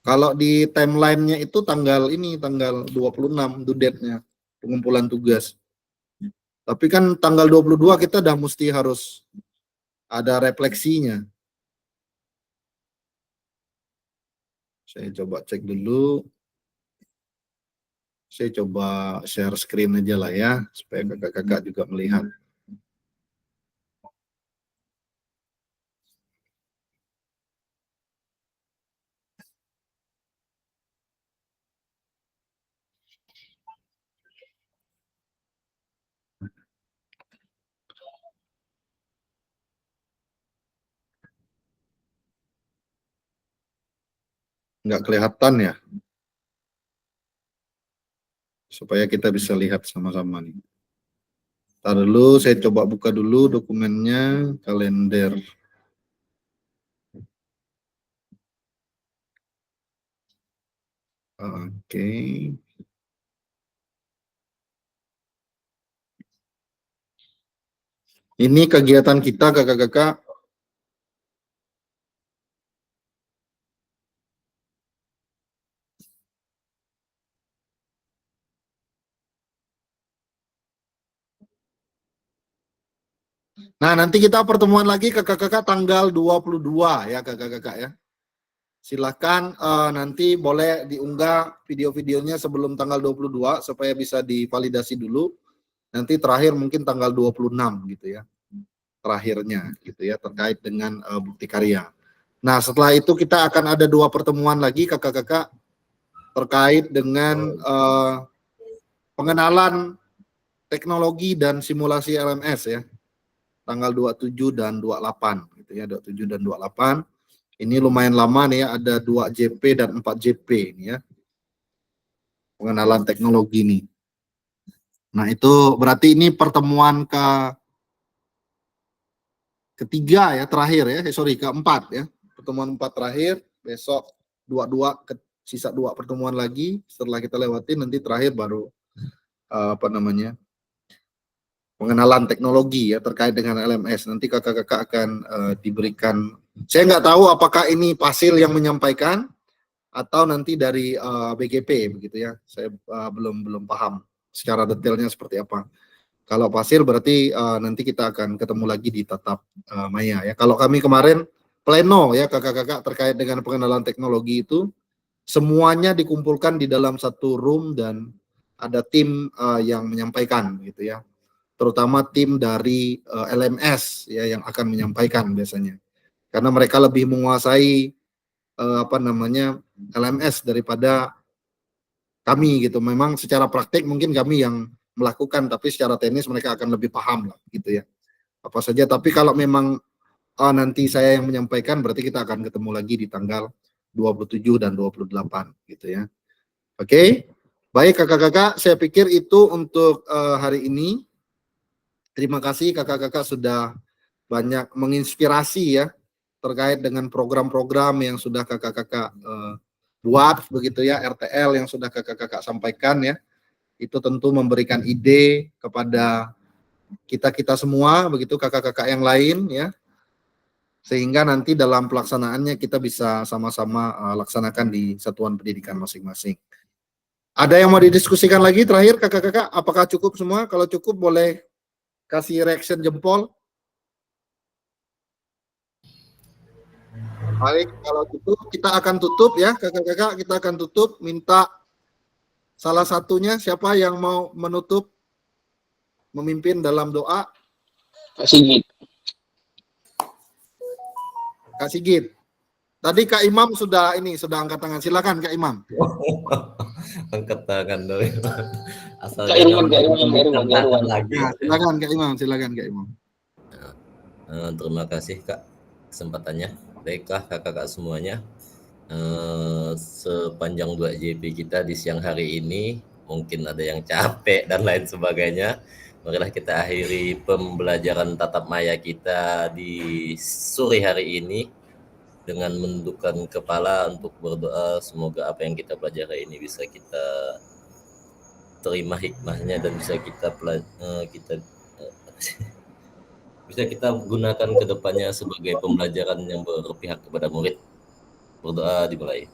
Kalau di timeline-nya itu tanggal 26 due date-nya pengumpulan tugas. Tapi kan tanggal 22 kita udah mesti harus ada refleksinya. Saya coba cek dulu. Saya coba share screen aja lah ya, supaya kakak-kakak juga melihat. nggak kelihatan ya. Supaya kita bisa lihat sama-sama nih. Ntar dulu, saya coba buka dulu dokumennya, kalender. Oke. Ini kegiatan kita, kakak-kakak. Nah, nanti kita pertemuan lagi kakak-kakak tanggal 22 ya kakak-kakak ya. Silakan nanti boleh diunggah video-videonya sebelum tanggal 22 supaya bisa divalidasi dulu. Nanti terakhir mungkin tanggal 26 gitu ya. Terakhirnya gitu ya terkait dengan bukti karya. Nah, setelah itu kita akan ada 2 pertemuan lagi kakak-kakak terkait dengan pengenalan teknologi dan simulasi LMS ya. Tanggal 27 dan 28 gitu ya, 27 dan 28. Ini lumayan lama nih ya, ada 2 JP dan 4 JP ini ya. Pengenalan teknologi nih. Nah, itu berarti ini pertemuan ketiga ya, terakhir ya. Keempat ya. Pertemuan 4 terakhir, besok sisa 2 pertemuan lagi setelah kita lewatin nanti terakhir baru pengenalan teknologi ya terkait dengan LMS. Nanti kakak-kakak akan diberikan. Saya nggak tahu apakah ini Pasil yang menyampaikan atau nanti dari BGP begitu ya. Saya belum paham secara detailnya seperti apa. Kalau Pasil berarti nanti kita akan ketemu lagi di Tatap Maya ya. Kalau kami kemarin pleno ya kakak-kakak terkait dengan pengenalan teknologi itu semuanya dikumpulkan di dalam satu room dan ada tim yang menyampaikan gitu ya. Terutama tim dari LMS ya yang akan menyampaikan biasanya. Karena mereka lebih menguasai LMS daripada kami gitu. Memang secara praktik mungkin kami yang melakukan, tapi secara teknis mereka akan lebih paham lah gitu ya. Apa saja, tapi kalau memang nanti saya yang menyampaikan berarti kita akan ketemu lagi di tanggal 27 dan 28 gitu ya. Oke. Baik kakak-kakak, saya pikir itu untuk hari ini. Terima kasih kakak-kakak sudah banyak menginspirasi ya terkait dengan program-program yang sudah kakak-kakak buat begitu ya, RTL yang sudah kakak-kakak sampaikan ya. Itu tentu memberikan ide kepada kita semua begitu kakak-kakak yang lain ya. Sehingga nanti dalam pelaksanaannya kita bisa sama-sama laksanakan di satuan pendidikan masing-masing. Ada yang mau didiskusikan lagi terakhir kakak-kakak? Apakah cukup semua? Kalau cukup boleh kasih reaction jempol. Baik, kalau gitu kita akan tutup ya kakak-kakak, kita akan tutup. Minta salah satunya siapa yang mau menutup, memimpin dalam doa? Kak Sigit. Kak Sigit. Tadi Kak Imam sudah angkat tangan. Silakan Kak Imam. Angkat tangan doi. Asal Kak Irwan lagi. Silakan Kak Imam. Terima kasih Kak kesempatannya. Baiklah kakak-kakak semuanya. Sepanjang 2 JP kita di siang hari ini mungkin ada yang capek dan lain sebagainya. Marilah kita akhiri pembelajaran tatap maya kita di sore hari ini dengan menundukkan kepala untuk berdoa semoga apa yang kita pelajari ini bisa kita terima hikmahnya dan bisa kita gunakan ke depannya sebagai pembelajaran yang berpihak kepada murid. Berdoa dimulai.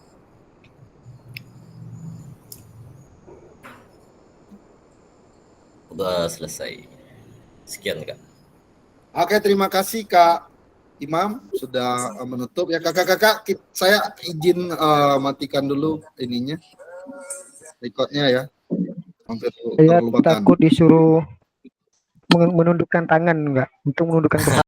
Berdoa selesai. Sekian Kak. Oke, terima kasih Kak Imam sudah menutup ya kakak-kakak. Saya izin matikan dulu ininya, recordnya ya. Saya takut disuruh menundukkan tangan enggak untuk menundukkan kepala.